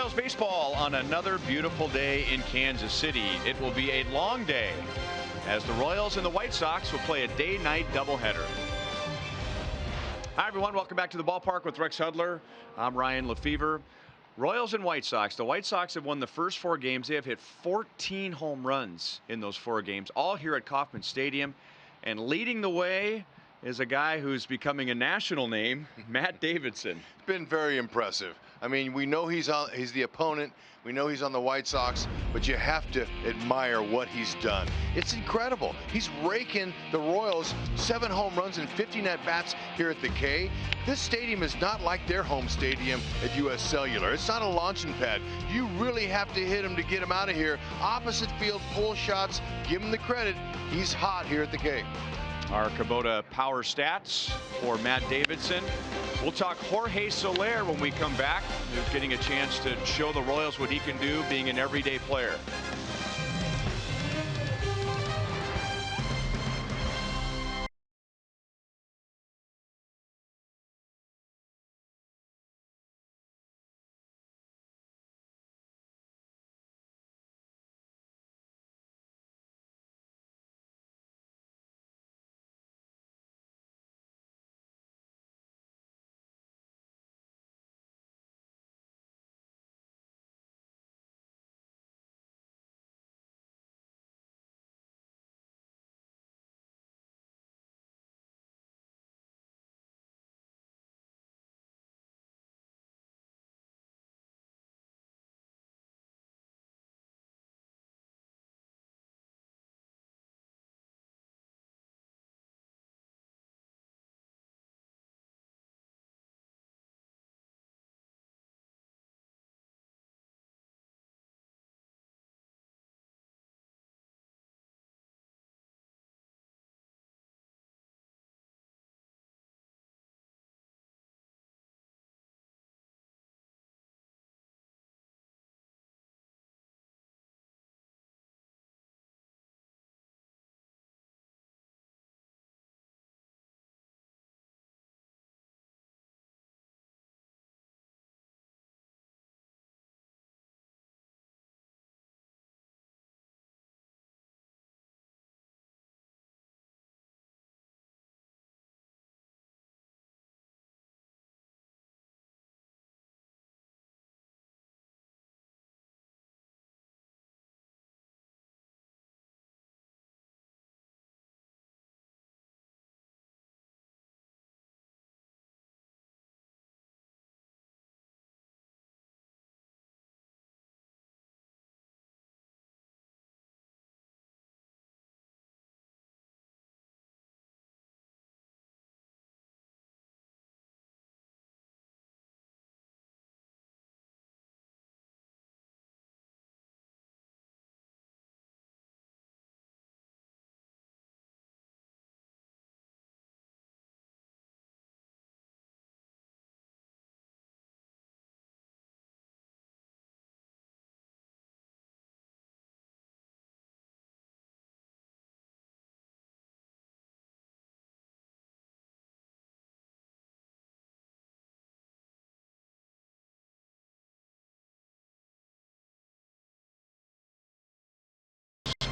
Royals baseball on another beautiful day in Kansas City. It will be a long day as the Royals and the White Sox will play a day-night doubleheader. Hi, everyone. Welcome back to the ballpark with Rex Hudler. I'm Ryan Lefevre. Royals and White Sox. The White Sox have won the first 4 games. They have hit 14 home runs in those 4 games, all here at Kauffman Stadium. And leading the way is a guy who's becoming a national name, Matt Davidson. It's been very impressive. I mean, we know he's the opponent. We know he's on the White Sox, but you have to admire what he's done. It's incredible. He's raking the Royals 7 home runs and 15 at-bats here at the K. This stadium is not like their home stadium at U.S. Cellular. It's not a launching pad. You really have to hit him to get him out of here. Opposite field pull shots. Give him the credit. He's hot here at the K. Our Kubota power stats for Matt Davidson. We'll talk Jorge Soler when we come back, who's getting a chance to show the Royals what he can do being an everyday player.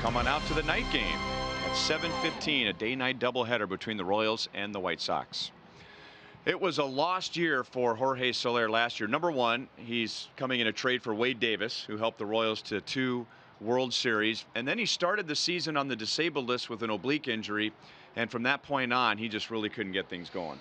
Coming out to the night game at 7:15, a day-night doubleheader between the Royals and the White Sox. It was a lost year for Jorge Soler last year. Number one, he's coming in a trade for Wade Davis, who helped the Royals to 2 World Series. And then he started the season on the disabled list with an oblique injury. And from that point on, he just really couldn't get things going.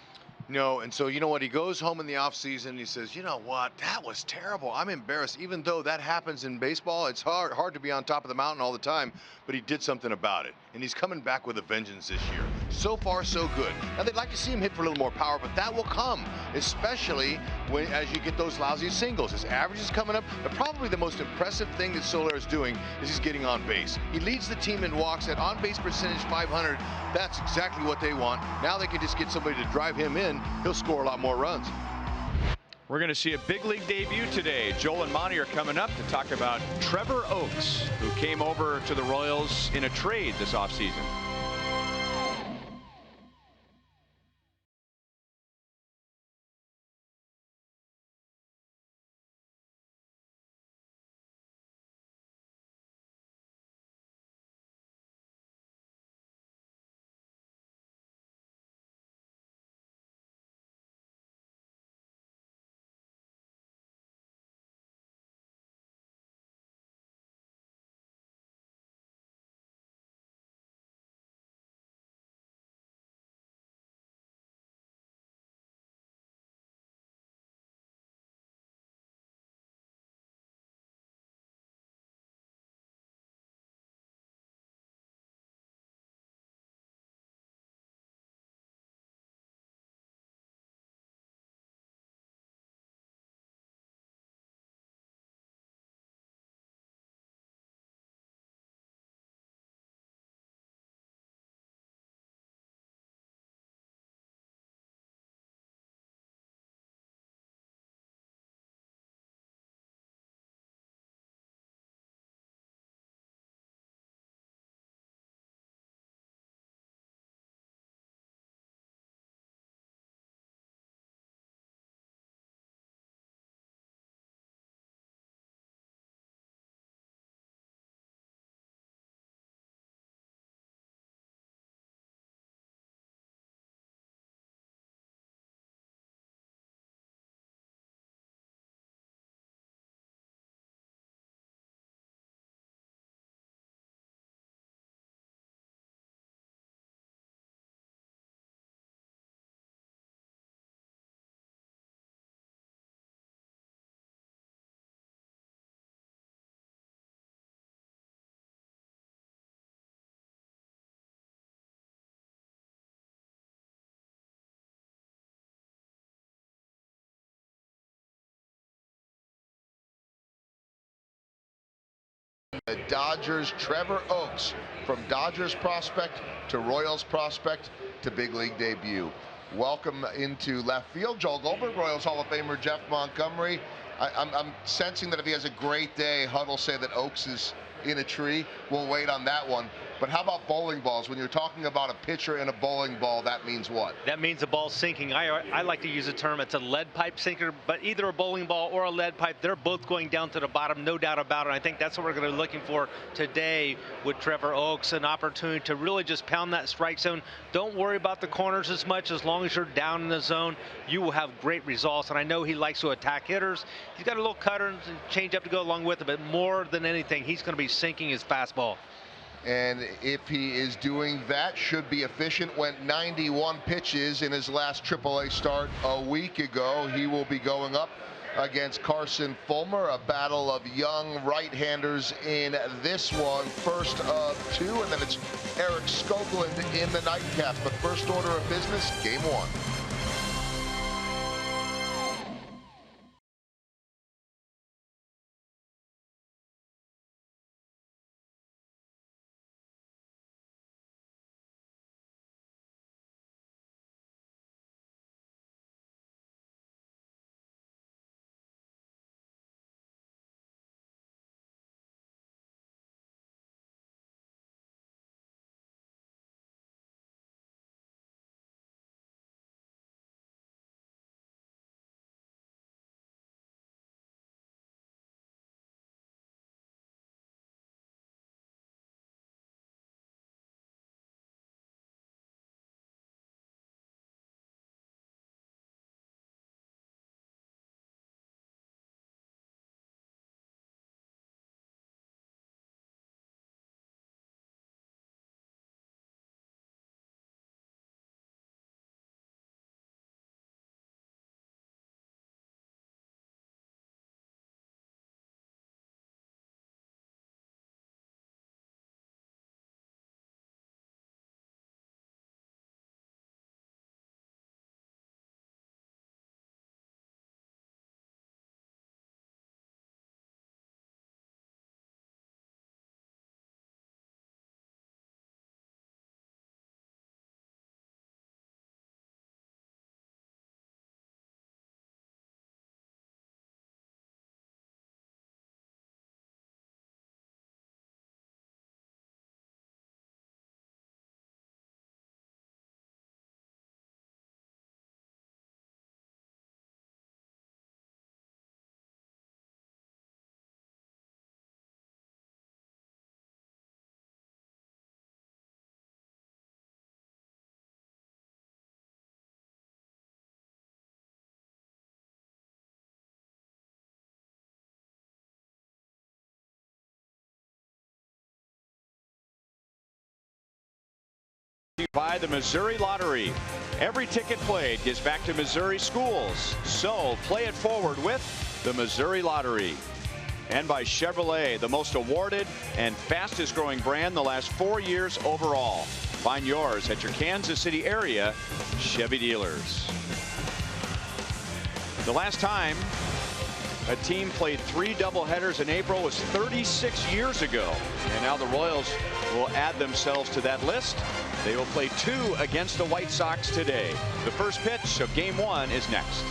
No, and so you know what? He goes home in the offseason. He says, you know what? That was terrible. I'm embarrassed. Even though that happens in baseball, it's hard to be on top of the mountain all the time. But he did something about it, and he's coming back with a vengeance this year. So far, so good. Now they'd like to see him hit for a little more power, but that will come, especially as you get those lousy singles. His average is coming up. But probably the most impressive thing that Soler is doing is he's getting on base. He leads the team in walks at on-base percentage 500. That's exactly what they want. Now they can just get somebody to drive him in. He'll score a lot more runs. We're going to see a big league debut today. Joel and Monty are coming up to talk about Trevor Oakes, who came over to the Royals in a trade this offseason. The Dodgers, Trevor Oaks, from Dodgers prospect to Royals prospect to big league debut. Welcome into left field, Joel Goldberg, Royals Hall of Famer Jeff Montgomery. I'm sensing that if he has a great day, Hud will say that Oaks is in a tree. We'll wait on that one. But how about bowling balls? When you're talking about a pitcher and a bowling ball, that means what? That means the ball's sinking. I like to use the term, it's a lead pipe sinker, but either a bowling ball or a lead pipe, they're both going down to the bottom, no doubt about it. I think that's what we're going to be looking for today with Trevor Oaks, an opportunity to really just pound that strike zone. Don't worry about the corners as much. As long as you're down in the zone, you will have great results. And I know he likes to attack hitters. He's got a little cutter and change up to go along with it, but more than anything, he's going to be sinking his fastball. And if he is doing that, should be efficient. Went 91 pitches in his last AAA start a week ago. He will be going up against Carson Fulmer, a battle of young right-handers in this one. First of two, and then it's Eric Skoglund in the nightcap. But first order of business, game one. By the Missouri Lottery. Every ticket played gives back to Missouri schools. So play it forward with the Missouri Lottery. And by Chevrolet, the most awarded and fastest growing brand the last 4 years overall. Find yours at your Kansas City area Chevy dealers. The last time a team played 3 doubleheaders in April was 36 years ago. And now the Royals will add themselves to that list. They will play 2 against the White Sox today. The first pitch of game 1 is next.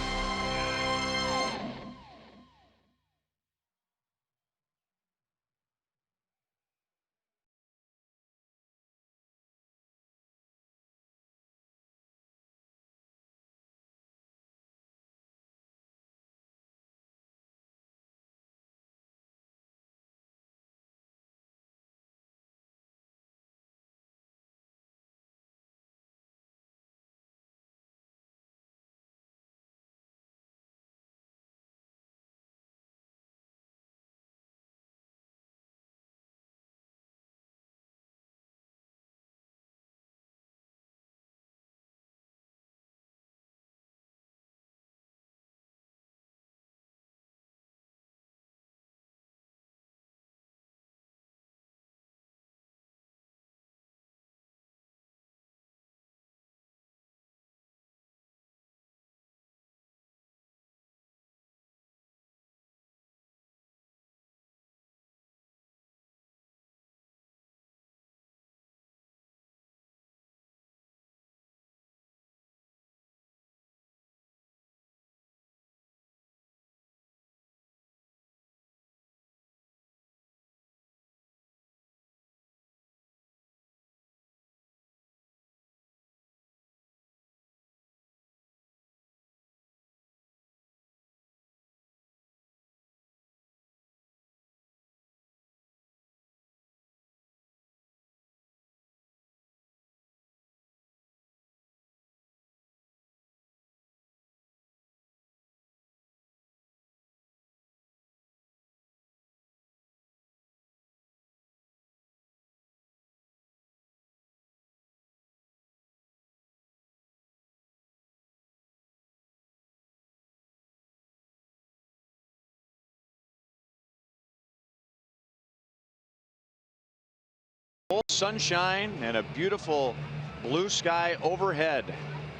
Sunshine and a beautiful blue sky overhead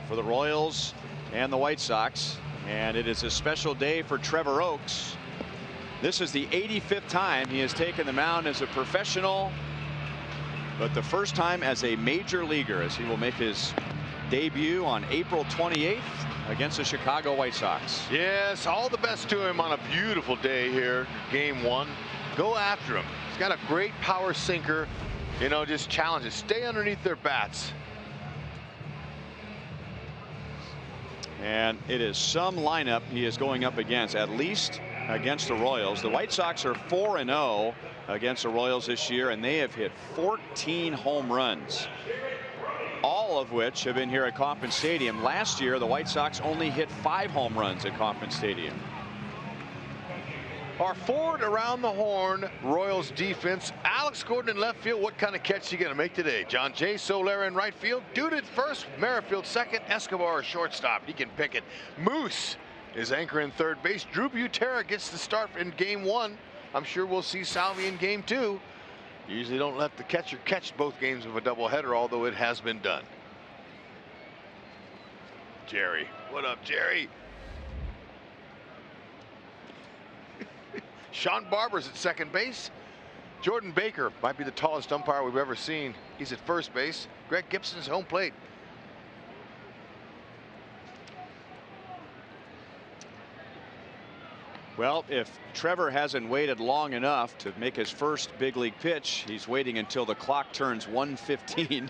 for the Royals and the White Sox, and it is a special day for Trevor Oakes. This is the 85th time he has taken the mound as a professional, but the first time as a major leaguer, as he will make his debut on April 28th against the Chicago White Sox. Yes, all the best to him on a beautiful day here, game one. Go after him. He's got a great power sinker. You know, just challenges. Stay underneath their bats. And it is some lineup he is going up against, at least against the Royals. The White Sox are 4-0 against the Royals this year, and they have hit 14 home runs, all of which have been here at Kauffman Stadium. Last year, the White Sox only hit 5 home runs at Kauffman Stadium. Our forward around the horn, Royals defense. Alex Gordon in left field. What kind of catch is he going to make today? John J. Soler in right field. Dude at first. Merrifield second. Escobar shortstop. He can pick it. Moose is anchor in third base. Drew Butera gets the start in game one. I'm sure we'll see Salvi in game two. Usually don't let the catcher catch both games of a doubleheader, although it has been done. Jerry. What up, Jerry? Sean Barber's at second base. Jordan Baker might be the tallest umpire we've ever seen. He's at first base. Greg Gibson's home plate. Well, if Trevor hasn't waited long enough to make his first big league pitch, he's waiting until the clock turns 1:15.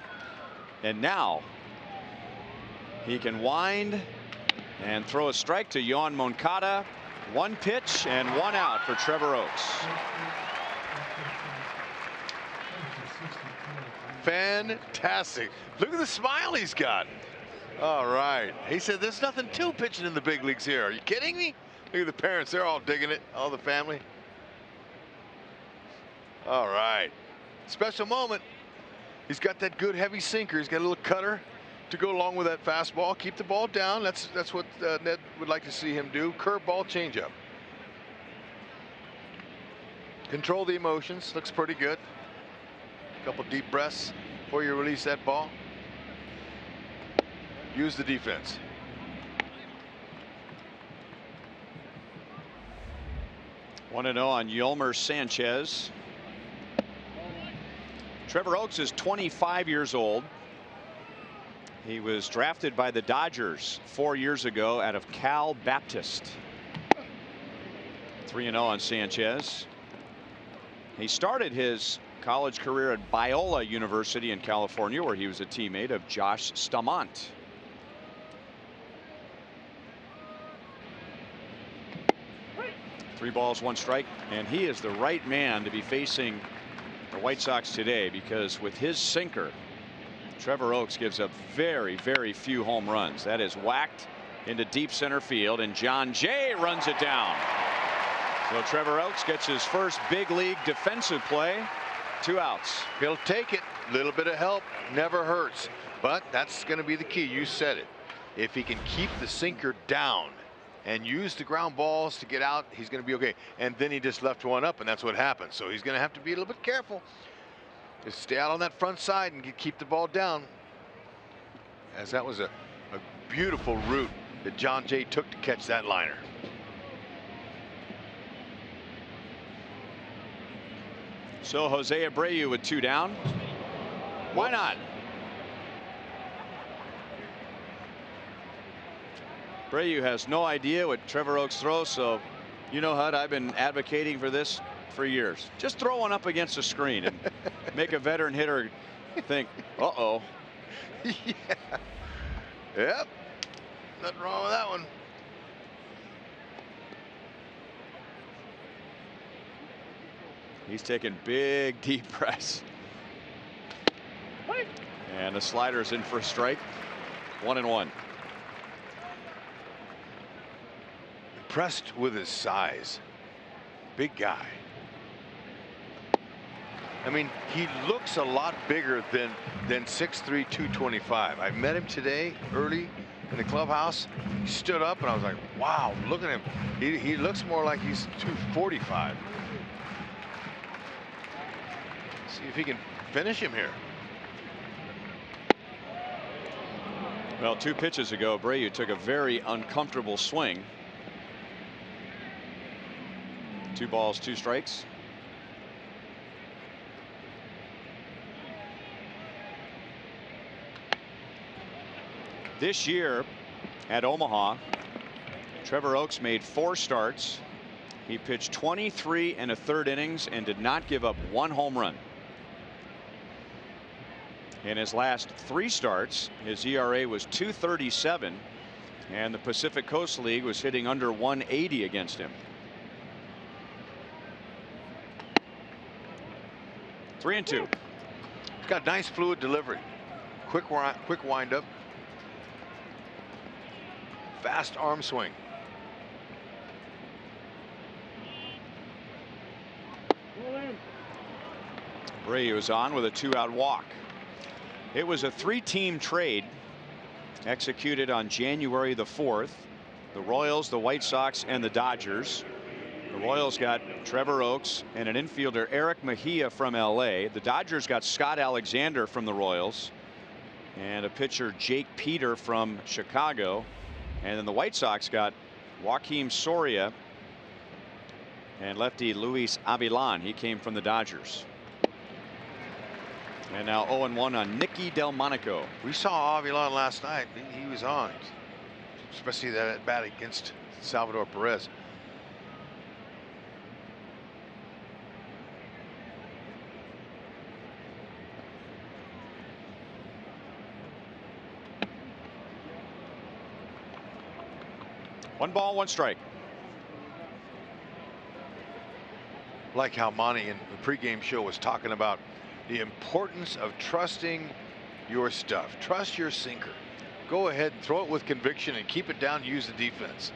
And now he can wind and throw a strike to Yoan Moncada. One pitch and one out for Trevor Oakes. Fantastic. Look at the smile he's got. All right. He said there's nothing to pitching in the big leagues here. Are you kidding me? Look at the parents. They're all digging it. All the family. All right. Special moment. He's got that good heavy sinker. He's got a little cutter to go along with that fastball. Keep the ball down. That's what Ned would like to see him do. Curveball, changeup. Control the emotions. Looks pretty good. A couple deep breaths before you release that ball. Use the defense. 1-0 on Yolmer Sanchez. Trevor Oakes is 25 years old. He was drafted by the Dodgers 4 years ago out of Cal Baptist. 3-0 on Sanchez. He started his college career at Biola University in California, where he was a teammate of Josh Stamont. Three balls, one strike, and he is the right man to be facing the White Sox today, because with his sinker, Trevor Oakes gives up very, very few home runs. That is whacked into deep center field, and John Jay runs it down. So Trevor Oakes gets his first big league defensive play. 2 outs. He'll take it. A little bit of help never hurts, but that's going to be the key. You said it. If he can keep the sinker down and use the ground balls to get out, he's going to be okay. And then he just left one up, and that's what happened. So he's going to have to be a little bit careful. Just stay out on that front side and keep the ball down. As that was a beautiful route that John Jay took to catch that liner. So Jose Abreu with 2 down. Why not? Abreu has no idea what Trevor Oakes throws, so you know, Hud, I've been advocating for this for years. Just throw one up against the screen and make a veteran hitter think, uh-oh. Yeah. Yep. Nothing wrong with that one. He's taking big deep breaths. And the slider is in for a strike. 1-1. Impressed with his size. Big guy. I mean, he looks a lot bigger than 6'3", 225. I met him today early in the clubhouse. He stood up and I was like, wow, look at him. He looks more like he's 245. See if he can finish him here. Well, 2 pitches ago, Abreu took a very uncomfortable swing. 2 balls, 2 strikes. This year at Omaha, Trevor Oakes made 4 starts. He pitched 23 1/3 innings and did not give up 1 home run. In his last 3 starts, his ERA was 2.37, and the Pacific Coast League was hitting under 180 against him. 3-2. He's got nice fluid delivery. Quick windup. Fast arm swing. Abreu is on with a 2-out walk. It was a 3-team trade executed on January the 4th. The Royals, the White Sox, and the Dodgers. The Royals got Trevor Oakes and an infielder, Eric Mejia, from LA. The Dodgers got Scott Alexander from the Royals and a pitcher, Jake Peter, from Chicago. And then the White Sox got Joaquim Soria and lefty Luis Avilan. He came from the Dodgers. And now 0-1 on Nicky Delmonico. We saw Avilan last night. He was on, especially that at bat against Salvador Perez. One ball, 1 strike. Like how Monty in the pregame show was talking about the importance of trusting your stuff. Trust your sinker. Go ahead and throw it with conviction and keep it down. Use the defense.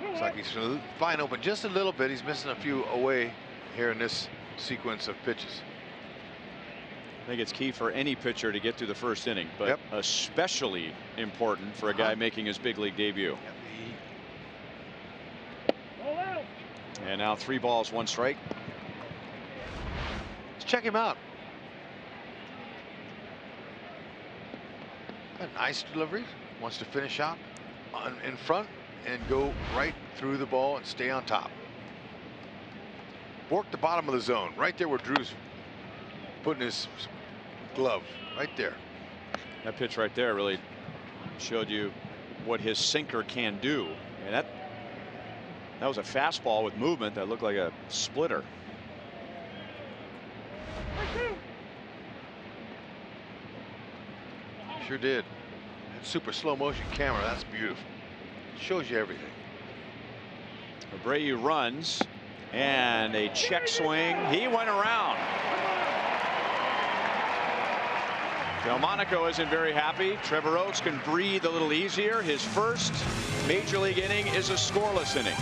Looks like he's flying open just a little bit. He's missing a few away here in this sequence of pitches. I think it's key for any pitcher to get through the first inning, but especially important for a guy making his big league debut. And now 3 balls, 1 strike. Let's check him out. A nice delivery. Wants to finish out in front and go right through the ball and stay on top. Work the bottom of the zone, right there where Drew's putting his glove, right there. That pitch right there really showed you what his sinker can do. And that was a fastball with movement that looked like a splitter. Sure did. That super slow motion camera, that's beautiful. Shows you everything. Abreu runs and a check swing. He went around. Delmonico isn't very happy. Trevor Oakes can breathe a little easier. His first major league inning is a scoreless inning.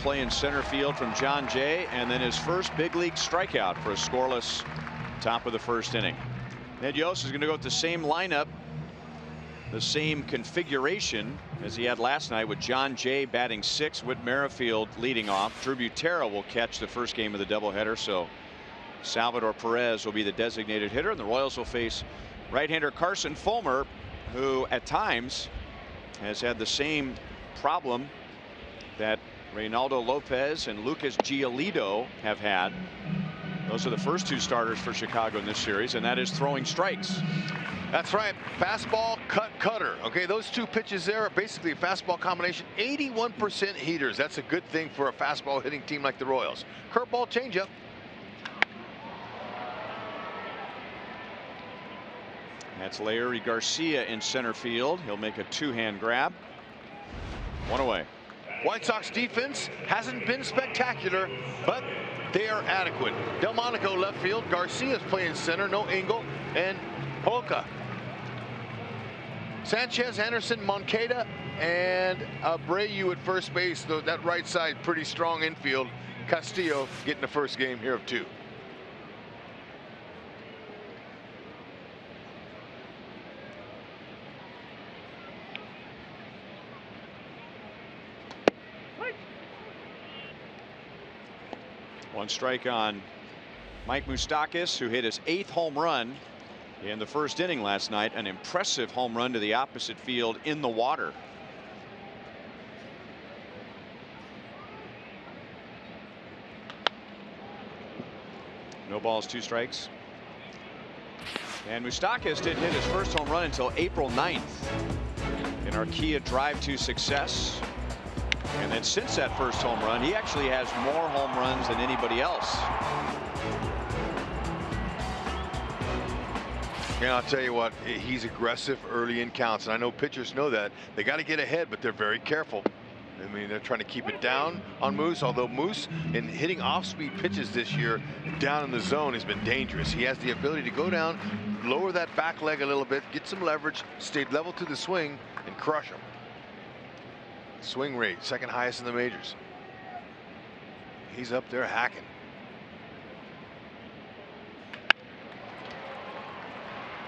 play in center field from John Jay, and then his first big league strikeout for a scoreless top of the first inning. Ned Yost is going to go with the same lineup, the same configuration as he had last night, with John Jay batting 6th, Whit Merrifield leading off. Drew Butera will catch the first game of the doubleheader, so Salvador Perez will be the designated hitter, and the Royals will face right-hander Carson Fulmer, who at times has had the same problem that Reynaldo Lopez and Lucas Giolito have had. Those are the first 2 starters for Chicago in this series, and that is throwing strikes. That's right. Fastball, cutter. Okay, those 2 pitches there are basically a fastball combination. 81% heaters. That's a good thing for a fastball hitting team like the Royals. Curveball, changeup. That's Larry Garcia in center field. He'll make a 2-hand grab. 1 away. White Sox defense hasn't been spectacular, but they are adequate. Delmonico left field. Garcia's playing center. No Engel and Polka. Sanchez, Anderson, Moncada, and Abreu at first base. Though that right side pretty strong infield. Castillo getting the first game here of 2. One strike on Mike Moustakas, who hit his 8th home run in the first inning last night. An impressive home run to the opposite field in the water. No balls, 2 strikes. And Moustakas didn't hit his first home run until April 9th in our Kia Drive to Success. And then since that first home run, he actually has more home runs than anybody else. Yeah, I'll tell you what, he's aggressive early in counts, and I know pitchers know that. They got to get ahead, but they're very careful. I mean, they're trying to keep it down on Moose, although Moose, in hitting off-speed pitches this year down in the zone, has been dangerous. He has the ability to go down, lower that back leg a little bit, get some leverage, stay level to the swing, and crush him. Swing rate, 2nd highest in the majors. He's up there hacking.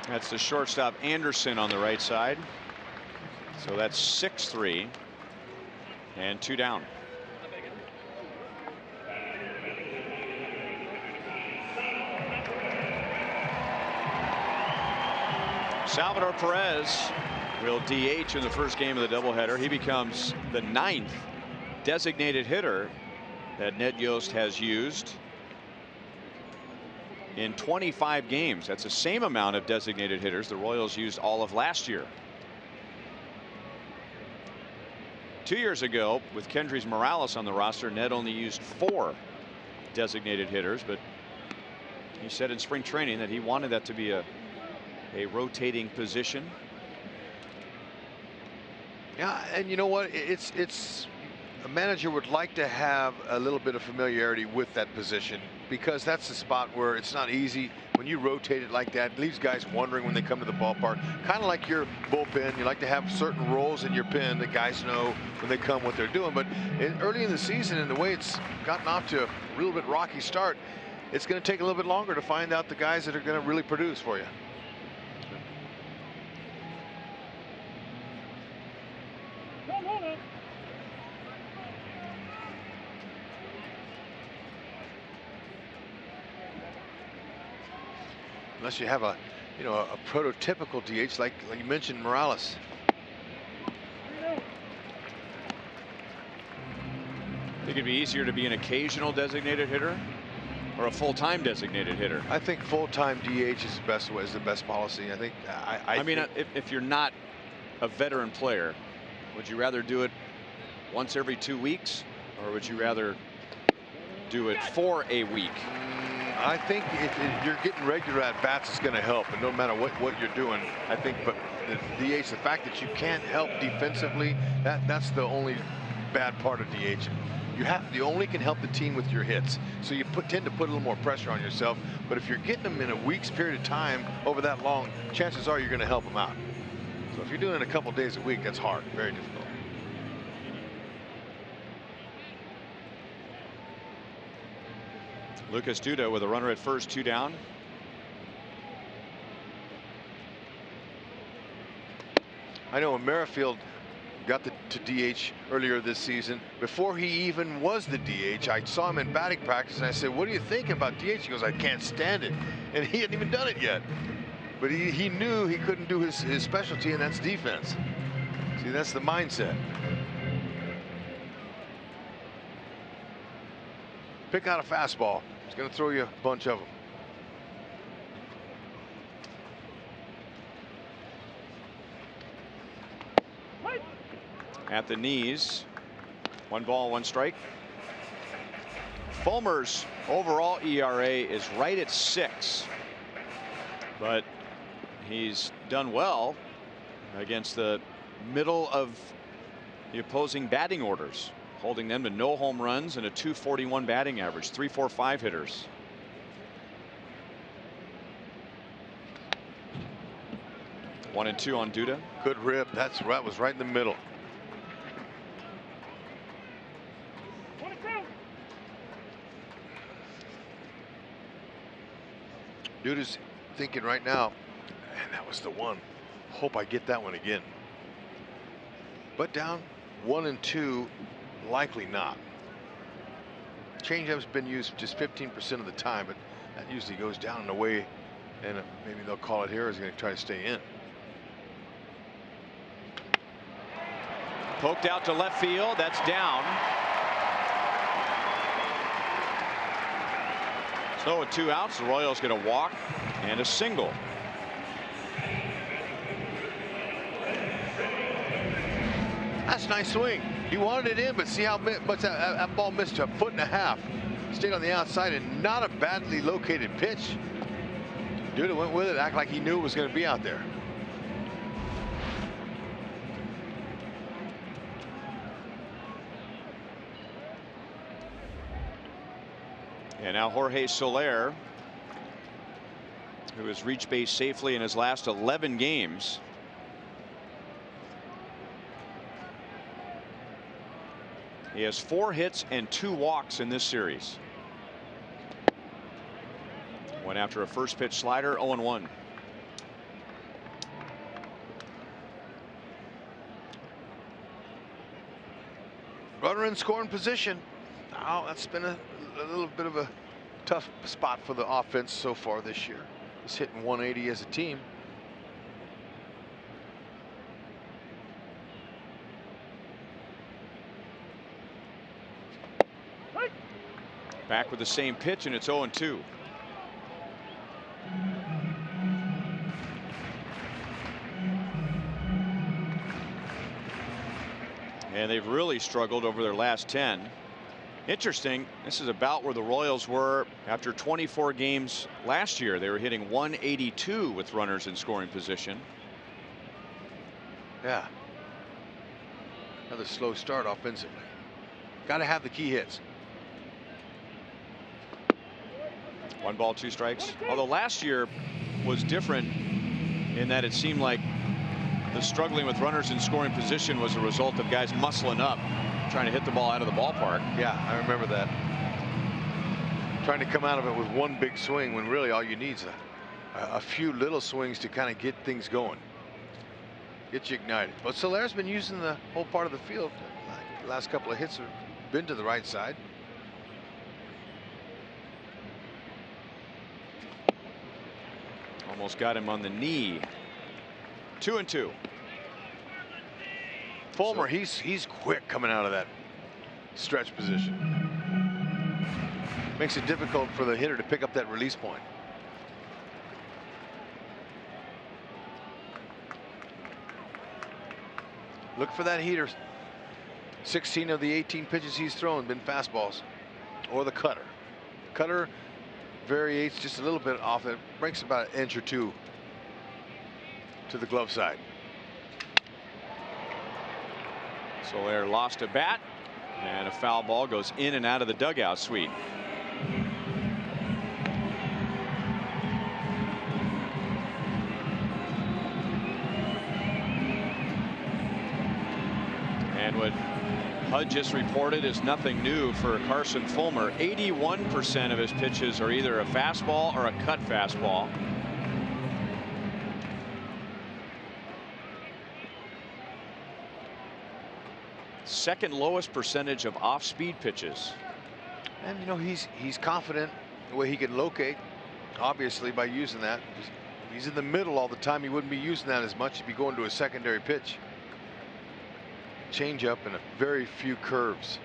That's the shortstop Anderson on the right side. So that's 6-3 and 2 down. Salvador Perez will DH in the first game of the doubleheader. He becomes the 9th designated hitter that Ned Yost has used in 25 games. That's the same amount of designated hitters the Royals used all of last year. 2 years ago, with Kendrys Morales on the roster, Ned only used 4 designated hitters, but he said in spring training that he wanted that to be a rotating position. Yeah, and you know what? It's a manager would like to have a little bit of familiarity with that position, because that's the spot where it's not easy when you rotate it like that. It leaves guys wondering when they come to the ballpark. Kind of like your bullpen. You like to have certain roles in your pen that guys know when they come what they're doing. But early in the season, and the way it's gotten off to a little bit rocky start, it's going to take a little bit longer to find out the guys that are going to really produce for you. Unless you have a prototypical DH like you mentioned, Morales. Think it'd be easier to be an occasional designated hitter or a full-time designated hitter? I think full-time DH is the best policy. I think. I mean, if you're not a veteran player, would you rather do it once every 2 weeks, or would you rather do it for a week? I think if you're getting regular at bats, it's going to help, and no matter what you're doing, I think. But the DH, the fact that you can't help defensively, that's the only bad part of DH. You only can help the team with your hits, so you tend to put a little more pressure on yourself. But if you're getting them in a week's period of time over that long, chances are you're going to help them out. So if you're doing it a couple days a week, that's hard, very difficult. Lucas Duda with a runner at first, 2 down. I know when Merrifield got to DH earlier this season, before he even was the DH, I saw him in batting practice and I said, what do you think about DH? He goes, I can't stand it. And he hadn't even done it yet. But he knew he couldn't do his specialty, and that's defense. See, that's the mindset. Pick out a fastball. It's going to throw you a bunch of them. At the knees. 1 ball, 1 strike. Fulmer's overall ERA is right at 6. But he's done well against the middle of the opposing batting orders, holding them to no home runs and a .241 batting average. 3-4-5 hitters. One and 2 on Duda. Good rip. That was right in the middle. Duda's thinking right now, and that was the one. Hope I get that one again. But down 1 and 2, likely not. Changeup's been used just 15% of the time, but that usually goes down and away, and maybe they'll call it here. He's going to try to stay in. Poked out to left field. That's down. So with 2 outs, the Royals get a walk and a single. That's a nice swing. He wanted it in, but see how much that ball missed, a 1.5 foot. Stayed on the outside, and not a badly located pitch. Duda went with it, act like he knew it was going to be out there. And now Jorge Soler, who has reached base safely in his last 11 games. He has 4 hits and 2 walks in this series. Went after a first pitch slider, 0-1. Runner in scoring position. Oh, that's been a little bit of a tough spot for the offense so far this year. He's hitting 180 as a team. Back with the same pitch, and it's 0-2. And they've really struggled over their last 10. Interesting, this is about where the Royals were after 24 games last year. They were hitting 182 with runners in scoring position. Yeah. Another slow start offensively. Got to have the key hits. 1 ball, 2 strikes. Although last year was different in that it seemed like the struggling with runners in scoring position was a result of guys muscling up, trying to hit the ball out of the ballpark. Yeah, I remember that. Trying to come out of it with 1 big swing when really all you need is a few little swings to kind of get things going. Get you ignited. But Soler's been using the whole part of the field. The last couple of hits have been to the right side. Almost got him on the knee. 2-2. Fulmer, he's quick coming out of that stretch position. Makes it difficult for the hitter to pick up that release point. Look for that heater. 16 of the 18 pitches he's thrown been fastballs or the cutter. Cutter variates just a little bit off it, breaks about 1 or 2 inches to the glove side. Soler lost a bat, and a foul ball goes in and out of the dugout suite. And with HUD just reported is nothing new for Carson Fulmer. 81% of his pitches are either a fastball or a cut fastball. Second lowest percentage of off-speed pitches. And you know, he's confident the way he can locate, obviously, by using that. If he's in the middle all the time, he wouldn't be using that as much. He'd be going to a secondary pitch. Change up and a very few curves.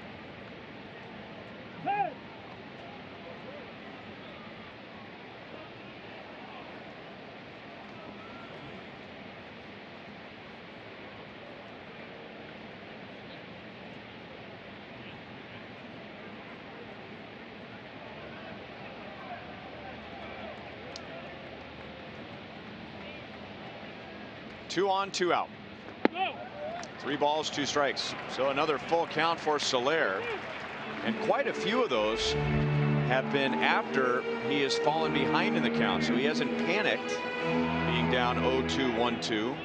Two on, two out. 3 balls, 2 strikes. So another full count for Soler. And quite a few of those have been after he has fallen behind in the count. So he hasn't panicked being down 0-2, 1-2.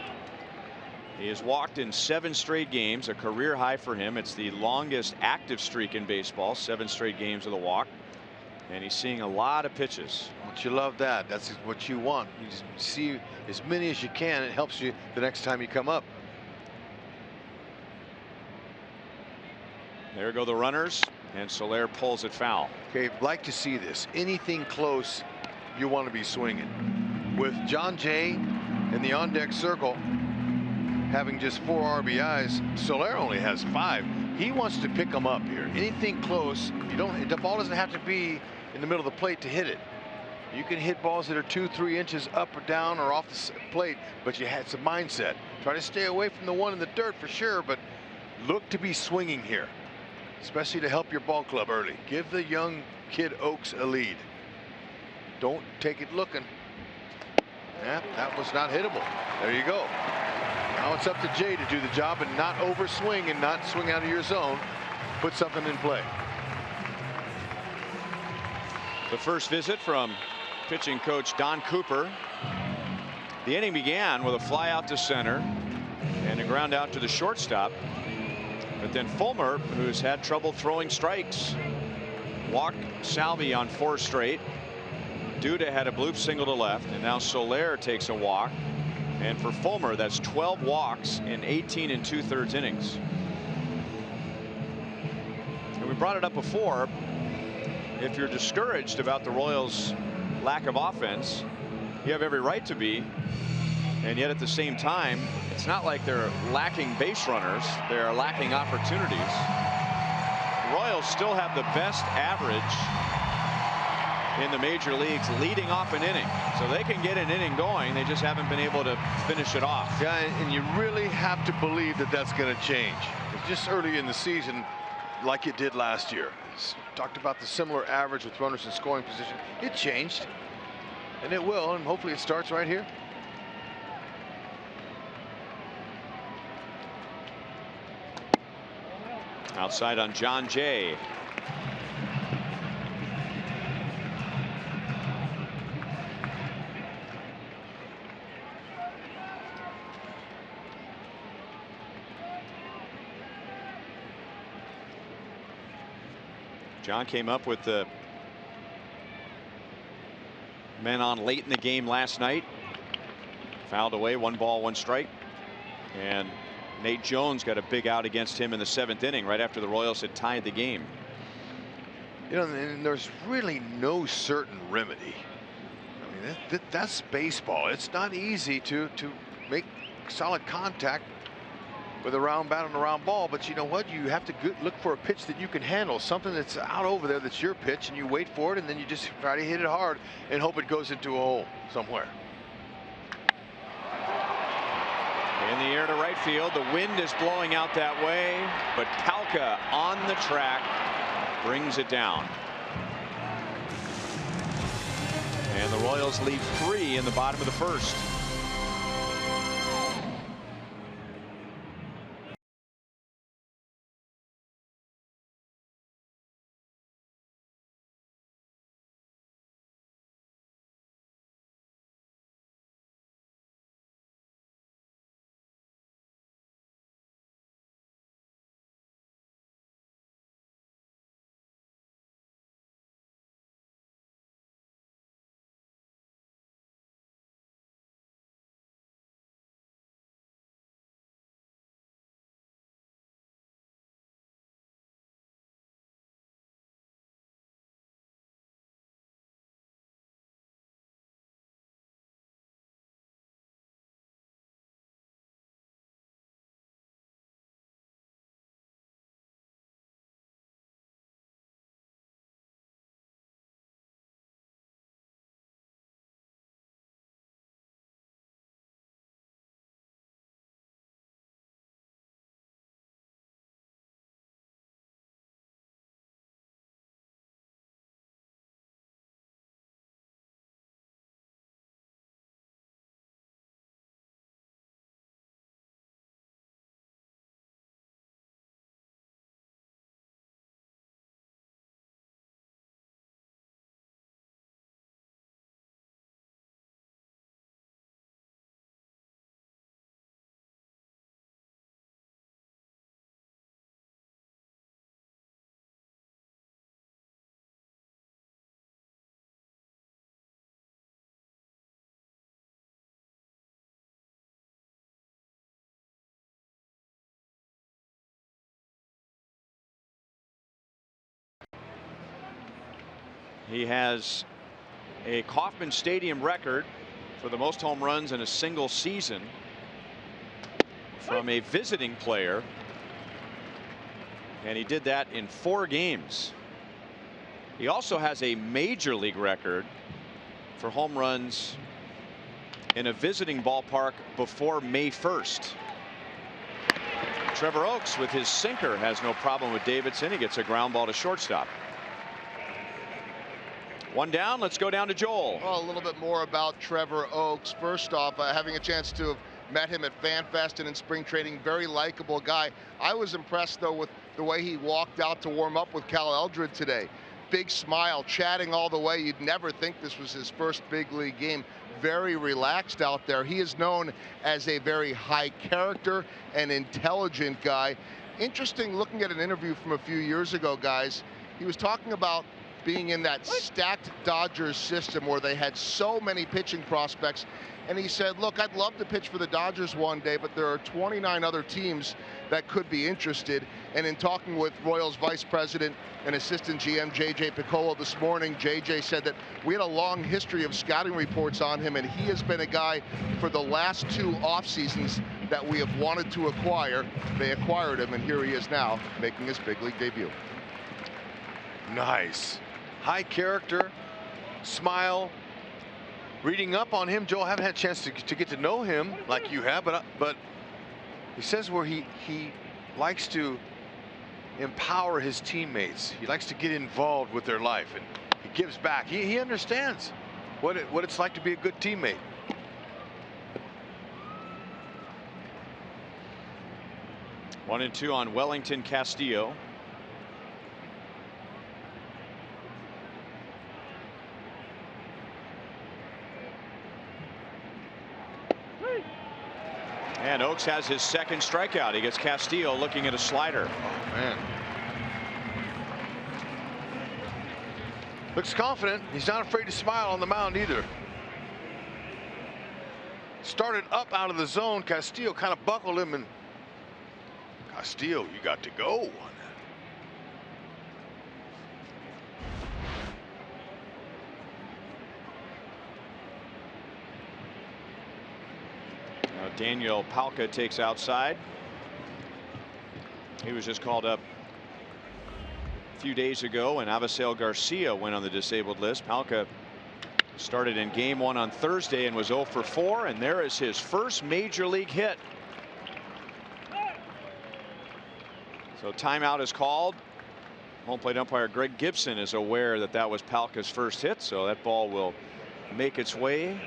He has walked in 7 straight games, a career high for him. It's the longest active streak in baseball, 7 straight games with a walk. And he's seeing a lot of pitches. Don't you love that? That's what you want. You just see as many as you can. It helps you the next time you come up. There go the runners, and Soler pulls it foul. Okay, like to see this. Anything close, you want to be swinging. With John Jay in the on-deck circle having just 4 RBIs, Soler only has 5. He wants to pick them up here. Anything close, the ball doesn't have to be in the middle of the plate to hit it. You can hit balls that are 2-3 inches up or down or off the plate, but you had some mindset. Try to stay away from the one in the dirt for sure, but look to be swinging here, especially to help your ball club early. Give the young kid Oaks a lead. Don't take it looking. Yeah, that was not hittable. There you go. Now it's up to Jay to do the job and not overswing and not swing out of your zone. Put something in play. The first visit from pitching coach Don Cooper. The inning began with a fly out to center and a ground out to the shortstop. But then Fulmer, who's had trouble throwing strikes, walked Salvi on 4 straight. Duda had a bloop single to left, and now Soler takes a walk. And for Fulmer, that's 12 walks in 18 2/3 innings. And we brought it up before. If you're discouraged about the Royals' lack of offense, you have every right to be. And yet at the same time, it's not like they're lacking base runners. They're lacking opportunities. The Royals still have the best average in the major leagues leading off an inning. So they can get an inning going. They just haven't been able to finish it off. Yeah, and you really have to believe that that's going to change. It's just early in the season, like it did last year. It's talked about the similar average with runners in scoring position. It changed, and it will, and hopefully it starts right here. Outside on John Jay. John came up with the men on late in the game last night. Fouled away, 1 ball, 1 strike. And Nate Jones got a big out against him in the 7th inning right after the Royals had tied the game. You know, and there's really no certain remedy. I mean, that's baseball. It's not easy to make solid contact with a round bat and a round ball, but you know what? You have to look for a pitch that you can handle, something that's out over there that's your pitch, and you wait for it, and then you just try to hit it hard and hope it goes into a hole somewhere. In the air to right field. The wind is blowing out that way, but Palka on the track brings it down. And the Royals leave 3 in the bottom of the 1st. He has a Kauffman Stadium record for the most home runs in a single season from a visiting player, and he did that in 4 games. He also has a major league record for home runs in a visiting ballpark before May 1st. Trevor Oakes with his sinker has no problem with Davidson. He gets a ground ball to shortstop. 1 down. Let's go down to Joel. Well, a little bit more about Trevor Oakes. First off, having a chance to have met him at FanFest and in spring training, very likable guy. I was impressed, though, with the way he walked out to warm up with Cal Eldred today. Big smile, chatting all the way. You'd never think this was his first big league game. Very relaxed out there. He is known as a very high character and intelligent guy. Interesting looking at an interview from a few years ago, guys. He was talking about being in that stacked Dodgers system where they had so many pitching prospects. And he said, look, I'd love to pitch for the Dodgers one day, but there are 29 other teams that could be interested. And in talking with Royals Vice President and Assistant GM J.J. Piccolo this morning, J.J. said that we had a long history of scouting reports on him, and he has been a guy for the last 2 off seasons that we have wanted to acquire. They acquired him, and here he is now making his big league debut. Nice. High character, smile. Reading up on him, Joel, haven't had a chance to get to know him like you have, but he says where he likes to empower his teammates. He likes to get involved with their life, and he gives back. He understands what it's like to be a good teammate. One and 2 on Wellington Castillo. And Oakes has his second strikeout. He gets Castillo looking at a slider. Oh, man. Looks confident. He's not afraid to smile on the mound either. Started up out of the zone. Castillo kind of buckled him, and Castillo, you got to go on that. Daniel Palka takes outside. He was just called up a few days ago, and Avisail Garcia went on the disabled list. Palka started in game 1 on Thursday and was 0 for 4, and there is his first major league hit. So timeout is called. Home plate umpire Greg Gibson is aware that that was Palka's first hit, so that ball will make its way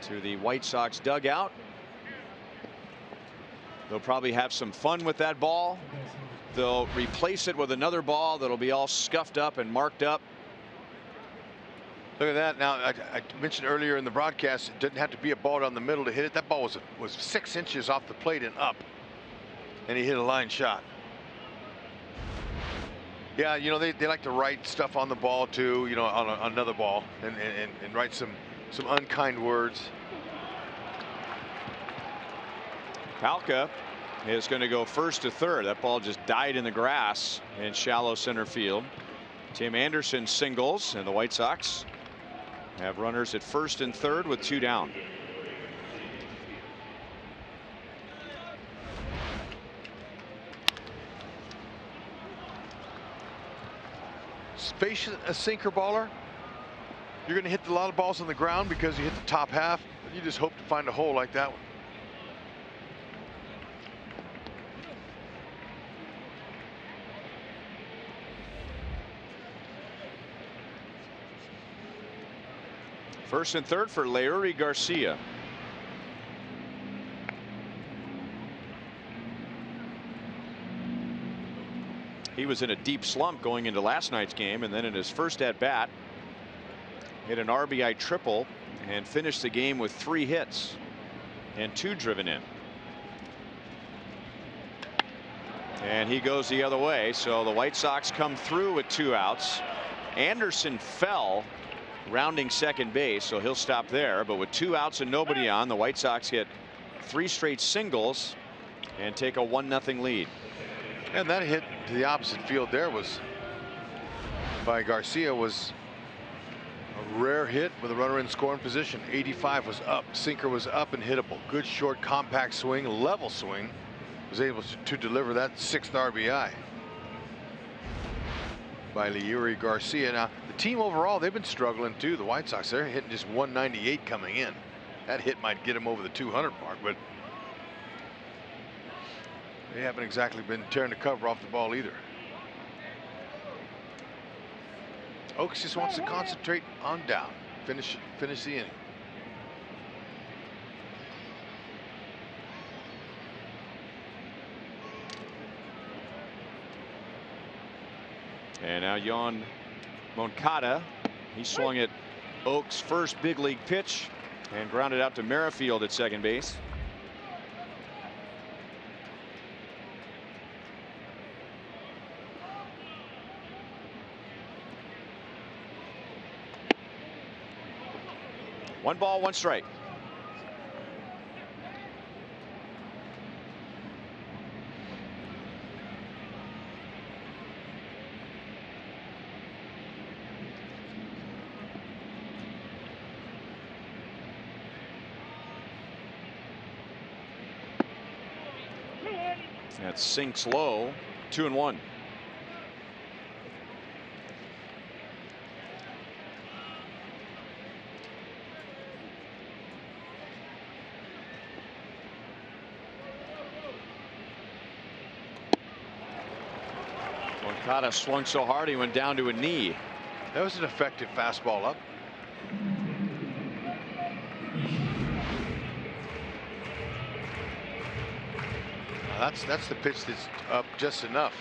to the White Sox dugout. They'll probably have some fun with that ball. They'll replace it with another ball that'll be all scuffed up and marked up. Look at that. Now, I mentioned earlier in the broadcast, it didn't have to be a ball down the middle to hit it. That ball was 6 inches off the plate and up, and he hit a line shot. Yeah, you know, they like to write stuff on the ball too, you know, on another ball, and write some unkind words. Palka is going to go first to third. That ball just died in the grass in shallow center field. Tim Anderson singles, and the White Sox have runners at first and third with 2 down. Face a sinker baller. You're going to hit a lot of balls on the ground because you hit the top half. You just hope to find a hole like that one. First and third for Leury Garcia. He was in a deep slump going into last night's game, and then in his first at bat hit an RBI triple and finished the game with 3 hits and 2 driven in. And he goes the other way, so the White Sox come through with 2 outs. Anderson fell rounding second base, so he'll stop there, but with 2 outs and nobody on, the White Sox get 3 straight singles and take a 1-0 lead. And that hit to the opposite field there was by Garcia was Rare hit with a runner in scoring position. 85 was up, sinker was up and hittable. Good short compact swing, level swing. Was able to deliver that 6th RBI by Leury Garcia. Now the team overall, they've been struggling too. The White Sox, they're hitting just 198 coming in. That hit might get them over the 200 mark, but they haven't exactly been tearing the cover off the ball either. Oaks just wants to concentrate on down, finish the inning. And now Yon Moncada, he swung at Oaks' first big league pitch and grounded out to Merrifield at second base. One ball, one strike. That sinks low. 2-1. Moncada swung so hard he went down to a knee. That was an effective fastball up. That's the pitch that's up just enough.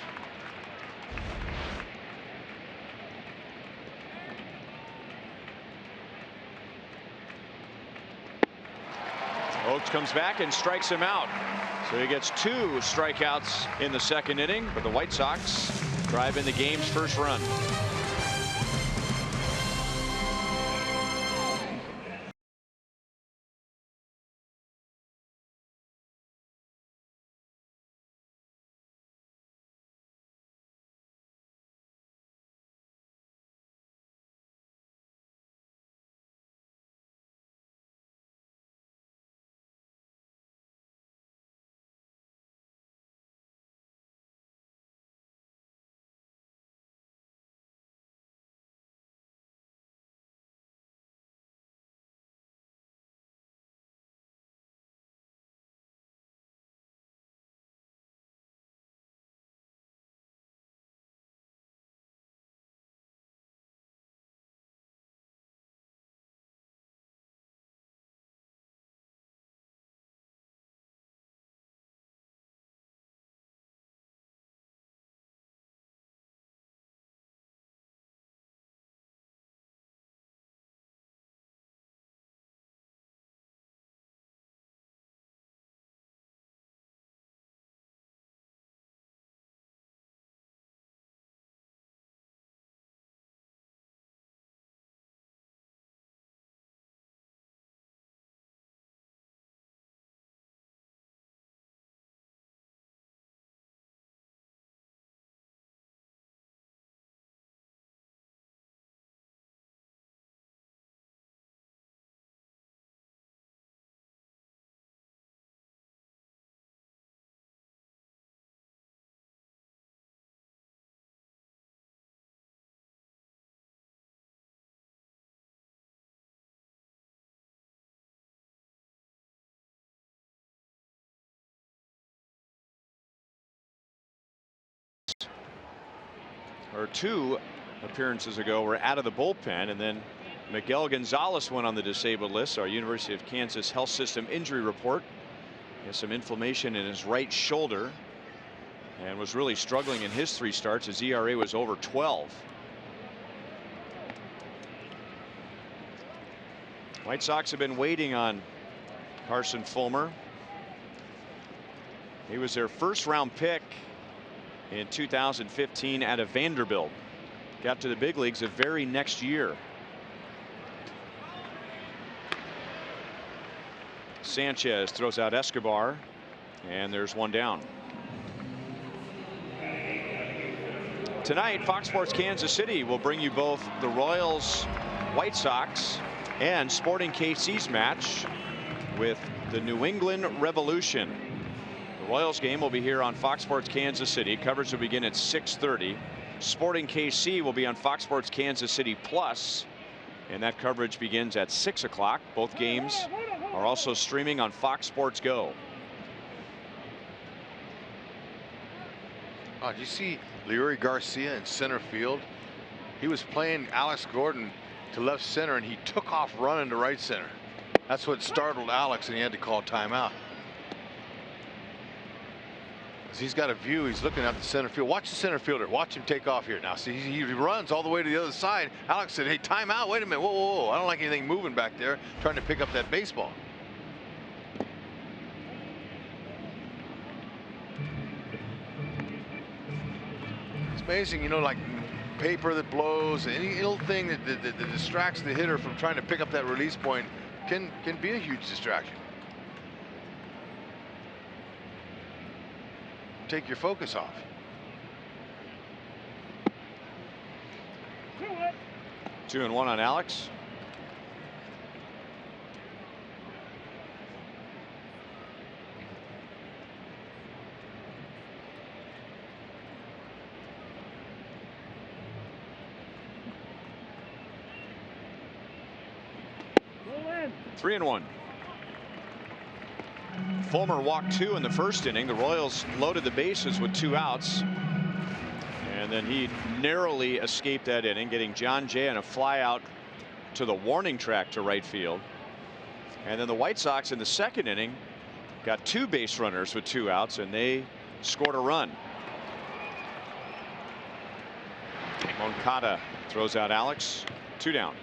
Oaks comes back and strikes him out. So he gets 2 strikeouts in the second inning, but the White Sox drive in the game's first run. Or 2 appearances ago were out of the bullpen, and then Miguel Gonzalez went on the disabled list. Our University of Kansas Health System injury report. He has some inflammation in his right shoulder and was really struggling in his 3 starts. His ERA was over 12. White Sox have been waiting on Carson Fulmer. He was their first-round pick in 2015 out of Vanderbilt. Got to the big leagues the very next year. Sanchez throws out Escobar, and there's 1 down. Tonight, Fox Sports Kansas City will bring you both the Royals White Sox and Sporting KC's match with the New England Revolution. The Royals game will be here on Fox Sports Kansas City. Coverage will begin at 6:30. Sporting KC will be on Fox Sports Kansas City Plus, and that coverage begins at 6 o'clock. Both games are also streaming on Fox Sports Go. Oh, did you see Leury Garcia in center field? He was playing Alex Gordon to left center, and he took off running to right center. That's what startled Alex, and he had to call timeout. As he's got a view, he's looking at the center field. Watch the center fielder. Watch him take off here. Now, see, he runs all the way to the other side. Alex said, hey, timeout. Wait a minute. Whoa, whoa, whoa. I don't like anything moving back there, trying to pick up that baseball. It's amazing, you know, like paper that blows, any little thing that distracts the hitter from trying to pick up that release point can be a huge distraction. Take your focus off. Two and one on Alex. Three and one. Fulmer walked two in the first inning. The Royals loaded the bases with 2 outs. And then he narrowly escaped that inning, getting John Jay on a fly out to the warning track to right field. And then the White Sox in the second inning got 2 base runners with 2 outs, and they scored a run. Moncada throws out Alex. 2 down.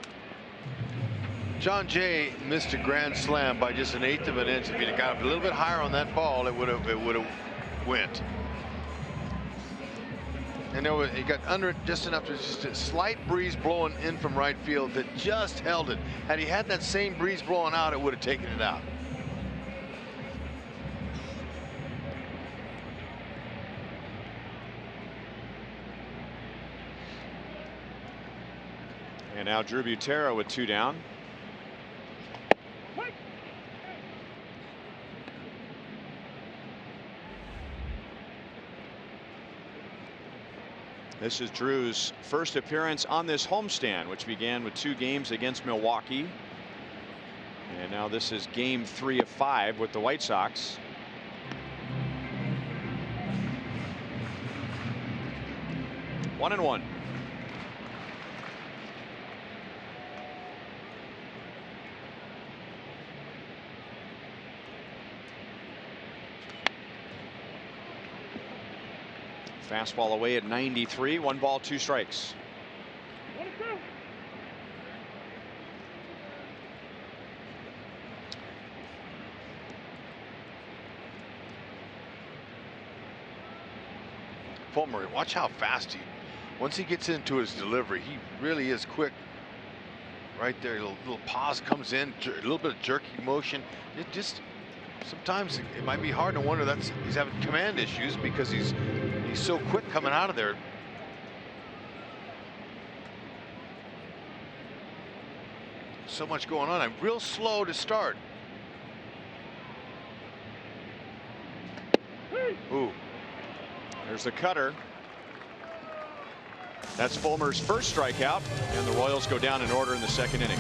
John Jay missed a grand slam by just 1/8 of an inch. If he'd have got a little bit higher on that ball, it would have went. And he got under it just enough to just a slight breeze blowing in from right field that just held it. Had he had that same breeze blowing out, it would have taken it out. And now Drew Butera with 2 down. This is Drew's first appearance on this homestand, which began with 2 games against Milwaukee. And now this is game 3 of 5 with the White Sox. One and one. Fastball away at 93. 1 ball, 2 strikes. Fulmer, watch how fast once he gets into his delivery, he really is quick. Right there, a little pause comes in, a little bit of jerky motion. It just sometimes it might be hard to wonder he's having command issues because he's so quick coming out of there. So much going on. I'm real slow to start. Ooh. There's the cutter. That's Fulmer's first strikeout, and the Royals go down in order in the second inning.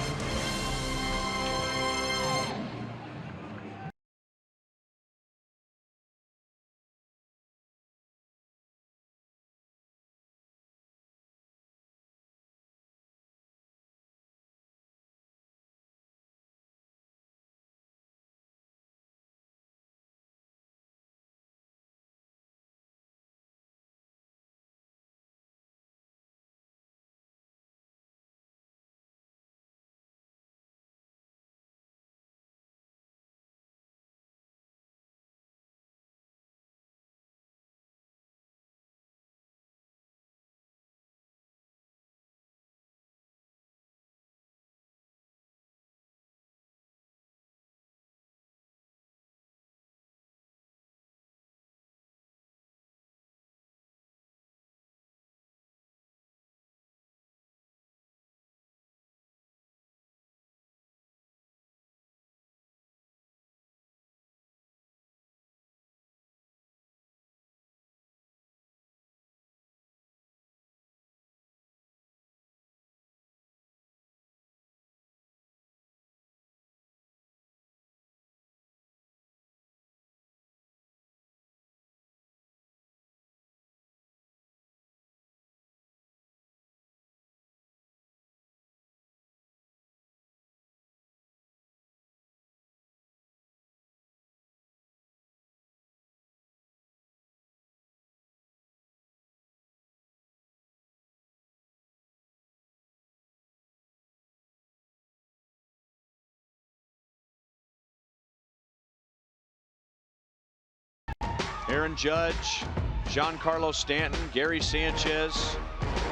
Aaron Judge, Giancarlo Stanton, Gary Sanchez.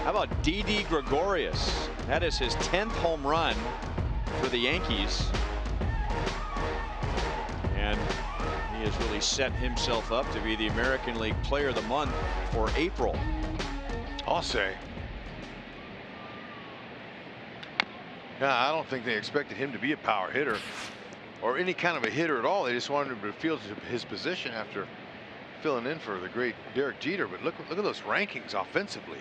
How about Didi Gregorius? That is his 10th home run for the Yankees. And he has really set himself up to be the American League Player of the Month for April. I'll say. Yeah, I don't think they expected him to be a power hitter or any kind of a hitter at all. They just wanted him to field his position after filling in for the great Derek Jeter. But look at those rankings offensively.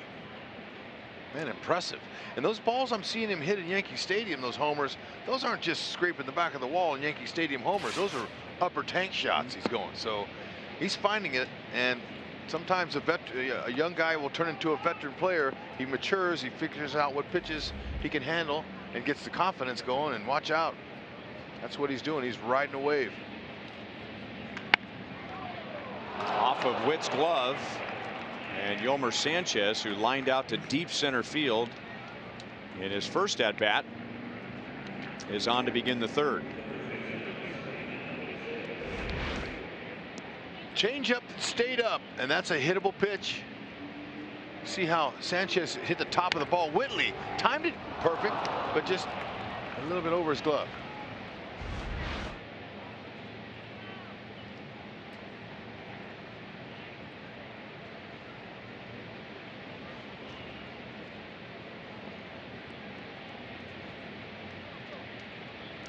Man, impressive. And those balls I'm seeing him hit in Yankee Stadium, those homers, those aren't just scraping the back of the wall in Yankee Stadium homers. Those are upper tank shots he's going. So he's finding it. And sometimes a young guy will turn into a veteran player. He matures, he figures out what pitches he can handle and gets the confidence going. And watch out. That's what he's doing. He's riding a wave. Off of Witt's glove. And Yolmer Sanchez, who lined out to deep center field in his first at bat, is on to begin the third. Change up stayed up, and that's a hittable pitch. See how Sanchez hit the top of the ball. Whitley timed it perfect, but just a little bit over his glove.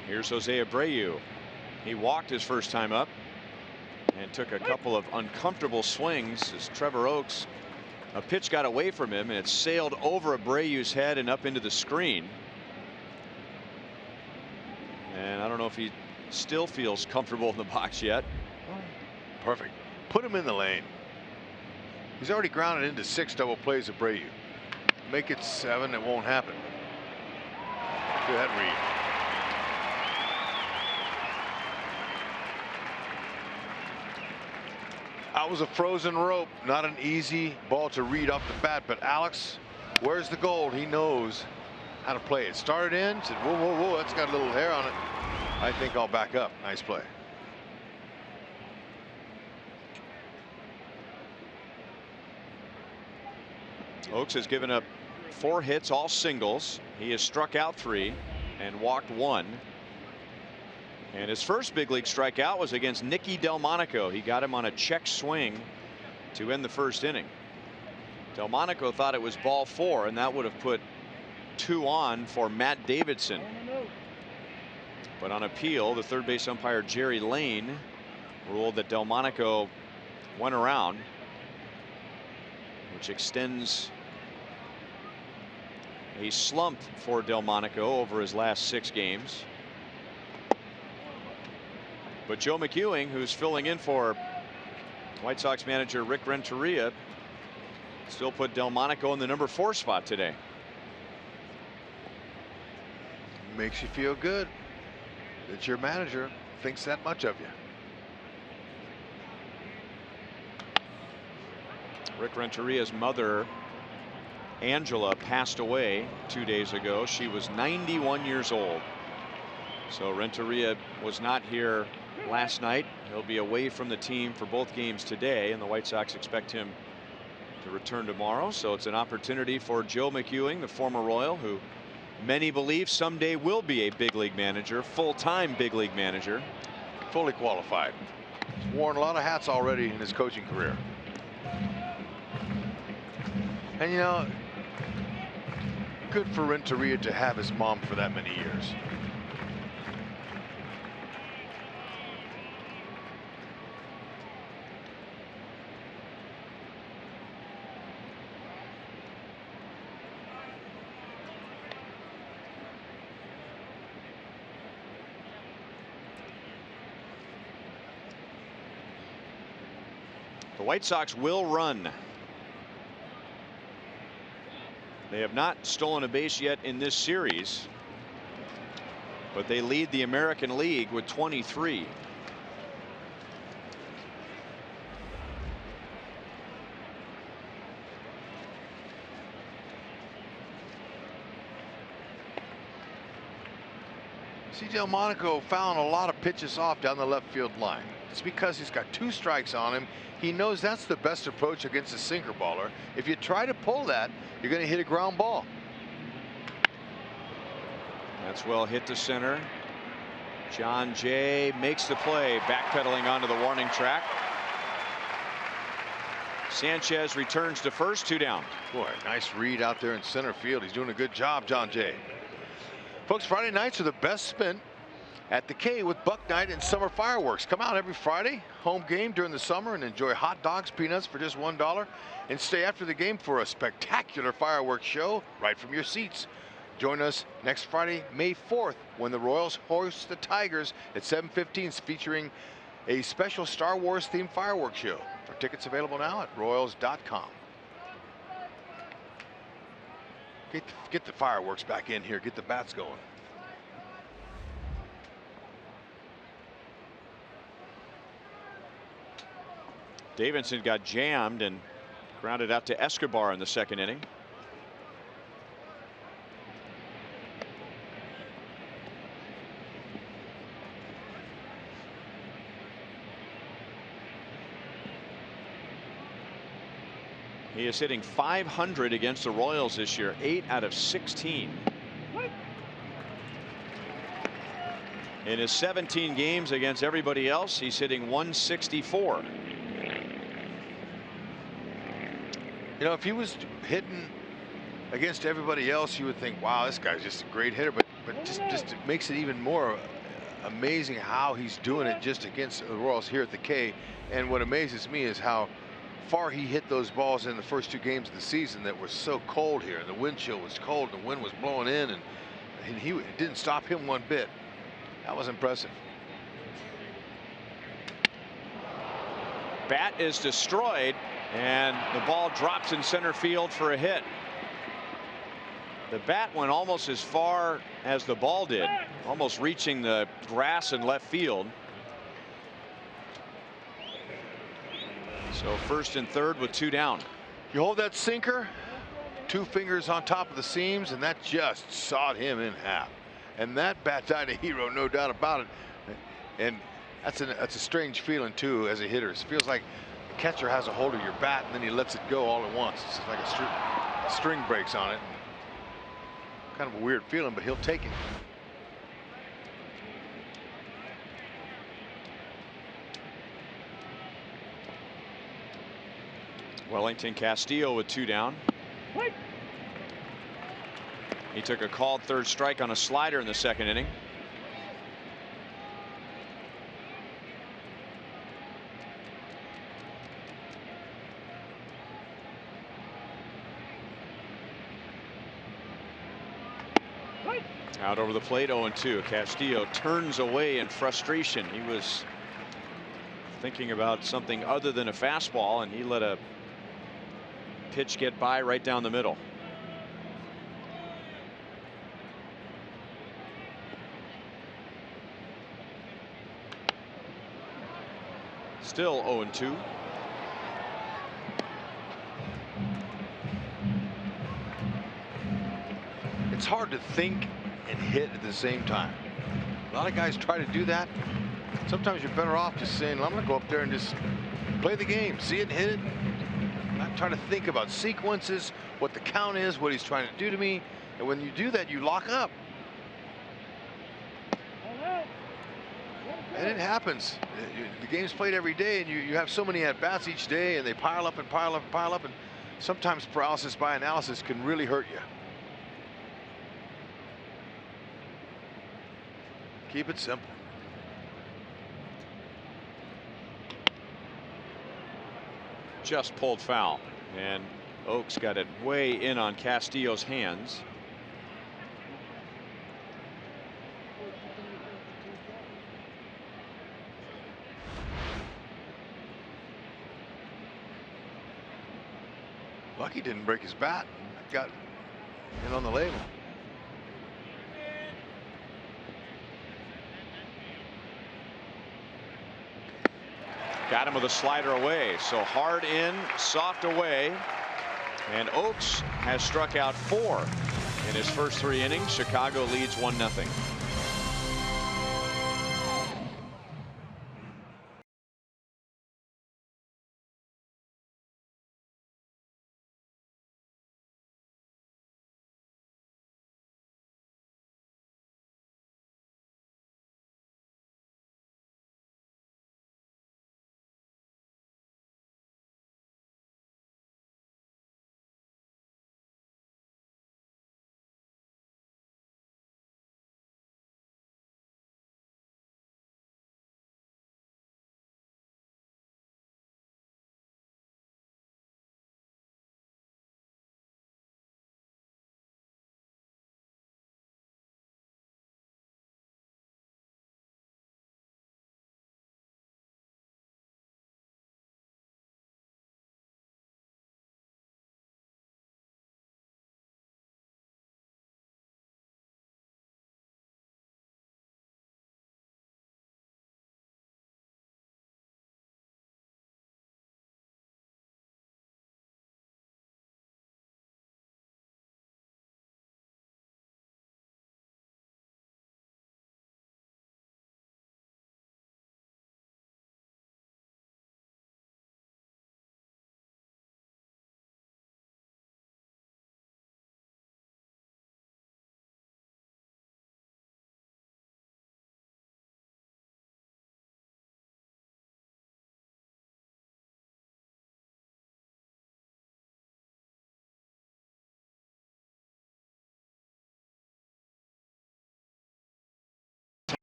Here's Jose Abreu. He walked his first time up and took a couple of uncomfortable swings as Trevor Oaks, a pitch got away from him and it sailed over Abreu's head and up into the screen. And I don't know if he still feels comfortable in the box yet. Perfect. Put him in the lane. He's already grounded into 6 double plays. Abreu. Make it 7. It won't happen. Look at that read. That was a frozen rope, not an easy ball to read off the bat. But Alex, where's the gold? He knows how to play it. Started in, said, whoa, whoa, whoa, that's got a little hair on it. I think I'll back up. Nice play. Oaks has given up 4 hits, all singles. He has struck out 3 and walked 1. And his first big league strikeout was against Nicky Delmonico. He got him on a check swing to end the first inning. Delmonico thought it was ball 4, and that would have put 2 on for Matt Davidson. But on appeal, the third base umpire Jerry Lane ruled that Delmonico went around, which extends a slump for Delmonico over his last 6 games. But Joe McEwing, who's filling in for White Sox manager Rick Renteria, still put Delmonico in the number 4 spot today. Makes you feel good that your manager thinks that much of you. Rick Renteria's mother, Angela, passed away 2 days ago. She was 91 years old. So Renteria was not here last night. He'll be away from the team for both games today, and the White Sox expect him to return tomorrow. So it's an opportunity for Joe McEwing, the former Royal, who many believe someday will be a big league manager, full-time big league manager. Fully qualified. He's worn a lot of hats already in his coaching career. And you know, good for Renteria to have his mom for that many years. The White Sox will run. They have not stolen a base yet in this series, but they lead the American League with 23. See, Delmonico found a lot of pitches off down the left field line. It's because he's got 2 strikes on him. He knows that's the best approach against a sinker baller. If you try to pull that, you're going to hit a ground ball. That's well hit to center. John Jay makes the play, backpedaling onto the warning track. Sanchez returns to first, 2 down. Boy, nice read out there in center field. He's doing a good job, John Jay. Folks, Friday nights are the best spent at the K with Buck Night and summer fireworks. Come out every Friday, home game during the summer, and enjoy hot dogs, peanuts for just $1, and stay after the game for a spectacular fireworks show right from your seats. Join us next Friday, May 4th, when the Royals host the Tigers at 7:15, featuring a special Star Wars themed fireworks show. For tickets available now at royals.com. Get the fireworks back in here. Get the bats going. Davidson got jammed and grounded out to Escobar in the 2nd inning. He is hitting .500 against the Royals this year, 8 out of 16. In his 17 games against everybody else, he's hitting .164. You know, if he was hitting against everybody else, you would think, wow, this guy's just a great hitter. But just it makes it even more amazing how he's doing it just against the Royals here at the K. And what amazes me is how far he hit those balls in the first 2 games of the season that were so cold here. And the wind chill was cold, the wind was blowing in, and it didn't stop him one bit. That was impressive. Bat is destroyed, and the ball drops in center field for a hit. The bat went almost as far as the ball did, almost reaching the grass in left field. So 1st and 3rd with 2 down. You hold that sinker, 2 fingers on top of the seams, and that just sawed him in half. And that bat died a hero, no doubt about it. And that's a strange feeling too as a hitter. It feels like the catcher has a hold of your bat and then he lets it go all at once. It's like a string breaks on it. Kind of a weird feeling, but he'll take it. Wellington Castillo with 2 down. He took a called 3rd strike on a slider in the 2nd inning. Out over the plate, 0-2. Castillo turns away in frustration. He was thinking about something other than a fastball, and he let a pitch get by right down the middle. Still 0-2. It's hard to think and hit at the same time. A lot of guys try to do that. Sometimes you're better off just saying, I'm going to go up there and just play the game, see it and hit it. Not trying to think about sequences, what the count is, what he's trying to do to me. And when you do that, you lock up. And it happens. The game's played every day, and you have so many at-bats each day, and they pile up and pile up and pile up, and sometimes paralysis by analysis can really hurt you. Keep it simple. Just pulled foul, and Oaks got it way in on Castillo's hands. Lucky didn't break his bat. Got in on the label. Got him with a slider away. So hard in, soft away. And Oaks has struck out 4 in his first 3 innings. Chicago leads 1-0.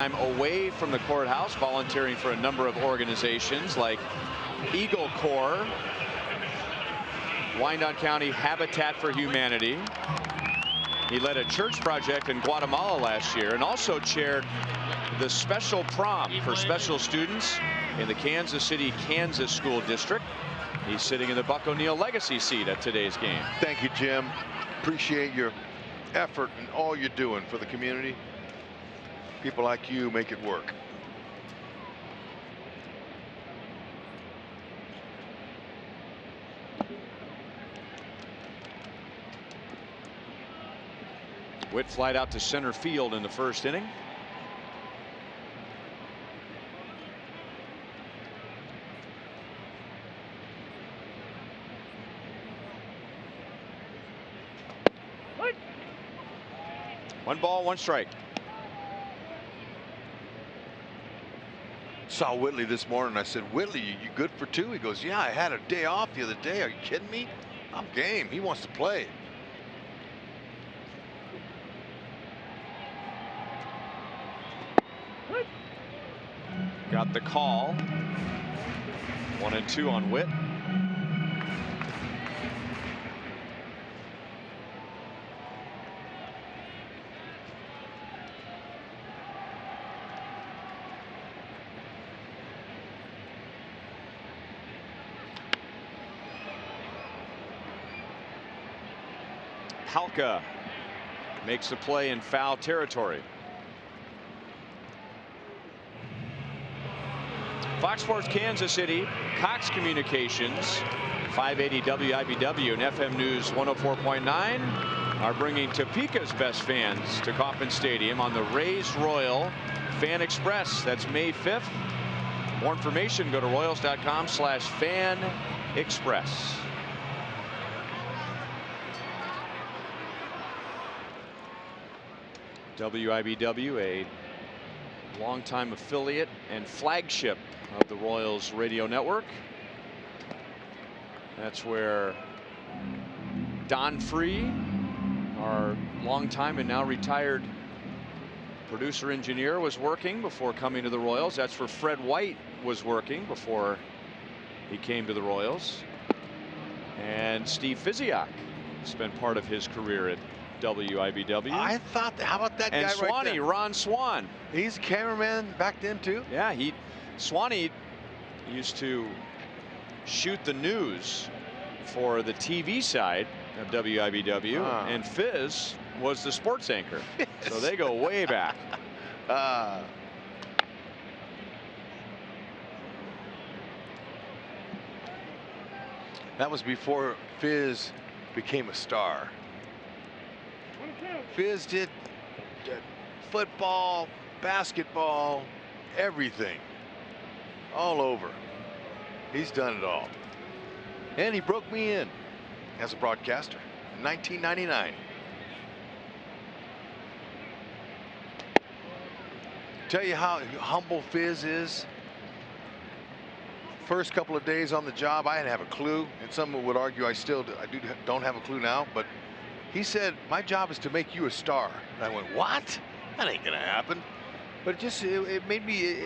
I'm away from the courthouse, volunteering for a number of organizations like Eagle Corps, Wyandotte County Habitat for Humanity. He led a church project in Guatemala last year and also chaired the special prom for special students in the Kansas City, Kansas School District. He's sitting in the Buck O'Neill legacy seat at today's game. Thank you, Jim. Appreciate your effort and all you're doing for the community. People like you make it work. Witt flied out to center field in the first inning. One ball, one strike. Saw Whitley this morning. I said, Whitley, you good for two? He goes, yeah, I had a day off the other day. Are you kidding me? I'm game. He wants to play. Got the call. 1-2 on Witt. Halka makes the play in foul territory. Fox Sports Kansas City, Cox Communications, 580 WIBW and FM News 104.9 are bringing Topeka's best fans to Kauffman Stadium on the Raised Royal Fan Express. That's May 5th. More information, go to royals.com/Fan Express. WIBW, a longtime affiliate and flagship of the Royals radio network. That's where Don Free, our longtime and now retired producer engineer, was working before coming to the Royals. That's where Fred White was working before he came to the Royals. And Steve Fiziak spent part of his career at WIBW. I thought, how about that and guy Swanee, right there? Ron Swan. He's a cameraman back then too. Yeah, Swanee used to shoot the news for the TV side of WIBW, and Fizz was the sports anchor. So they go way back. That was before Fizz became a star. Fizz did football, basketball, everything, all over. He's done it all. And he broke me in as a broadcaster in 1999. Tell you how humble Fizz is. First couple of days on the job, I didn't have a clue, and some would argue I don't have a clue now, but he said, my job is to make you a star. And I went, what? That ain't gonna happen. But it made me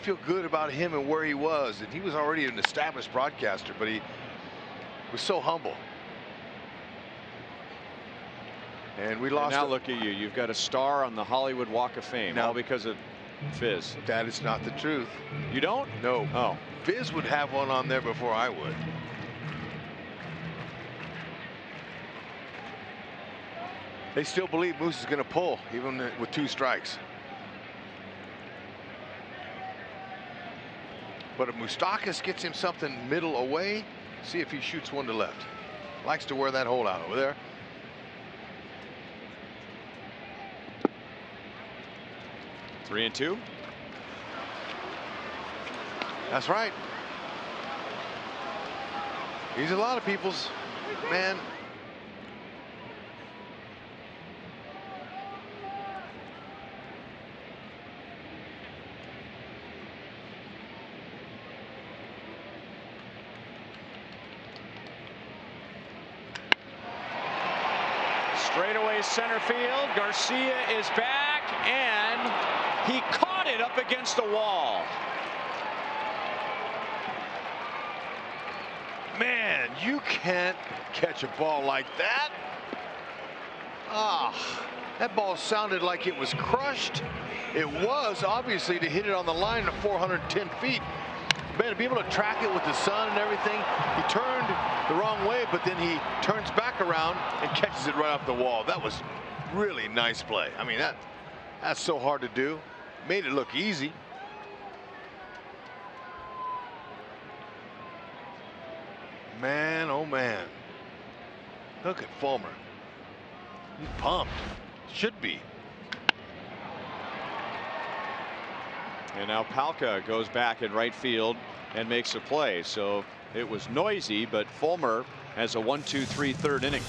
feel good about him and where he was. And he was already an established broadcaster, but he was so humble. And we lost. And now look at you. You've got a star on the Hollywood Walk of Fame, all because of Fizz. That is not the truth. You don't? No. Oh. Fizz would have one on there before I would. They still believe Moose is going to pull, even with 2 strikes. But if Moustakas gets him something middle away, see if he shoots one to left. Likes to wear that hole out over there. Three and two. That's right. He's a lot of people's man. Straightaway center field. Garcia is back, and He caught it up against the wall. Man, you can't catch a ball like that. Ah, that ball sounded like it was crushed. It was, obviously, to hit it on the line at 410 feet. Man, to be able to track it with the sun and everything, he turned the wrong way, but then he turns back around and catches it right off the wall. That was really nice play. I mean, that's so hard to do. Made it look easy. Man, oh man. Look at Fulmer. He's pumped. Should be. And now Palka goes back in right field and makes a play. So it was noisy, but Fulmer has a 1-2-3 third inning.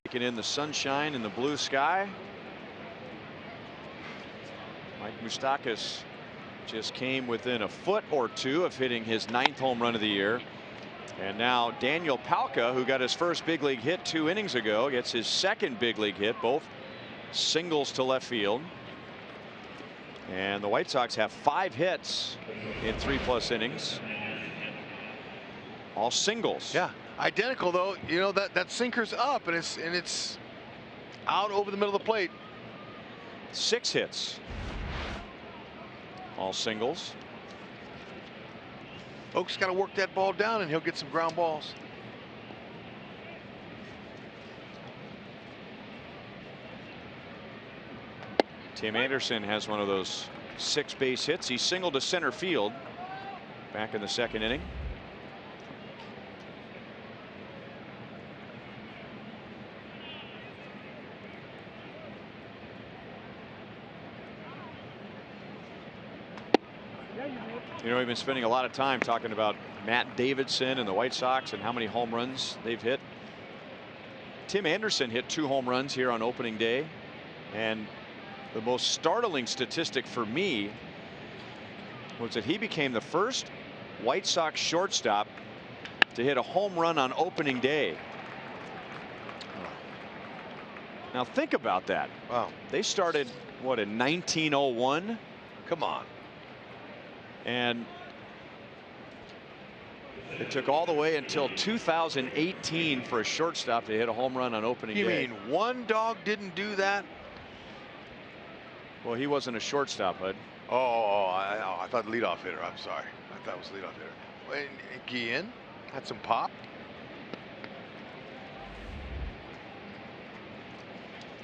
Taking in the sunshine and the blue sky. Mike Moustakas just came within a foot or two of hitting his 9th home run of the year. And now Daniel Palka, who got his first big league hit 2 innings ago, gets his second big league hit, both singles to left field. And the White Sox have 5 hits in 3+ innings. All singles. Yeah. Identical though, you know, that sinker's up and it's out over the middle of the plate. 6 hits. All singles. Oak's got to work that ball down and he'll get some ground balls. Tim Anderson has one of those 6 base hits. He singled to center field back in the 2nd inning. You know, we've been spending a lot of time talking about Matt Davidson and the White Sox and how many home runs they've hit. Tim Anderson hit 2 home runs here on opening day. And the most startling statistic for me was that he became the first White Sox shortstop to hit a home run on opening day. Now think about that. Wow. They started, what, in 1901? Come on. And it took all the way until 2018 for a shortstop to hit a home run on opening day. You mean one dog didn't do that? Well, he wasn't a shortstop, Bud. I thought leadoff hitter. I'm sorry. I thought it was leadoff hitter. And Guillen had some pop.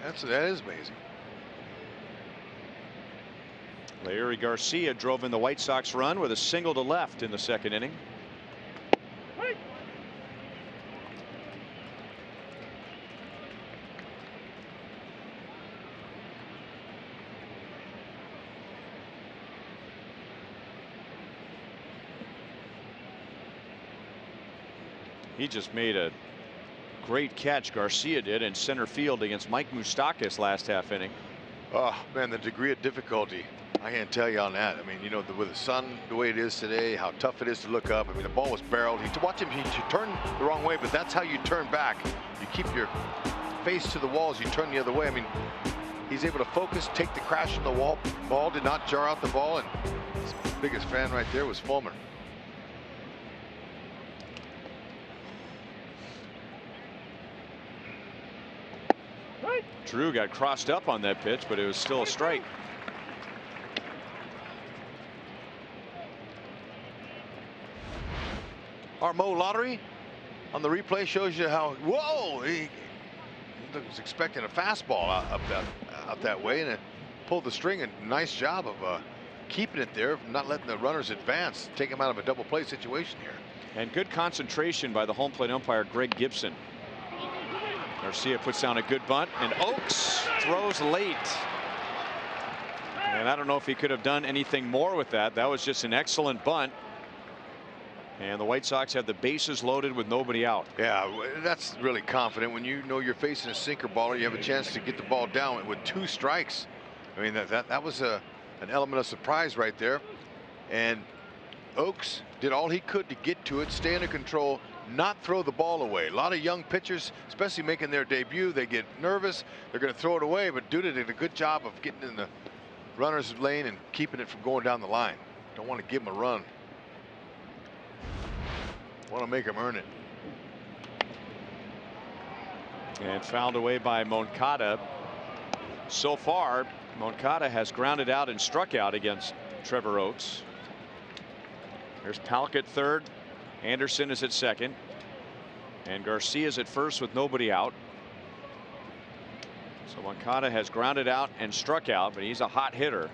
That is amazing. Larry Garcia drove in the White Sox run with a single to left in the second inning. He just made a great catch, Garcia did, in center field against Mike Moustakas last half inning. Oh man, the degree of difficulty, I can't tell you on that. I mean, you know, with the sun the way it is today, how tough it is to look up. I mean, the ball was barreled. Watch him, he turned the wrong way, but that's how you turn back. You keep your face to the walls, you turn the other way. I mean, he's able to focus, take the crash on the wall. Ball did not jar out the ball, and his biggest fan right there was Fulmer. Drew got crossed up on that pitch, but it was still a strike. Our Mo Lottery on the replay shows you how, whoa, he was expecting a fastball out that way, and it pulled the string. And nice job of keeping it there, not letting the runners advance, take him out of a double play situation here. And good concentration by the home plate umpire Greg Gibson. Garcia puts down a good bunt, and Oaks throws late. And I don't know if he could have done anything more with that. That was just an excellent bunt. And the White Sox have the bases loaded with nobody out. Yeah, that's really confident when you know you're facing a sinker baller. You have a chance to get the ball down with 2 strikes. I mean, that was an element of surprise right there. And Oaks did all he could to get to it, stay under control, not throw the ball away. A lot of young pitchers, especially making their debut, they get nervous. They're going to throw it away, but Duda did a good job of getting in the runner's lane and keeping it from going down the line. Don't want to give him a run. Want to make him earn it. And fouled away by Moncada. So far, Moncada has grounded out and struck out against Trevor Oaks. There's Palk at third. Anderson is at second. And Garcia's at first with nobody out. So Moncada has grounded out and struck out, but he's a hot hitter.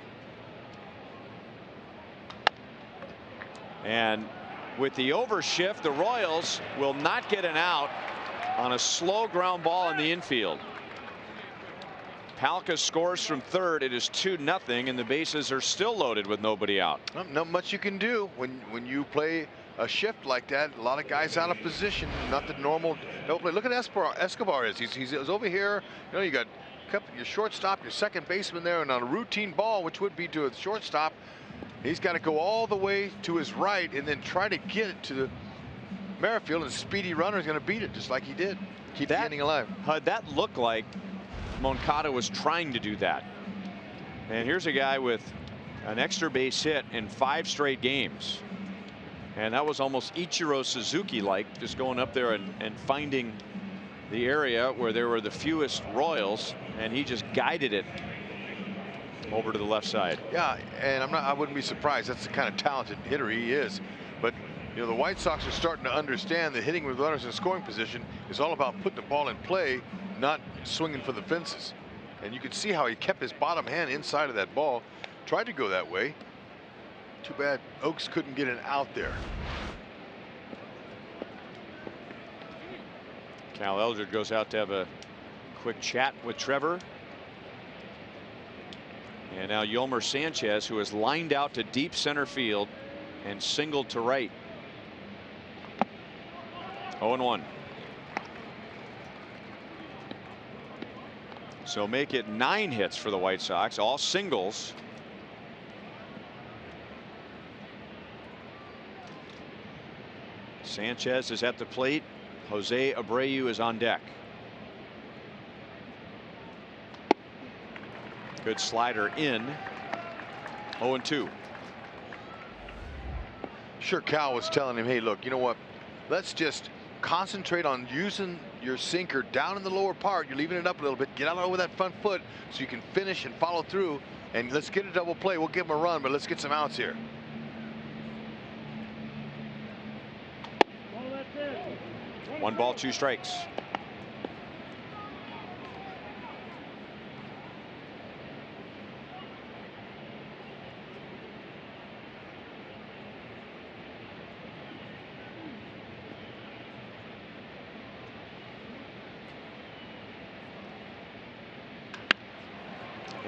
And with the overshift, the Royals will not get an out on a slow ground ball in the infield. Palka scores from third. It is 2-0, and the bases are still loaded with nobody out. Not much you can do when you play a shift like that. A lot of guys out of position, not the normal double play. Look at Escobar is. He's over here. You know, you got your shortstop, your second baseman there, and on a routine ball, which would be to a shortstop, he's got to go all the way to his right and then try to get it to the Merrifield, and Speedy Runner is going to beat it just like he did. Keep the inning alive. That looked like Moncada was trying to do that. And here's a guy with an extra base hit in 5 straight games. And that was almost Ichiro Suzuki-like, just going up there and finding the area where there were the fewest Royals, and he just guided it over to the left side. Yeah, and I wouldn't be surprised. That's the kind of talented hitter he is. But you know, the White Sox are starting to understand that hitting with runners in scoring position is all about putting the ball in play, not swinging for the fences. And you can see how he kept his bottom hand inside of that ball, tried to go that way. Too bad Oaks couldn't get an out there. Cal Eldred goes out to have a quick chat with Trevor. And now Yolmer Sanchez, who has lined out to deep center field and singled to right. 0-1. So make it 9 hits for the White Sox, all singles. Sanchez is at the plate. Jose Abreu is on deck. Good slider in. 0-2. Sure, Cal was telling him, hey, look, you know what? Let's just concentrate on using your sinker down in the lower part. You're leaving it up a little bit. Get out over that front foot so you can finish and follow through. And let's get a double play. We'll give him a run, but let's get some outs here. 1 ball, 2 strikes.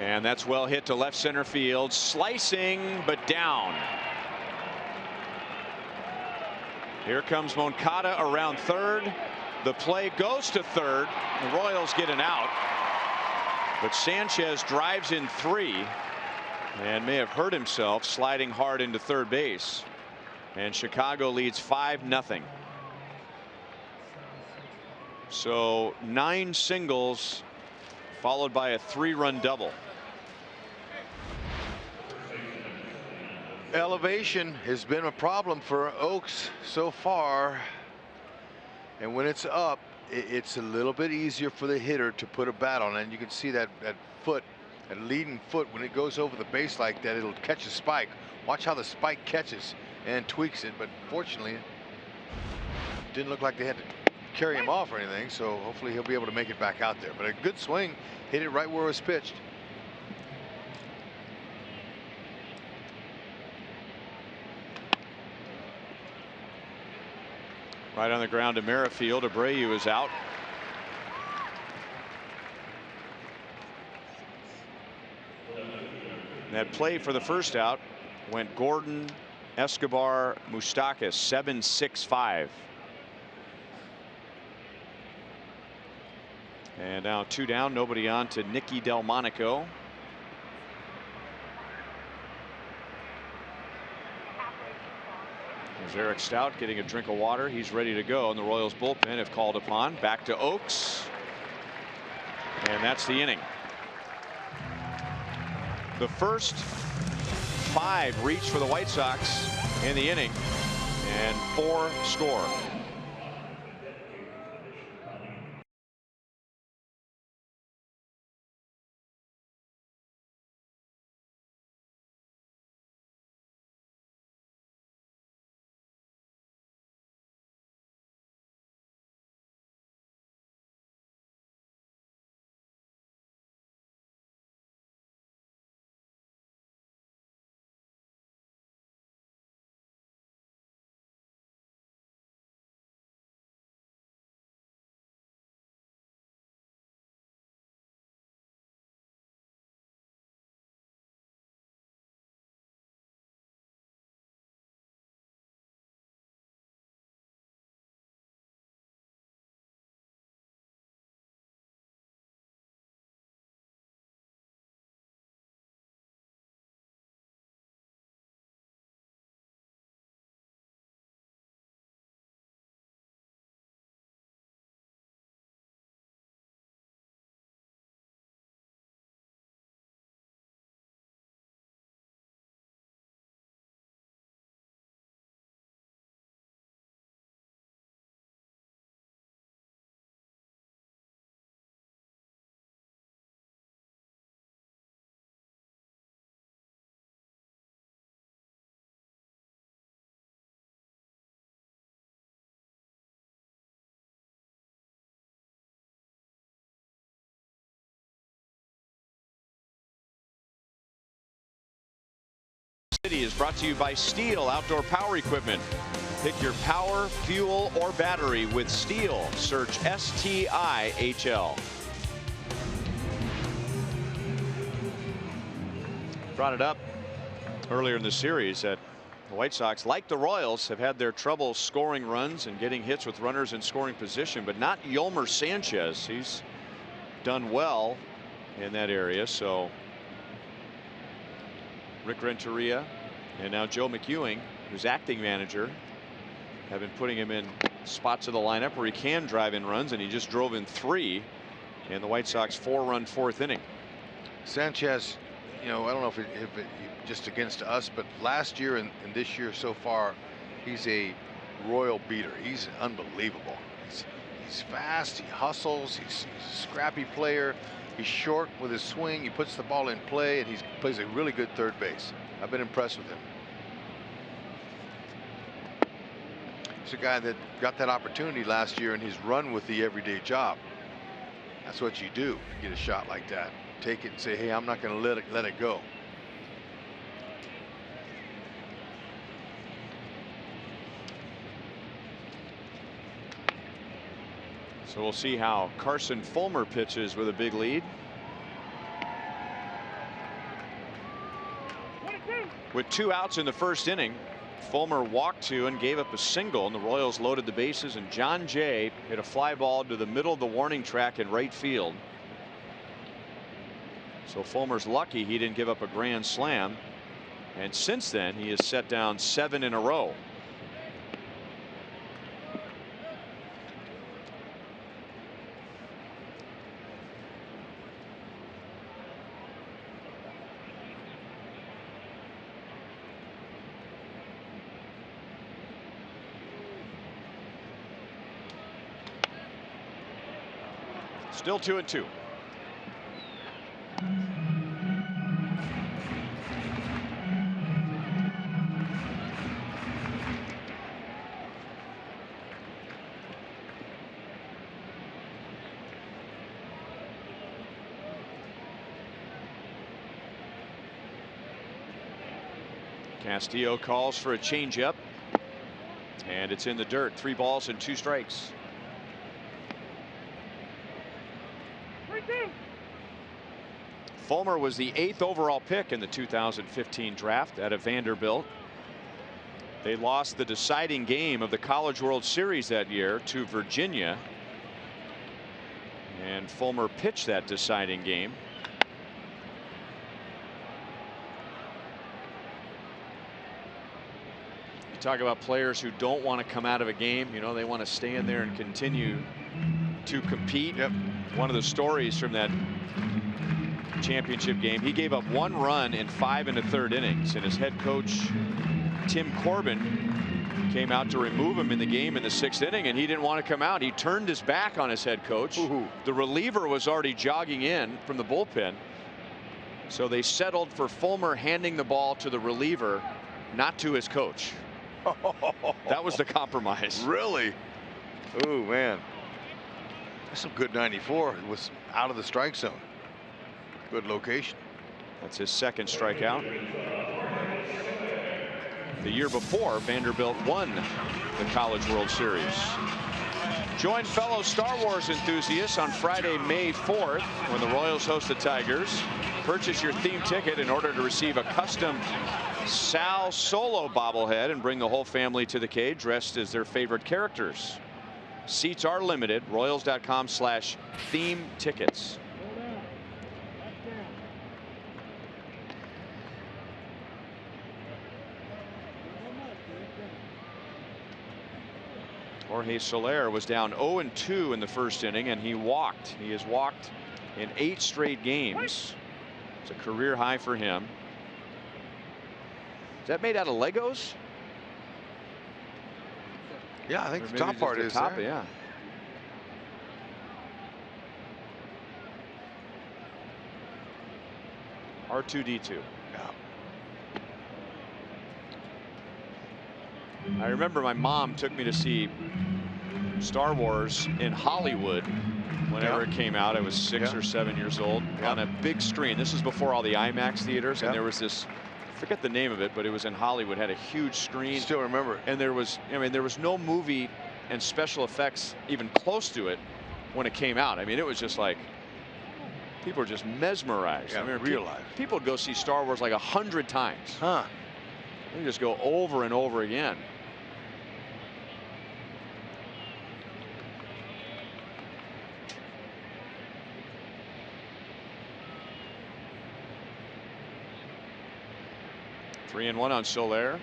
And that's well hit to left center field. Slicing, but down. Here comes Moncada around third. The play goes to third. The Royals get an out. But Sanchez drives in 3 and may have hurt himself sliding hard into third base. And Chicago leads 5-0. So 9 singles followed by a 3-run double. Elevation has been a problem for Oaks so far, and when it's up, it's a little bit easier for the hitter to put a bat on it. And you can see that foot, that leading foot, when it goes over the base like that, it'll catch a spike. Watch how the spike catches and tweaks it, but fortunately it didn't look like they had to carry him off or anything, so hopefully he'll be able to make it back out there. But a good swing, hit it right where it was pitched. Right on the ground to Merrifield. Abreu is out. That play for the first out went Gordon, Escobar, Moustakas, 7-6-5. And now 2 down, nobody on to Nicky Delmonico. There's Eric Stout getting a drink of water. He's ready to go, and the Royals bullpen if called upon. Back to Oaks. And that's the inning. The first 5 reached for the White Sox in the inning, and 4 score. City is brought to you by Steel Outdoor Power Equipment. Pick your power, fuel, or battery with Steel. Search STIHL. Brought it up earlier in the series that the White Sox, like the Royals, have had their trouble scoring runs and getting hits with runners in scoring position, but not Yolmer Sanchez. He's done well in that area. So Rick Renteria and now Joe McEwing, who's acting manager, have been putting him in spots of the lineup where he can drive in runs, and he just drove in 3 in the White Sox 4-run 4th inning. Sanchez, you know, I don't know if it just against us, but last year and this year so far, he's a Royal beater. He's unbelievable. He's fast, he hustles, he's a scrappy player. He's short with his swing. He puts the ball in play, and he plays a really good third base. I've been impressed with him. He's a guy that got that opportunity last year in his run with the everyday job. That's what you do. You get a shot like that. Take it and say, hey, I'm not going to let it go. So we'll see how Carson Fulmer pitches with a big lead. With 2 outs in the first inning, Fulmer walked 2 and gave up a single, and the Royals loaded the bases, and John Jay hit a fly ball to the middle of the warning track in right field. So Fulmer's lucky he didn't give up a grand slam, and since then he has set down 7 in a row. Still 2-2. Castillo calls for a changeup, and it's in the dirt. 3 balls and 2 strikes. Fulmer was the 8th overall pick in the 2015 draft out of Vanderbilt. They lost the deciding game of the College World Series that year to Virginia, and Fulmer pitched that deciding game. You talk about players who don't want to come out of a game. You know, they want to stay in there and continue to compete. Yep. One of the stories from that championship game, he gave up 1 run in 5 1/3 innings, and his head coach Tim Corbin came out to remove him in the game in the 6th inning, and he didn't want to come out. He turned his back on his head coach. Ooh. The reliever was already jogging in from the bullpen, so they settled for Fulmer handing the ball to the reliever, not to his coach. That was the compromise. Really? Oh man, that's some good 94. It was out of the strike zone. Good location. That's his 2nd strikeout. The year before, Vanderbilt won the College World Series. Join fellow Star Wars enthusiasts on Friday, May 4th, when the Royals host the Tigers. Purchase your theme ticket in order to receive a custom Sal Solo bobblehead and bring the whole family to the cage dressed as their favorite characters. Seats are limited. Royals.com/theme tickets. Jorge Soler was down 0-2 in the first inning, and he walked. He has walked in 8 straight games. It's a career high for him. Is that made out of Legos? Yeah, I think Or the maybe top just part the is top, there. yeah. R2-D2. Yeah. I remember my mom took me to see Star Wars in Hollywood whenever it came out. I was 6 or 7 years old on a big screen. This is before all the IMAX theaters, and there was this, I forget the name of it, but it was in Hollywood, had a huge screen. Still remember it. And there was, I mean, there was no movie and special effects even close to it when it came out. I mean, it was just like, people were just mesmerized. Yeah, I mean, real life. people would go see Star Wars like 100 times. Huh. They just go over and over again. Three and one on Soler.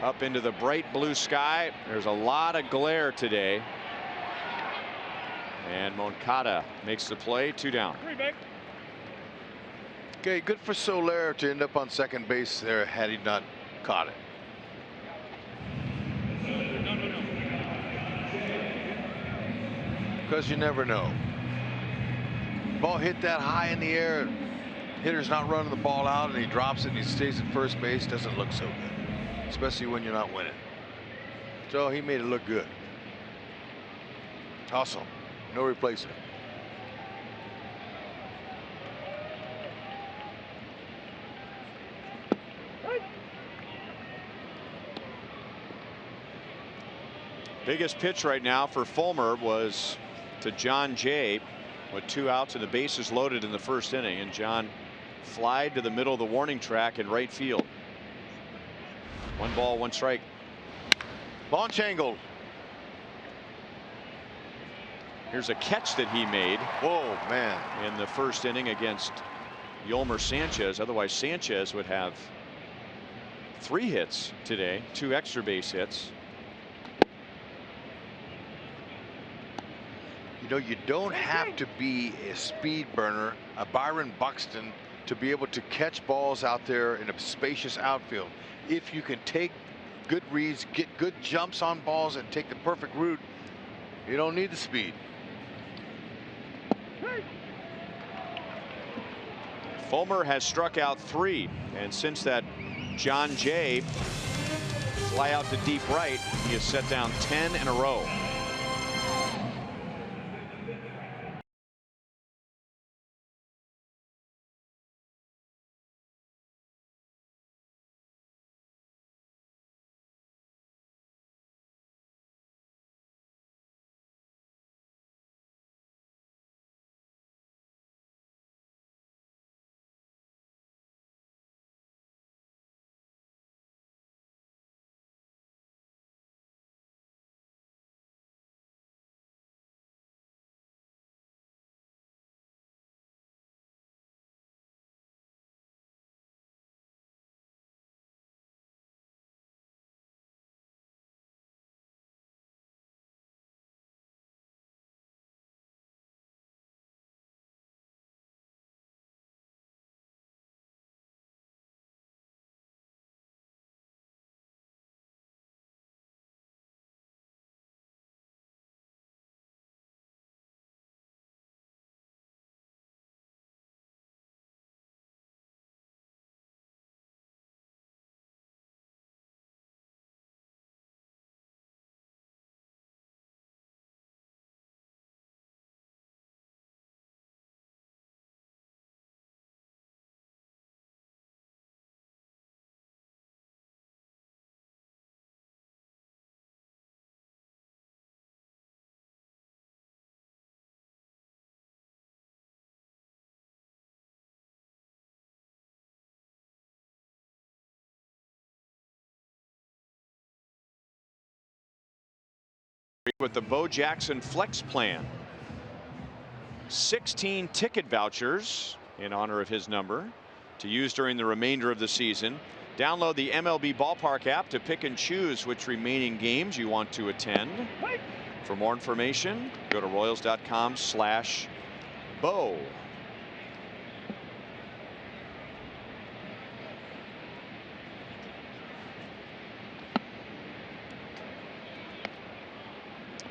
Up into the bright blue sky. There's a lot of glare today. And Moncada makes the play. 2 down. Okay, good for Soler to end up on second base there had he not caught it. Because you never know. Ball hit that high in the air. Hitter's not running the ball out, and he drops it and he stays at first base. Doesn't look so good, especially when you're not winning. So he made it look good. Hustle, no replacement. Biggest pitch right now for Fulmer was to John Jay. with 2 outs and the bases loaded in the first inning, and John flied to the middle of the warning track in right field. 1 ball, 1 strike. Launch angle. Here's a catch that he made. Whoa, man. In the first inning against Yolmer Sanchez. Otherwise, Sanchez would have 3 hits today, 2 extra base hits. You know, you don't have to be a speed burner, a Byron Buxton, to be able to catch balls out there in a spacious outfield. If you can take good reads, get good jumps on balls, and take the perfect route, you don't need the speed. Fulmer has struck out 3, and since that John Jay fly out to deep right, he has set down 10 in a row. With the Bo Jackson Flex Plan. 16 ticket vouchers in honor of his number to use during the remainder of the season. Download the MLB Ballpark app to pick and choose which remaining games you want to attend. For more information, go to Royals.com/Bo.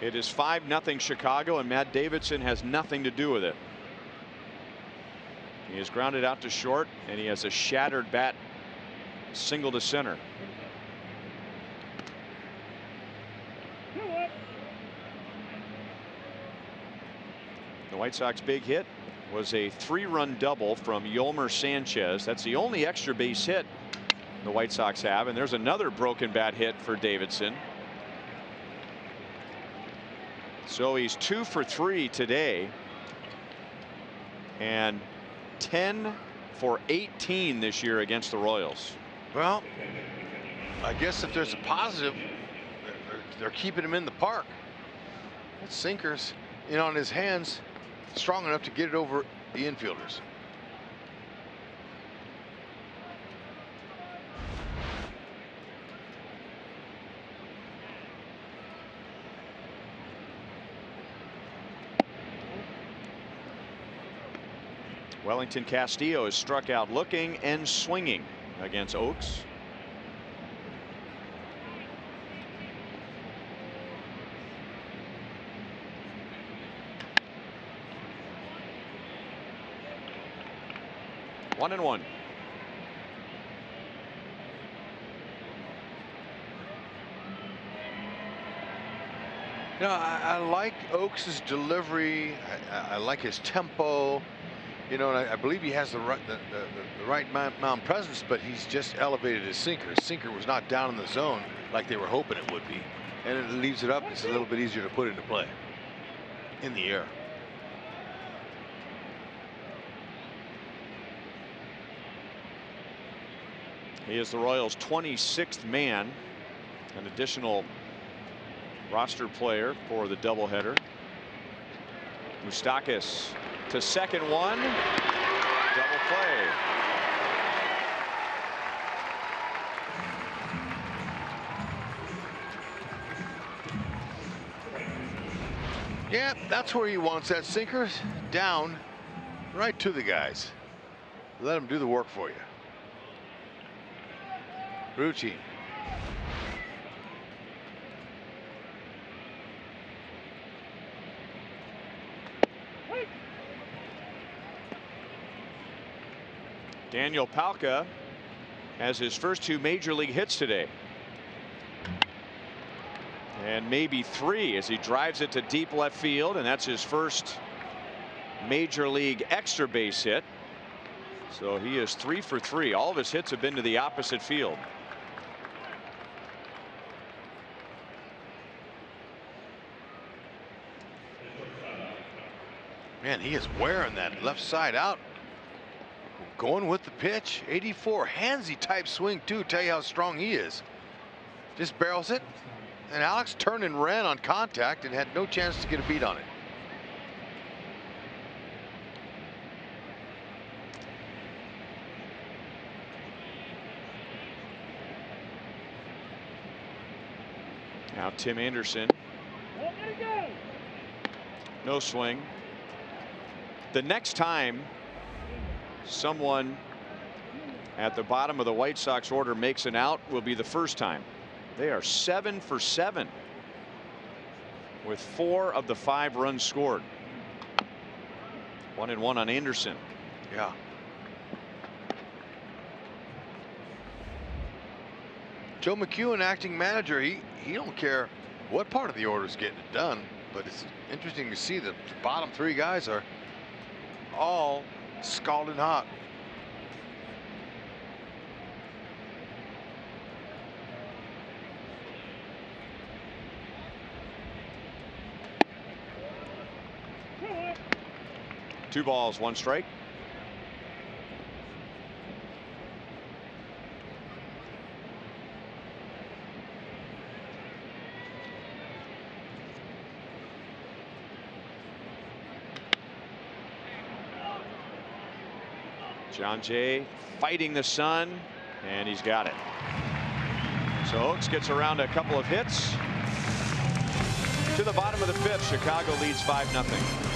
It is 5-0 Chicago, and Matt Davidson has nothing to do with it. He is grounded out to short, and he has a shattered bat single to center. The White Sox big hit was a 3-run double from Yolmer Sanchez. That's the only extra base hit the White Sox have, and there's another broken bat hit for Davidson. So he's 2 for 3 today, and 10 for 18 this year against the Royals. Well, I guess if there's a positive, they're keeping him in the park. That sinker's, you know, in his hands, strong enough to get it over the infielders. Wellington Castillo is struck out looking and swinging against Oaks. One and one. You know, I like Oaks's delivery. I like his tempo. You know, and I believe he has the right mound presence, but he's just elevated his sinker. His sinker was not down in the zone like they were hoping it would be, and it leaves it up. It's a little bit easier to put into play in the air. He is the Royals' 26th man, an additional roster player for the doubleheader. Moustakas to second one. Double play. Yeah, that's where he wants that sinker down right to the guys. Let them do the work for you. Routine. Daniel Palka has his first 2 major league hits today. And maybe 3 as he drives it to deep left field, and that's his first major league extra base hit. So he is 3 for 3. All of his hits have been to the opposite field. Man, he is wearing that left side out. Going with the pitch. 84 handsy type swing too. Tell you how strong he is. Just barrels it. And Alex turned and ran on contact and had no chance to get a beat on it. Now Tim Anderson. No swing. The next time someone at the bottom of the White Sox order makes an out will be the first time. They are 7 for 7 with 4 of the 5 runs scored. 1-1 on Anderson. Yeah. Joe McEwen, acting manager, he don't care what part of the order is getting it done, but it's interesting to see that the bottom 3 guys are all scalding hot. Two balls, 1 strike. John Jay fighting the sun, and he's got it. So Oaks gets around a couple of hits. To the bottom of the 5th, Chicago leads 5-0.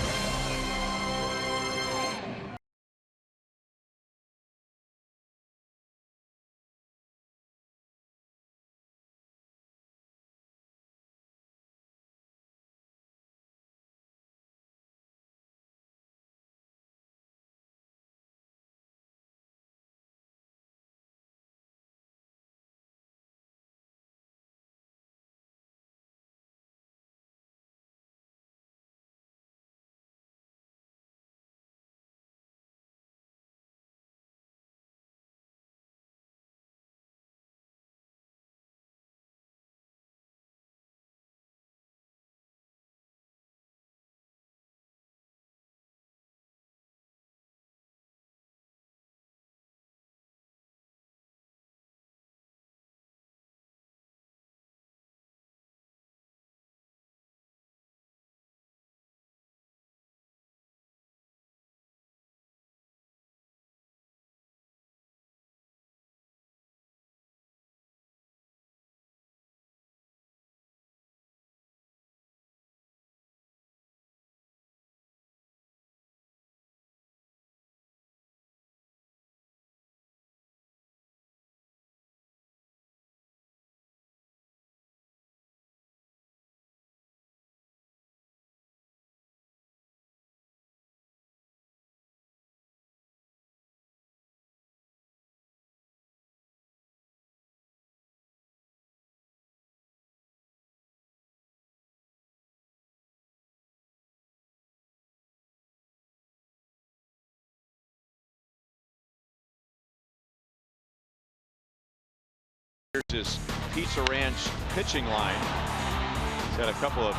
Here's his Pizza Ranch pitching line. He's had a couple of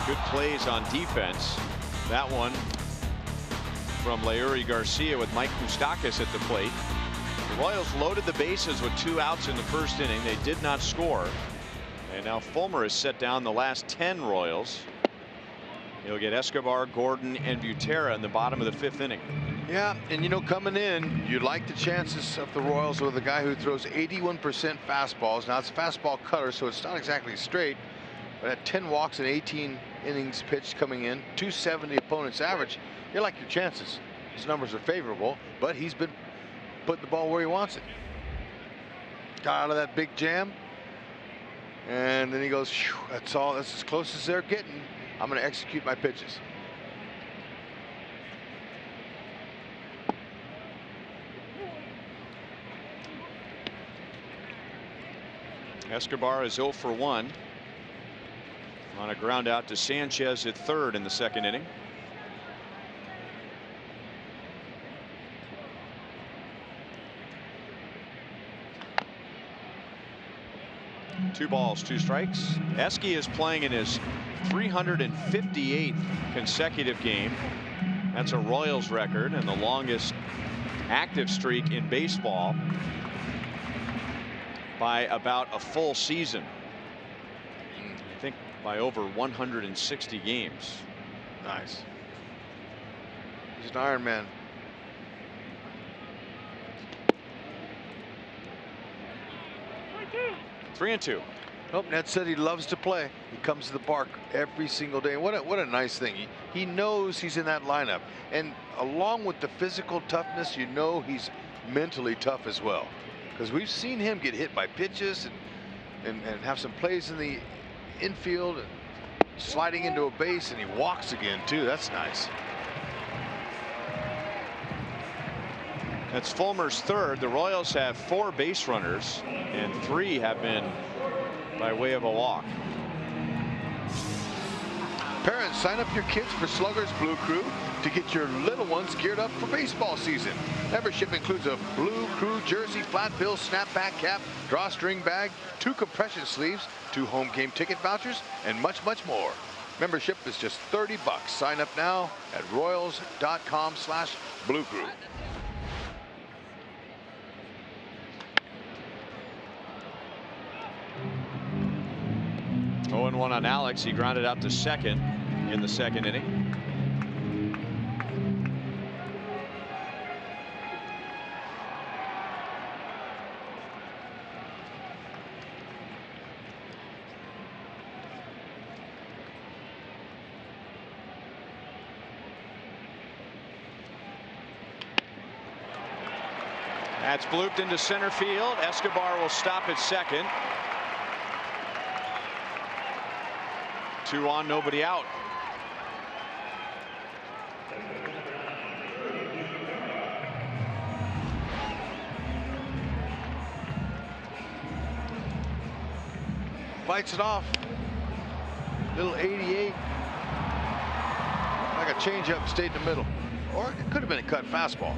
good plays on defense. That one from Leury Garcia with Mike Moustakas at the plate. Royals loaded the bases with 2 outs in the first inning. They did not score. And now Fulmer has set down the last 10 Royals. He'll get Escobar, Gordon, and Butera in the bottom of the 5th inning. Yeah, and you know, coming in, you like the chances of the Royals with a guy who throws 81% fastballs. Now it's a fastball cutter, so it's not exactly straight, but at 10 walks and 18 innings pitched coming in, 270 opponent's average, you like your chances. His numbers are favorable, but he's been putting the ball where he wants it. Got out of that big jam, and then he goes, that's all, that's as close as they're getting. I'm going to execute my pitches. Escobar is 0 for 1 on a ground out to Sanchez at 3rd in the 2nd inning. Two balls, 2 strikes. Esky is playing in his 358th consecutive game. That's a Royals record and the longest active streak in baseball by about a full season. I think by over 160 games. Nice. He's an Iron Man. Three and two. Oh, Ned said he loves to play. He comes to the park every single day. What a nice thing. He knows he's in that lineup. And along with the physical toughness, you know he's mentally tough as well. Because we've seen him get hit by pitches and have some plays in the infield, and sliding into a base, and he walks again too. That's nice. That's Fulmer's 3rd. The Royals have 4 base runners, and 3 have been by way of a walk. Parents, sign up your kids for Slugger's Blue Crew to get your little ones geared up for baseball season. Membership includes a Blue Crew jersey, flat bill, snapback cap, drawstring bag, 2 compression sleeves, 2 home game ticket vouchers, and much, much more. Membership is just $30. Sign up now at royals.com/Blue Crew. 0-1 on Alex. He grounded out to 2nd in the 2nd inning. That's blooped into center field. Escobar will stop at 2nd. 2 on, nobody out. Bites it off. Little 88. Like a changeup, stayed in the middle. Or it could have been a cut fastball.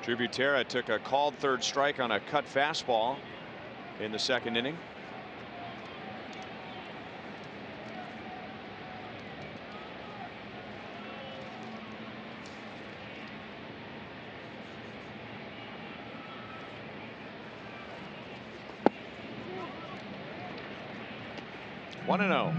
Drew Butera took a called 3rd strike on a cut fastball in the 2nd inning. One and 0.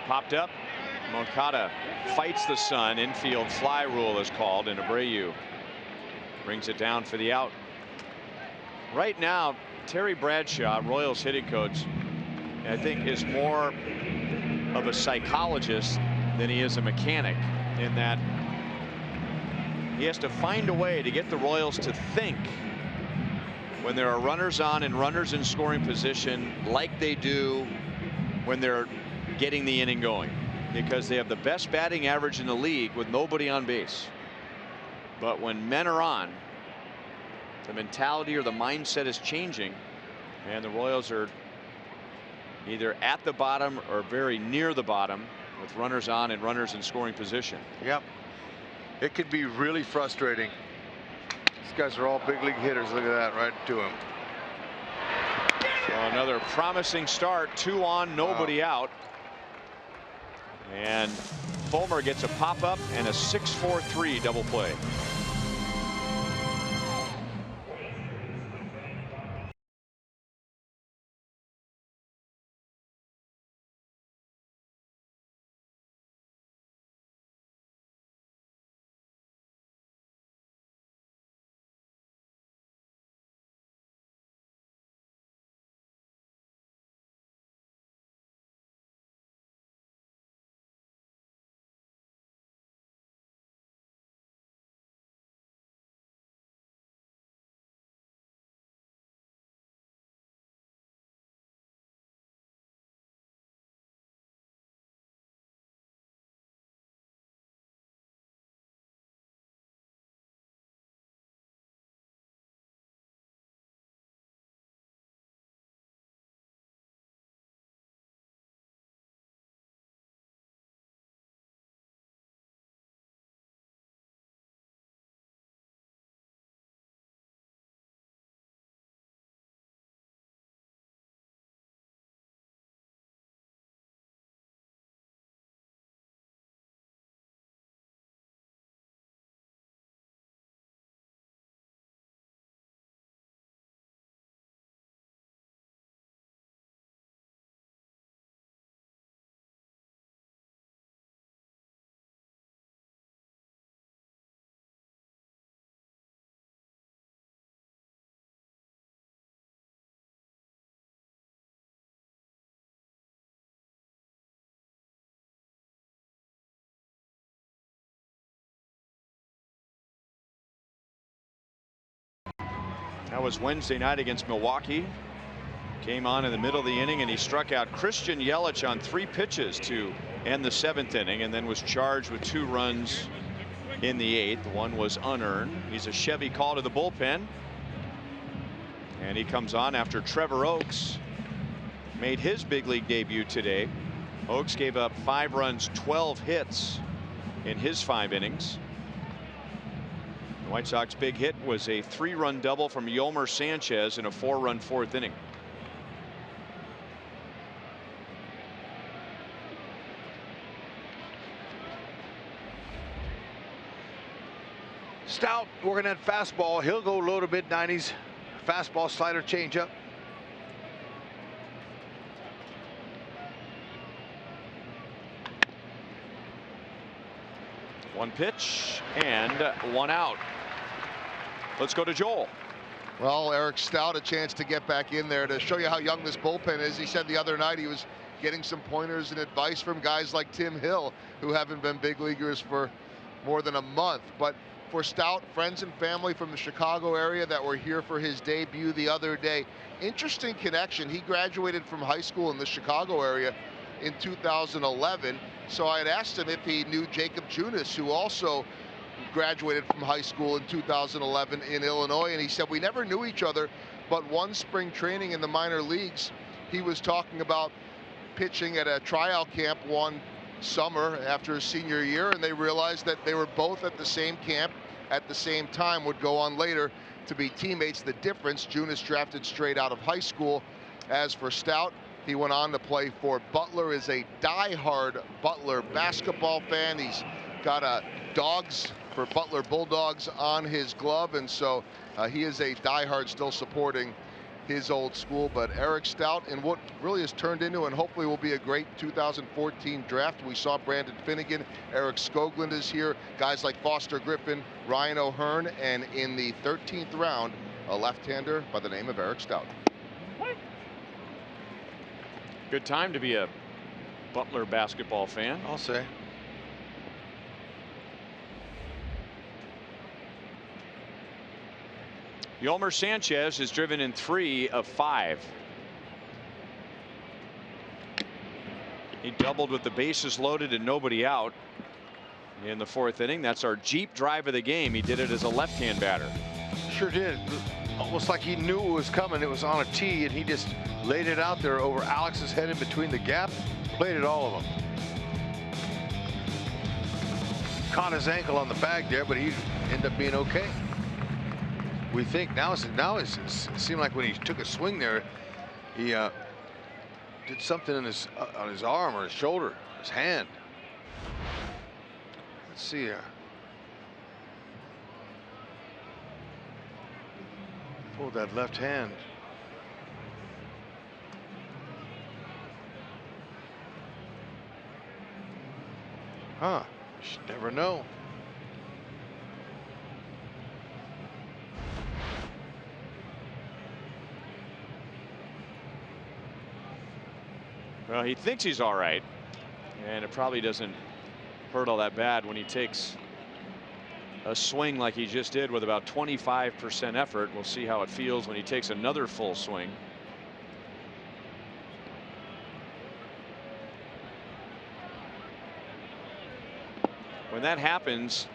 Popped up. Moncada fights the sun. Infield fly rule is called, and Abreu brings it down for the out. Right now, Terry Bradshaw, Royals hitting coach, I think is more of a psychologist than he is a mechanic, in that he has to find a way to get the Royals to think when there are runners on and runners in scoring position like they do when they're getting the inning going, because they have the best batting average in the league with nobody on base. But when men are on, the mentality or the mindset is changing, and the Royals are either at the bottom or very near the bottom with runners on and runners in scoring position. Yep. It could be really frustrating. These guys are all big league hitters. Look at that, right to him. So another promising start. 2 on, nobody out. And Fulmer gets a pop-up and a 6-4-3 double play. That was Wednesday night against Milwaukee. Came on in the middle of the inning and he struck out Christian Yelich on 3 pitches to end the 7th inning, and then was charged with 2 runs in the 8th. One was unearned. He's a Chevy call to the bullpen, and he comes on after Trevor Oakes made his big league debut today. Oakes gave up 5 runs, 12 hits in his 5 innings. The White Sox big hit was a 3-run double from Yomer Sanchez in a 4-run 4th inning. Stout working that fastball. He'll go low to mid-90s. Fastball, slider, changeup. One pitch and 1 out. Let's go to Joel. Well, Eric Stout, a chance to get back in there to show you how young this bullpen is. He said the other night he was getting some pointers and advice from guys like Tim Hill, who haven't been big leaguers for more than a month. But for Stout, friends and family from the Chicago area that were here for his debut the other day. Interesting connection. He graduated from high school in the Chicago area in 2011. So I had asked him if he knew Jacob Junis, who also graduated from high school in 2011 in Illinois, and he said we never knew each other, but one spring training in the minor leagues, he was talking about pitching at a tryout camp one summer after his senior year, and they realized that they were both at the same camp at the same time, would go on later to be teammates. The difference, Junis drafted straight out of high school. As for Stout, he went on to play for Butler, is a diehard Butler basketball fan. He's got a dogs for Butler Bulldogs on his glove, and so he is a diehard, still supporting his old school. But Eric Stout, in what really has turned into and hopefully will be a great 2014 draft. We saw Brandon Finnegan, Eric Skoglund is here, guys like Foster Griffin, Ryan O'Hearn, and in the 13th round, a left-hander by the name of Eric Stout. Good time to be a Butler basketball fan, I'll say. Yolmer Sanchez is driven in 3 of 5. He doubled with the bases loaded and nobody out in the 4th inning. That's our Jeep drive of the game. He did it as a left-hand batter. Sure did. Almost like he knew it was coming. It was on a tee, and he just laid it out there over Alex's head in between the gap. Played it all of them. Caught his ankle on the bag there, but he ended up being okay. We think now it seemed like when he took a swing there, he did something on his arm or his shoulder, his hand. Let's see here. Pulled that left hand. Huh. You should never know. Well, he thinks he's all right, and it probably doesn't hurt all that bad when he takes a swing like he just did with about 25% effort. We'll see how it feels when he takes another full swing. When that happens,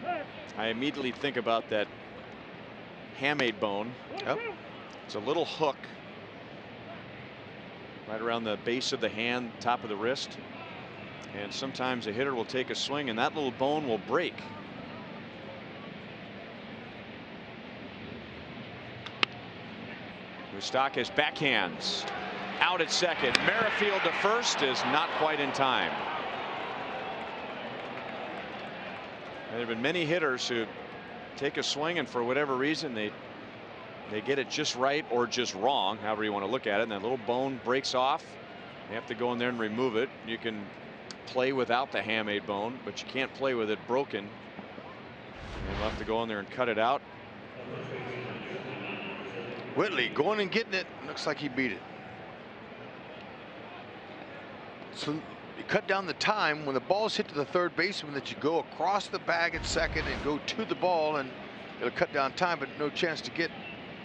I immediately think about that hamate bone. Yep. It's a little hook right around the base of the hand, top of the wrist. And sometimes a hitter will take a swing and that little bone will break. Moustakas backhands out at second. Merrifield to first is not quite in time. And there have been many hitters who take a swing and for whatever reason they get it just right or just wrong, however you want to look at it, and that little bone breaks off. You have to go in there and remove it. You can play without the hamate bone, but you can't play with it broken. And you'll have to go in there and cut it out. Whitley going and getting it. Looks like he beat it. So you cut down the time when the ball's hit to the third baseman that you go across the bag at second and go to the ball, and it'll cut down time, but no chance to get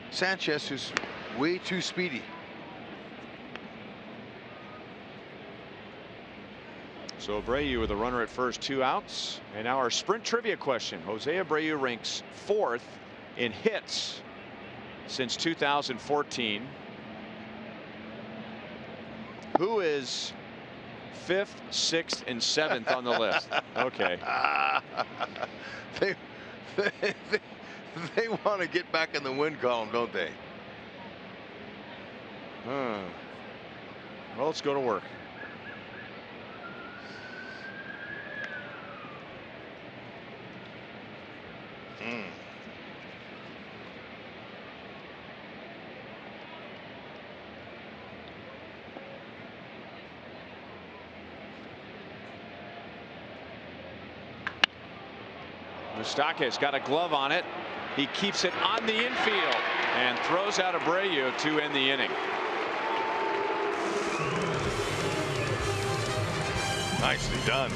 Sanchez, who's way too speedy. So Abreu with a runner at first, 2 outs. And now our sprint trivia question. Jose Abreu ranks 4th in hits since 2014. Who is 5th, 6th, and 7th on the list? Okay. They want to get back in the win column, don't they? Well, let's go to work. Moustakas got a glove on it. He keeps it on the infield and throws out Abreu to end the inning. Nicely done.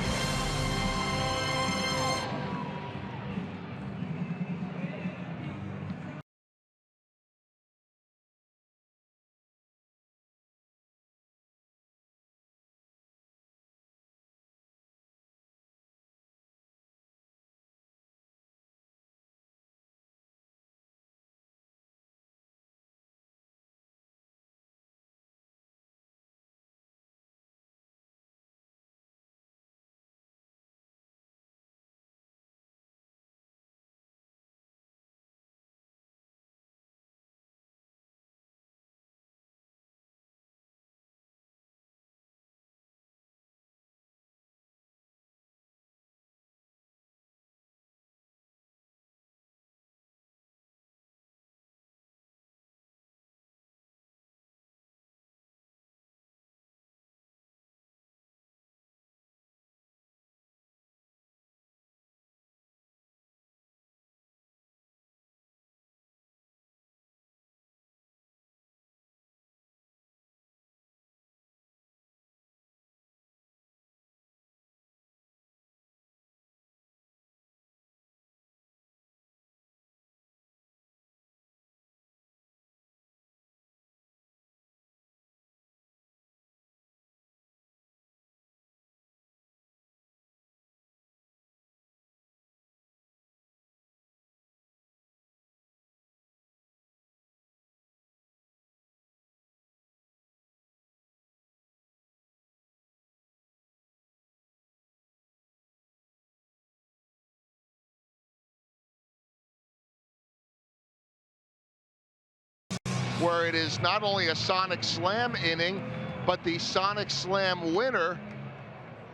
where it is not only a Sonic Slam inning, but the Sonic Slam winner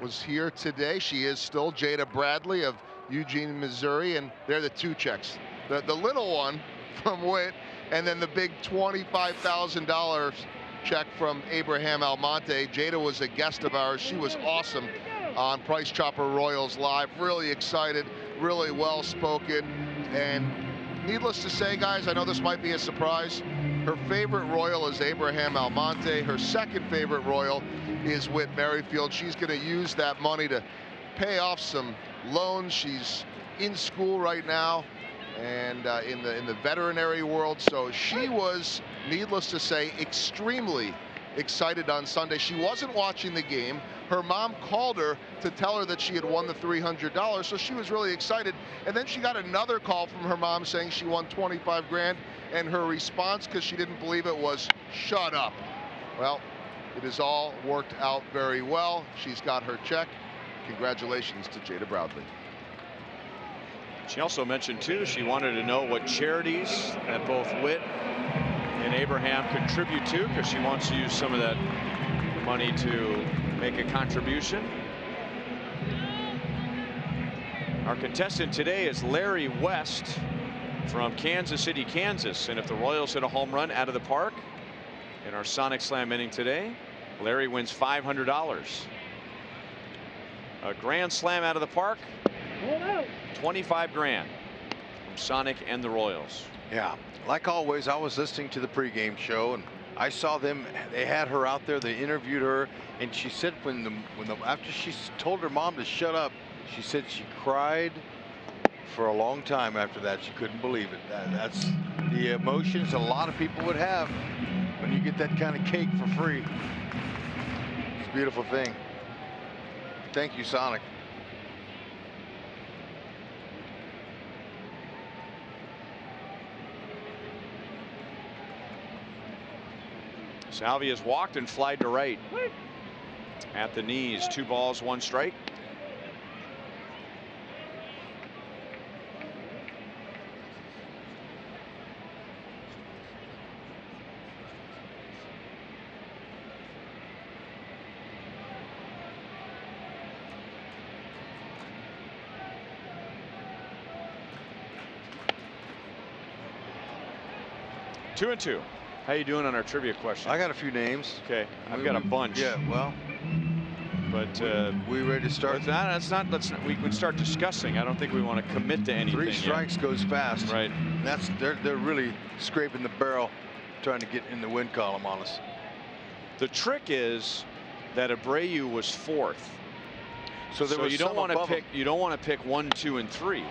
was here today. She is still Jada Bradley of Eugene, Missouri, and they're the two checks. The little one from Witt, and then the big $25,000 check from Abraham Almonte. Jada was a guest of ours. She was awesome on Price Chopper Royals Live. Really excited, really well spoken, and needless to say, guys, I know this might be a surprise. Her favorite Royal is Abraham Almonte. Her second favorite Royal is Whit Merrifield. She's going to use that money to pay off some loans. She's in school right now and in the veterinary world. So she was, needless to say, extremely excited on Sunday. She wasn't watching the game. Her mom called her to tell her that she had won the $300, so she was really excited. And then she got another call from her mom saying she won 25 grand, and her response, because she didn't believe it, was, "Shut up." Well, it has all worked out very well. She's got her check. Congratulations to Jada Bradley. She also mentioned, too, she wanted to know what charities that both Whit and Abraham contribute to, because she wants to use some of that money to make a contribution. Our contestant today is Larry West from Kansas City, Kansas. And if the Royals hit a home run out of the park in our Sonic Slam inning today, Larry wins $500. A grand slam out of the park, 25 grand from Sonic and the Royals. Yeah, like always, I was listening to the pregame show, and I saw them. They had her out there. They interviewed her, and she said after she told her mom to shut up, she said she cried for a long time after that. She couldn't believe it. That's the emotions a lot of people would have when you get that kind of cake for free. It's a beautiful thing. Thank you, Sonic. Salvi has walked and flied to right at the knees. 2 balls, 1 strike. Two and two. How you doing on our trivia question? I got a few names. Okay, I've got a bunch. Yeah, well, but we ready to start? Let's not. We can start discussing. I don't think we want to commit to anything. 3 strikes yet. goes fast. Right. And they're really scraping the barrel, trying to get in the win column on us. The trick is that Abreu was 4th. So you don't want to pick. You don't want to pick 1, 2, and 3.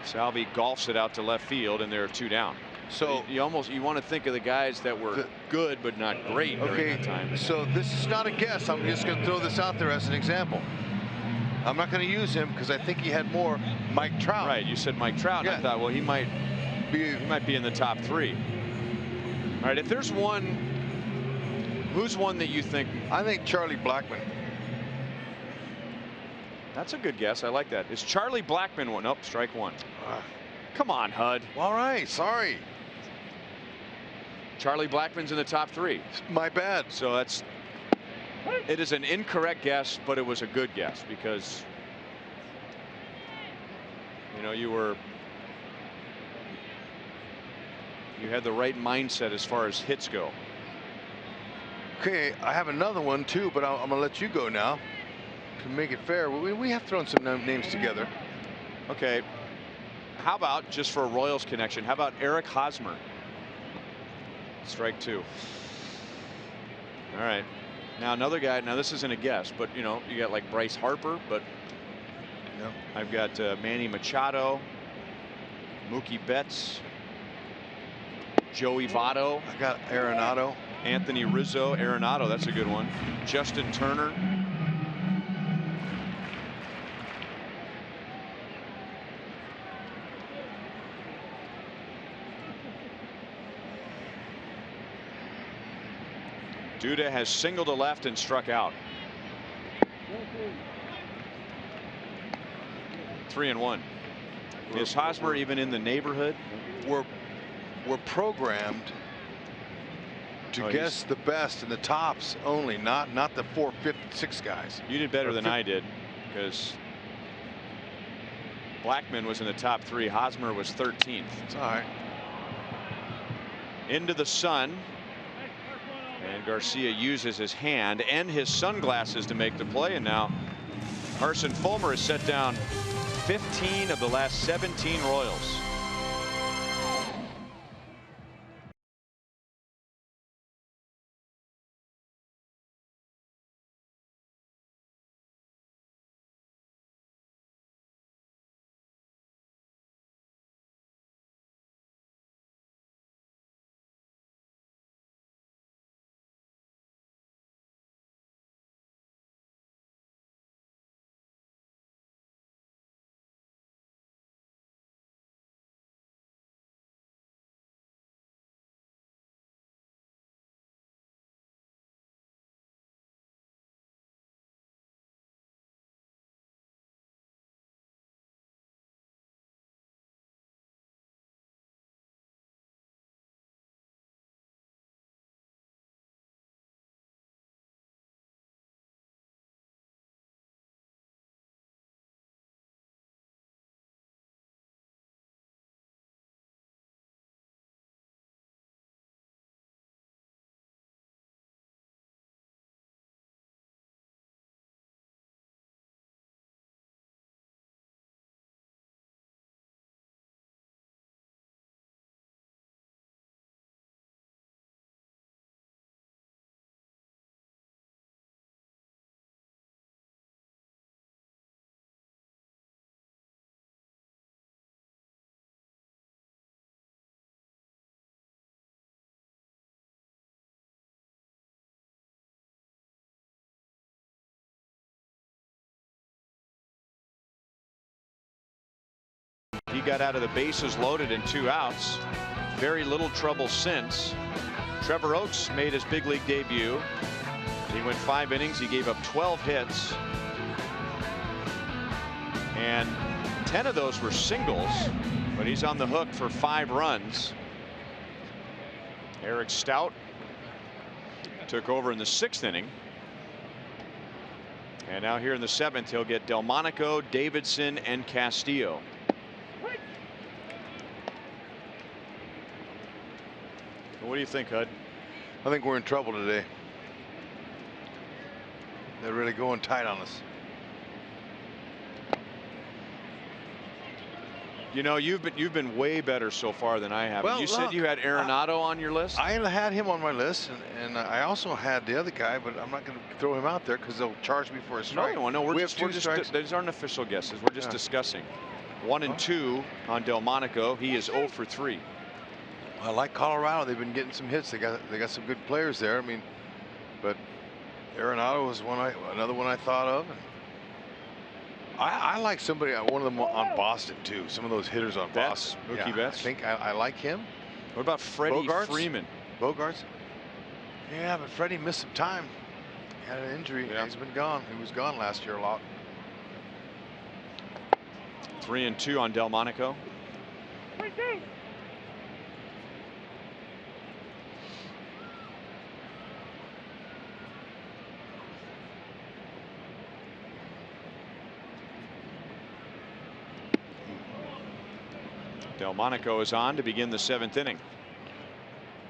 Salvi golfs it out to left field, and there are 2 down. So you want to think of the guys that were good but not great during that time. So this is not a guess. I'm just going to throw this out there as an example. I'm not going to use him because I think he had more. Mike Trout. Right. You said Mike Trout. Yeah. And I thought, well, he might be in the top 3. All right. If there's one, who's one that you think? I think Charlie Blackmon. That's a good guess. I like that. Is Charlie Blackmon one? Nope. Strike 1. Come on, Hud. All right. Sorry. Charlie Blackmon's in the top 3. My bad. So it is an incorrect guess, but it was a good guess because you had the right mindset as far as hits go. Okay, I have another one too, but I'm gonna let you go now to make it fair. We have thrown some names together. Okay. How about, just for a Royals connection, how about Eric Hosmer? Strike 2. All right. Now another guy. Now this isn't a guess, but you got like Bryce Harper, but I've got Manny Machado, Mookie Betts, Joey Votto. I got Arenado. Anthony Rizzo. Arenado, that's a good one. Justin Turner. Duda has singled to left and struck out. 3-1. Is Hosmer even in the neighborhood? we're programmed to guess the best and the tops only, not the 4, 5, 6 guys. You did better than I did, because Blackman was in the top 3. Hosmer was 13th. It's all right. Into the sun. And Garcia uses his hand and his sunglasses to make the play. And now Carson Fulmer has set down 15 of the last 17 Royals. He got out of the bases loaded and 2 outs. Very little trouble since. Trevor Oakes made his big league debut. He went 5 innings. He gave up 12 hits. And 10 of those were singles, but he's on the hook for 5 runs. Eric Stout took over in the 6th inning. And now here in the 7th, he'll get Delmonico, Davidson, and Castillo. What do you think, Hud? I think we're in trouble today. They're really going tight on us. You know, you've been way better so far than I have. Well, you said you had Arenado on your list. I had him on my list, and I also had the other guy, but I'm not going to throw him out there because they'll charge me for a strike. No, we're just these aren't official guesses. We're just discussing. 1 and 2 on Delmonico. He is 0 for 3. I like Colorado. They've been getting some hits. They got some good players there. I mean, but Arenado was another one I thought of. And I like somebody, one of them on Boston too. Some of those hitters on Boston. Mookie Betts. I think I like him. What about Freddie Freeman? Bogarts. Yeah, but Freddie missed some time. He had an injury. Yeah. He's been gone. He was gone last year a lot. 3 and 2 on Delmonico. Delmonico is on to begin the 7th inning.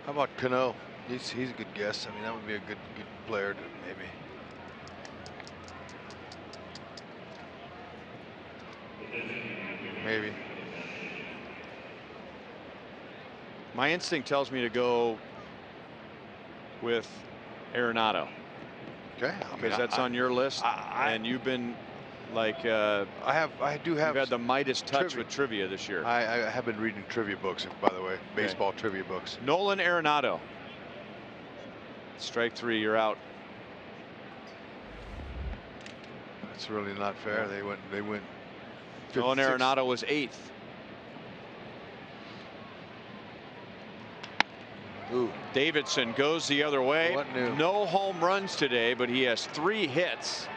How about Cano? He's a good guess. I mean, that would be a good player to maybe. My instinct tells me to go with Arenado. Okay, because that's on your list, and you've been like I do have. You've had the Midas touch with trivia this year. I have been reading trivia books, by the way, baseball trivia books. Nolan Arenado. Strike 3, you're out. That's really not fair. They went. Nolan Arenado was 8th. Ooh. Davidson goes the other way. What new? No home runs today, but he has 3 hits.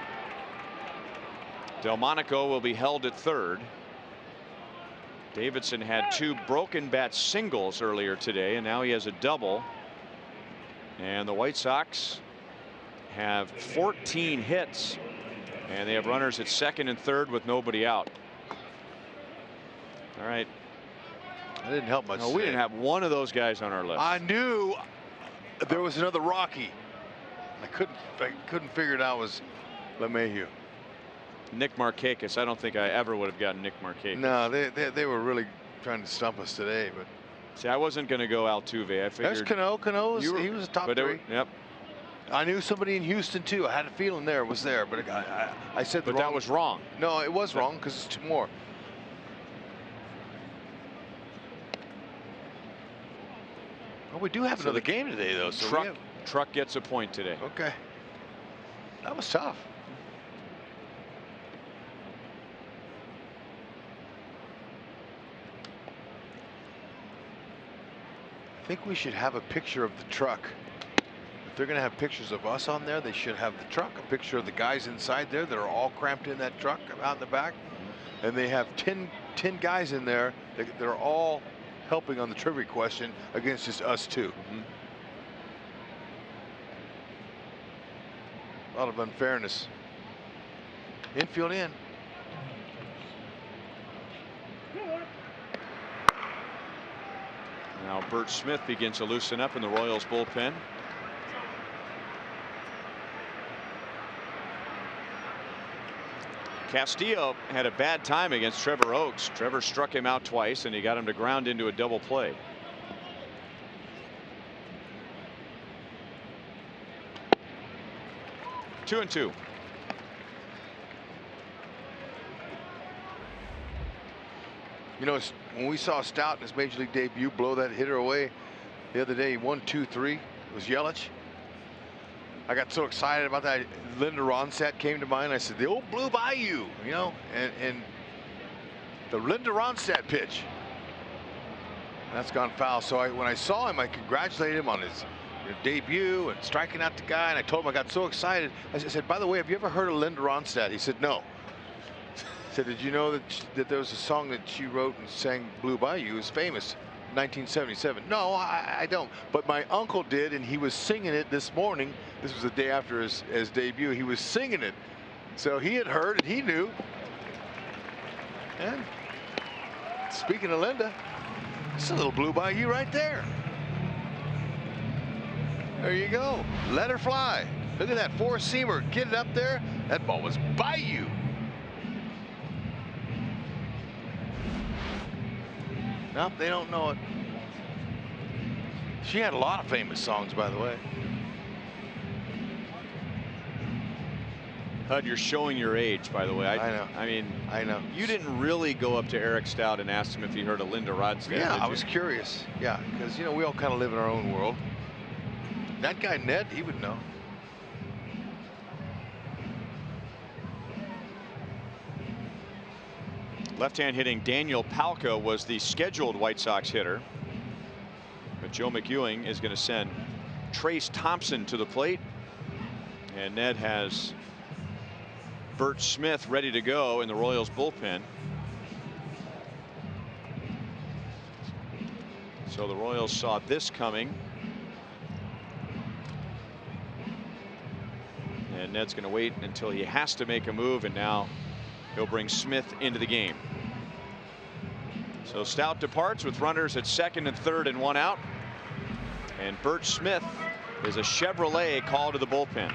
Delmonico will be held at 3rd. Davidson had 2 broken bat singles earlier today, and now he has a double. And the White Sox have 14 hits, and they have runners at second and third with nobody out. All right. That didn't help much. No, we didn't have one of those guys on our list. I knew there was another Rocky. I couldn't figure it out. Was LeMahieu. Nick Markakis. I don't think I ever would have gotten Nick Markakis. No, they were really trying to stump us today. But see, I wasn't going to go Altuve. I figured. There's Cano. He was a top 3. Yep. I knew somebody in Houston too. I had a feeling there was there, but I said the wrong. But that was wrong. No, it was wrong because it's 2 more. Well, we do have another game today, though. So Truck gets a point today. Okay. That was tough. I think we should have a picture of the truck. If they're going to have pictures of us on there, they should have the truck, a picture of the guys inside there that are all cramped in that truck out in the back. And they have 10 guys in there that are all helping on the trivia question against just us 2. A lot of unfairness. Infield in. Now Bert Smith begins to loosen up in the Royals bullpen. Castillo had a bad time against Trevor Oaks. Trevor struck him out twice, and he got him to ground into a double play. Two and two. You know, when we saw Stout in his major league debut blow that hitter away the other day, 1, 2, 3, it was Yelich. I got so excited about that. Linda Ronstadt came to mind. I said, the old Blue Bayou, you know, and the Linda Ronstadt pitch. That's gone foul. So when I saw him, I congratulated him on his debut and striking out the guy. And I told him I got so excited. I said, by the way, have you ever heard of Linda Ronstadt? He said, no. I said, did you know that there was a song that she wrote and sang, Blue Bayou, is famous? 1977. No, I don't. But my uncle did, and he was singing it this morning. This was the day after his debut. He was singing it. So he had heard and he knew. And speaking of Linda, it's a little Blue Bayou right there. There you go. Let her fly. Look at that four-seamer. Get it up there. That ball was Bayou. Nope, they don't know it. She had a lot of famous songs, by the way. Hud, you're showing your age, by the way. I know. I mean, I know. You didn't really go up to Eric Stout and ask him if he heard of Linda Ronstadt. Yeah, I was curious. Yeah, because, you know, we all kind of live in our own world. That guy, Ned, he would know. Left-hand hitting Daniel Palka was the scheduled White Sox hitter. But Joe McEwing is going to send Trace Thompson to the plate. And Ned has Bert Smith ready to go in the Royals bullpen. So the Royals saw this coming. And Ned's going to wait until he has to make a move, and now he'll bring Smith into the game. So Stout departs with runners at second and third and one out. And Bert Smith is a Chevrolet call to the bullpen.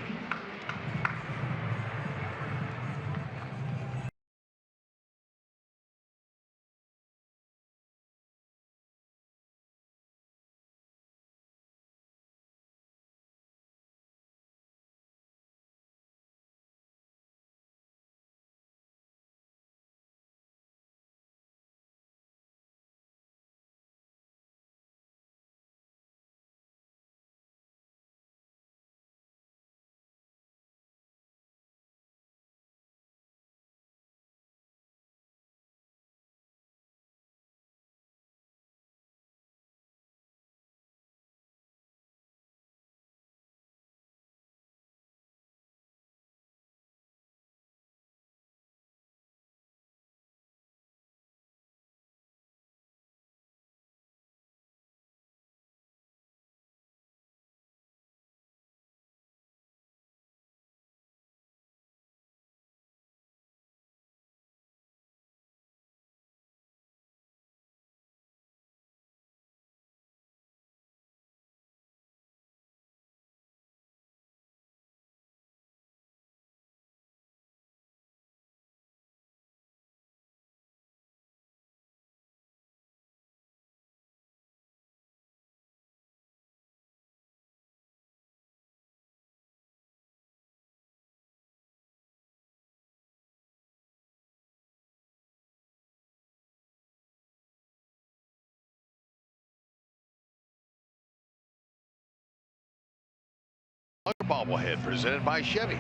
bobblehead presented by Chevy.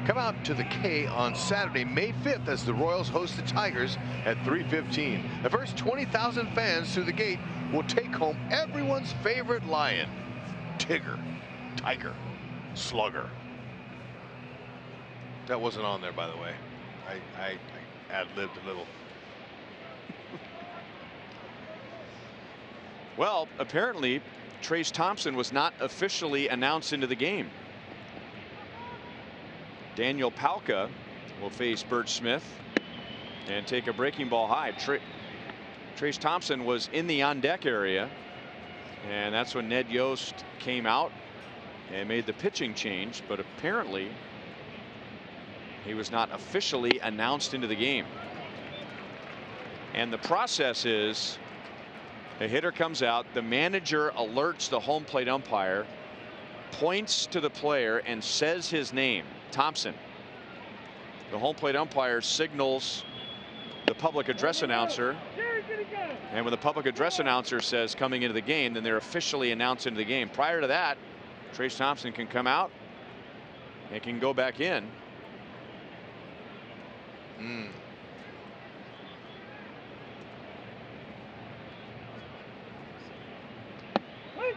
Come out to the K on Saturday, May 5th, as the Royals host the Tigers at 3:15. The first 20,000 fans through the gate will take home everyone's favorite lion, Tigger, Tiger, Slugger. That wasn't on there, by the way. I ad-libbed a little. Well, apparently, Trace Thompson was not officially announced into the game. Daniel Palka will face Bert Smith and take a breaking ball high. Trace Thompson was in the on-deck area, and that's when Ned Yost came out and made the pitching change, but apparently he was not officially announced into the game. And the process is, a hitter comes out, the manager alerts the home plate umpire, points to the player and says his name, Thompson. The home plate umpire signals the public address announcer, and when the public address announcer says coming into the game, then they're officially announced into the game. Prior to that, Trace Thompson can come out and can go back in.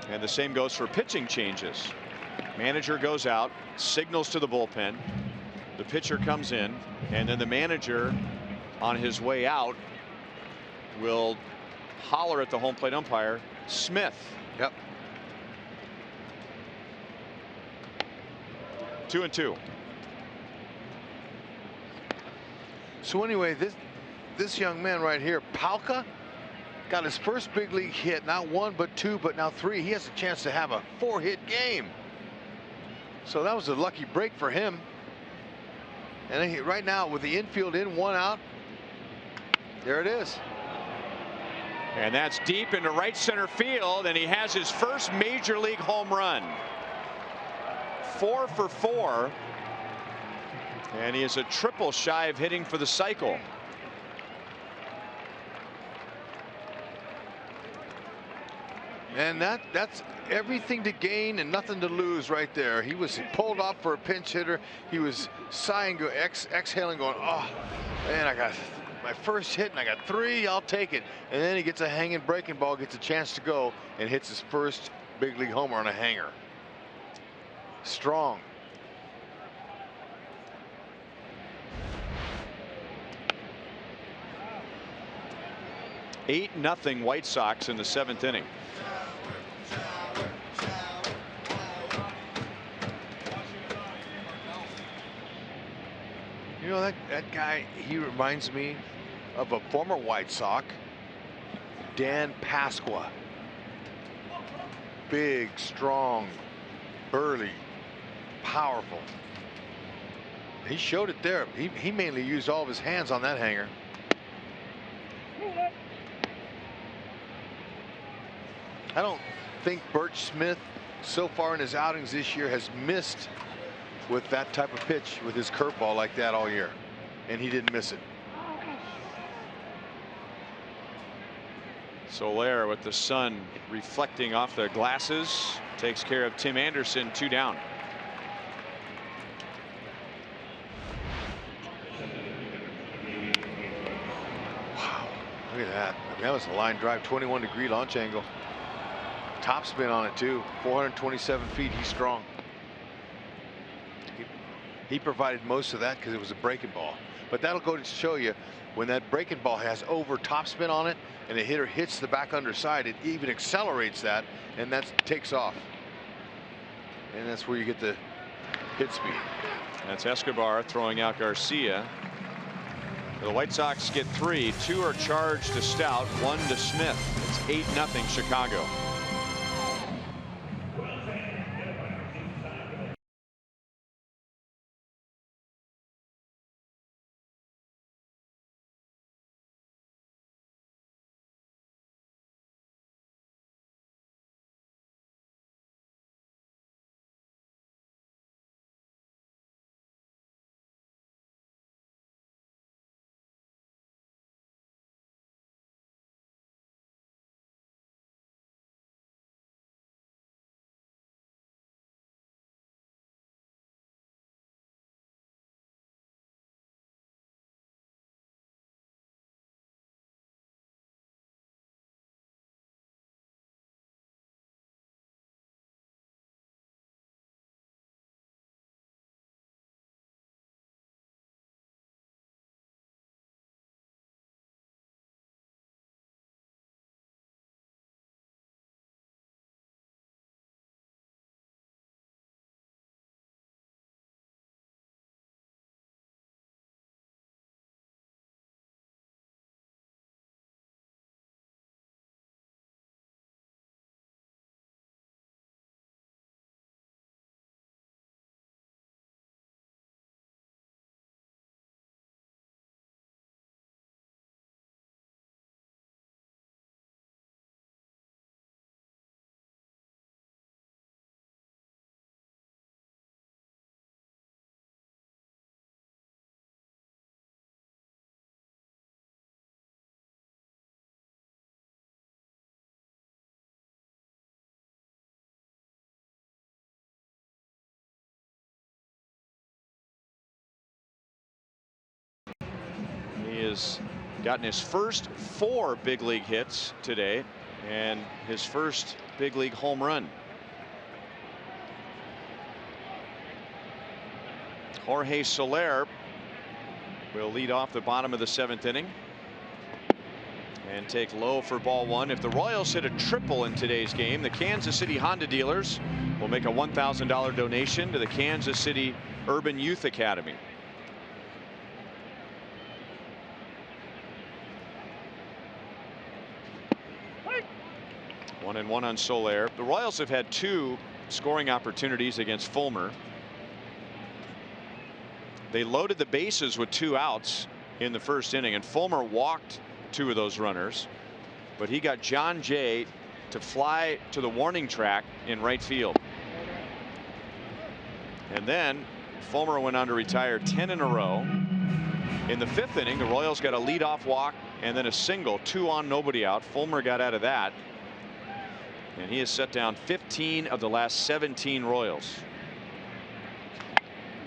And the same goes for pitching changes. Manager goes out, signals to the bullpen, the pitcher comes in, and then the manager on his way out will holler at the home plate umpire, Smith. Yep. 2-2. So anyway, this young man right here, Palka, got his first big league hit, not one but two, but now three. He has a chance to have a 4-hit game. So that was a lucky break for him. And right now, with the infield in, 1 out, there it is. And that's deep into right center field, and he has his first major league home run. 4 for 4. And he is a triple shy of hitting for the cycle. And that's everything to gain and nothing to lose right there. He was pulled off for a pinch hitter. He was sighing, exhaling, going, oh, man, I got my first hit and I got 3, I'll take it. And then he gets a hanging breaking ball, gets a chance to go, and hits his first big league homer on a hanger. Strong. Nothing White Sox in the 7th inning. You know, that guy, he reminds me of a former White Sox, Dan Pasqua. Big, strong, burly, powerful. He showed it there. He mainly used all of his hands on that hanger. I don't think Bert Smith so far in his outings this year has missed with that type of pitch, with his curveball like that all year, and he didn't miss it. Soler, with the sun reflecting off the glasses, takes care of Tim Anderson. 2 down. Wow, look at that. I mean, that was a line drive, 21-degree launch angle. Top spin on it too. 427 feet. He's strong. He provided most of that because it was a breaking ball. But that'll go to show you, when that breaking ball has over top spin on it and the hitter hits the back underside, it even accelerates that, and that takes off. And that's where you get the hit speed. That's Escobar throwing out Garcia. The White Sox get 3. 2 are charged to Stout, 1 to Smith. It's 8-0 Chicago. has gotten his first 4 big league hits today and his first big league home run. Jorge Soler will lead off the bottom of the 7th inning and take low for ball 1. If the Royals hit a triple in today's game, the Kansas City Honda dealers will make a $1,000 donation to the Kansas City Urban Youth Academy. One and one on Soler. The Royals have had 2 scoring opportunities against Fulmer. They loaded the bases with 2 outs in the first inning, and Fulmer walked 2 of those runners, but he got John Jay to fly to the warning track in right field. And then Fulmer went on to retire 10 in a row. In the 5th inning, the Royals got a leadoff walk and then a single, 2 on, nobody out. Fulmer got out of that, and he has set down 15 of the last 17 Royals.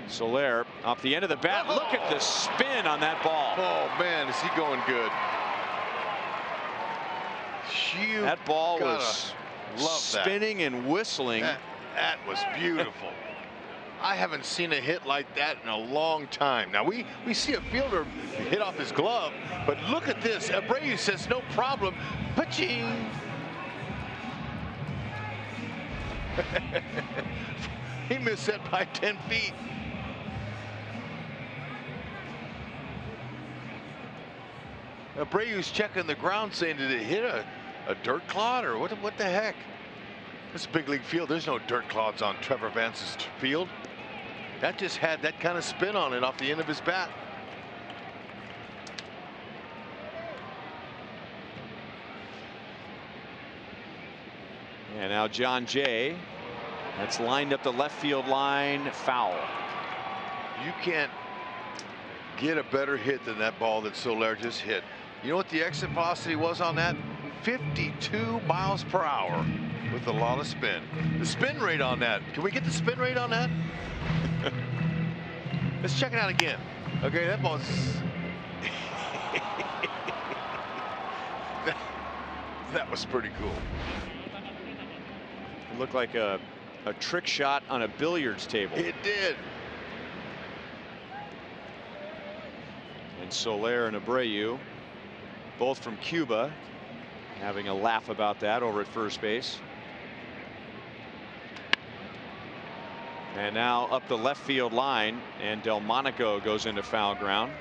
Soler off the end of the bat. Look at the spin on that ball. Oh man, is he going good? That ball was spinning and whistling. That was beautiful. I haven't seen a hit like that in a long time. Now we see a fielder hit off his glove, but look at this. Abreu says no problem. Paching. He missed that by 10 feet. Abreu's checking the ground, saying, did it hit a dirt clod or what the heck? This is a big league field. There's no dirt clods on Trevor Vance's field. That just had that kind of spin on it off the end of his bat. And now John Jay. That's lined up the left field line, foul. You can't get a better hit than that ball that Soler just hit. You know what the exit velocity was on that? 52 miles per hour with a lot of spin. The spin rate on that. Can we get the spin rate on that? Let's check it out again. Okay, that ball's that was pretty cool. It looked like a trick shot on a billiards table. It did. And Soler and Abreu, both from Cuba, having a laugh about that over at first base. And now up the left field line, and Delmonico goes into foul ground.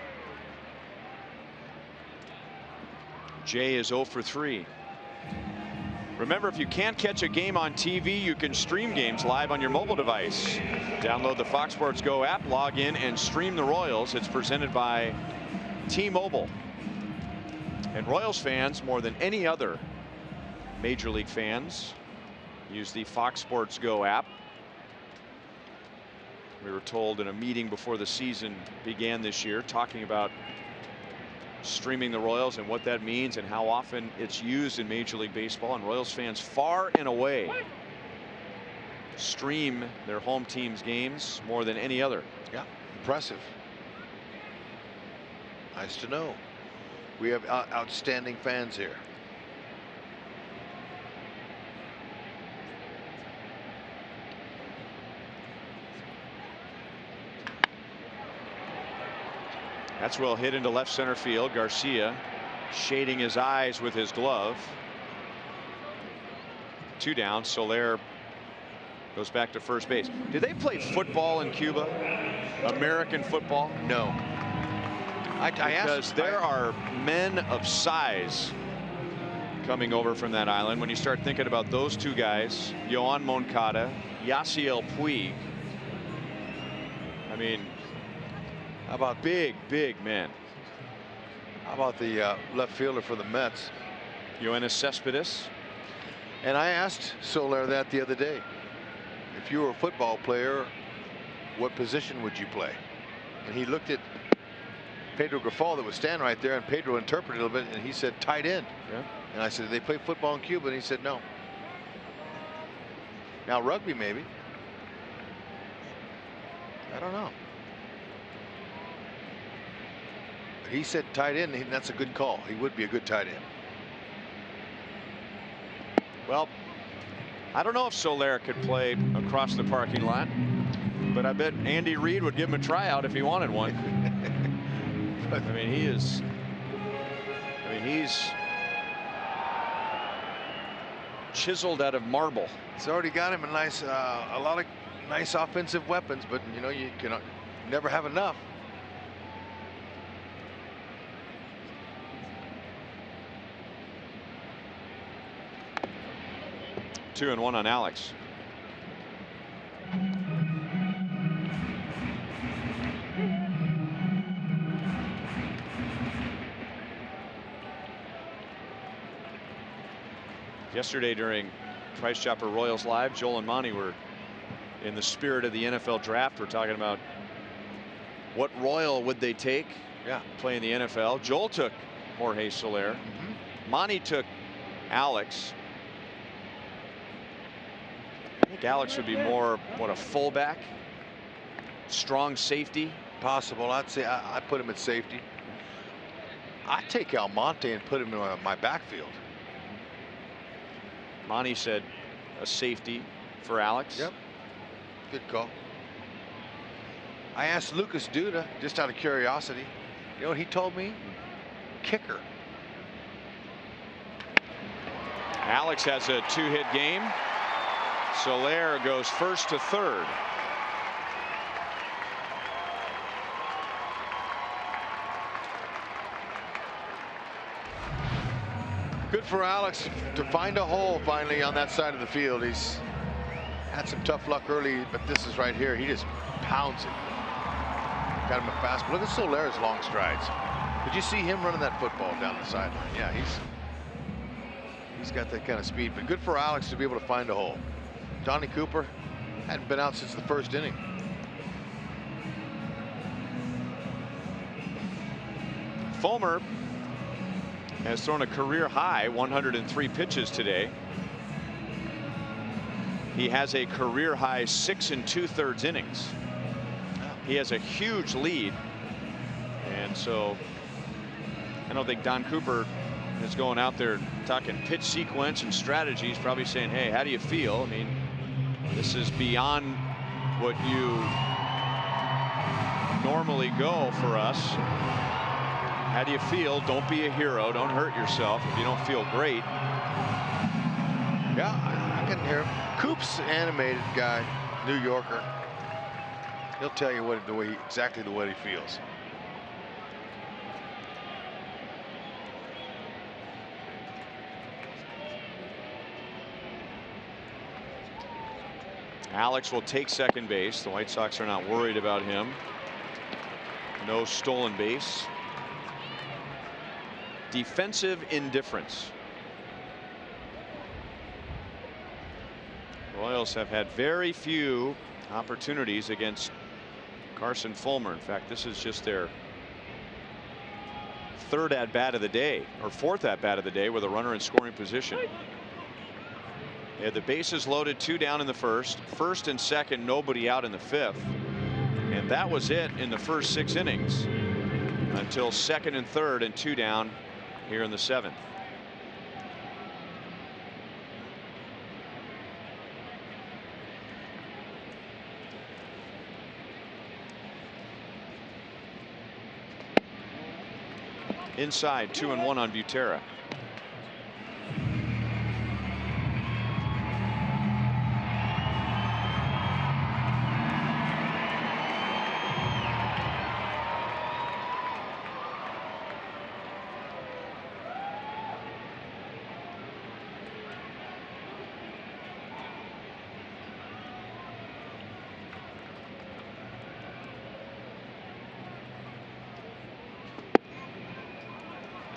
Jay is 0 for 3. Remember, if you can't catch a game on TV, you can stream games live on your mobile device. Download the Fox Sports Go app, log in, and stream the Royals. It's presented by T-Mobile. And Royals fans, more than any other Major League fans, use the Fox Sports Go app. We were told in a meeting before the season began this year, talking about streaming the Royals and what that means and how often it's used in Major League Baseball, and Royals fans far and away stream their home team's games more than any other. Yeah, impressive. Nice to know. We have outstanding fans here. That's well hit into left center field. Garcia shading his eyes with his glove. 2 down. Soler goes back to first base. Do they play football in Cuba? American football? No. Because there are men of size coming over from that island. When you start thinking about those 2 guys, Yohan Moncada, Yasiel Puig. I mean, how about big men? How about the left fielder for the Mets? Yoenis Cespedes. And I asked Soler that the other day. If you were a football player, what position would you play? And he looked at Pedro Grifol that was standing right there, and Pedro interpreted a little bit, and he said tight end. Yeah. And I said, do they play football in Cuba? And he said no. Now rugby maybe. I don't know. he said tight end, and that's a good call. He would be a good tight end. Well, I don't know if Soler could play across the parking lot, but I bet Andy Reid would give him a tryout if he wanted one. I mean, he's chiseled out of marble. It's already got him a lot of nice offensive weapons, but you know, you can never have enough. 2-1 on Alex. Yesterday during Price Chopper Royals Live, Joel and Monty were in the spirit of the NFL draft. We're talking about what Royal would they take playing the NFL. Joel took Jorge Soler. Monty took Alex. I think Alex would be more, what, a fullback? Strong safety? Possible. I'd say I put him at safety. I'd take Almonte and put him in my backfield. Monty said a safety for Alex. Yep. Good call. I asked Lucas Duda, just out of curiosity. You know what he told me? Kicker. Alex has a 2-hit game. Soler goes first to third. Good for Alex to find a hole finally on that side of the field. He's had some tough luck early, but this is right here. He just pounds it. Got him a fastball. Look at Soler's long strides. Did you see him running that football down the sideline? Yeah, he's got that kind of speed. But good for Alex to be able to find a hole. Donnie Cooper hadn't been out since the first inning. Fulmer has thrown a career high 103 pitches today. He has a career high 6 2/3 innings. He has a huge lead, and so I don't think Don Cooper is going out there talking pitch sequence and strategies, probably saying, hey, how do you feel? I mean, this is beyond what you normally go for us. How do you feel? Don't be a hero. Don't hurt yourself if you don't feel great. Yeah, I can hear him. Coop's an animated guy, New Yorker. He'll tell you exactly the way he feels. Alex will take second base. The White Sox are not worried about him. No stolen base. Defensive indifference. Royals have had very few opportunities against Carson Fulmer. In fact, this is just their third at bat of the day, or fourth at bat of the day, with a runner in scoring position. They had the bases loaded, 2 down in the first and second, nobody out in the fifth, and that was it in the first 6 innings until second and third and 2 down here in the 7th. Inside, 2-1 on Butera.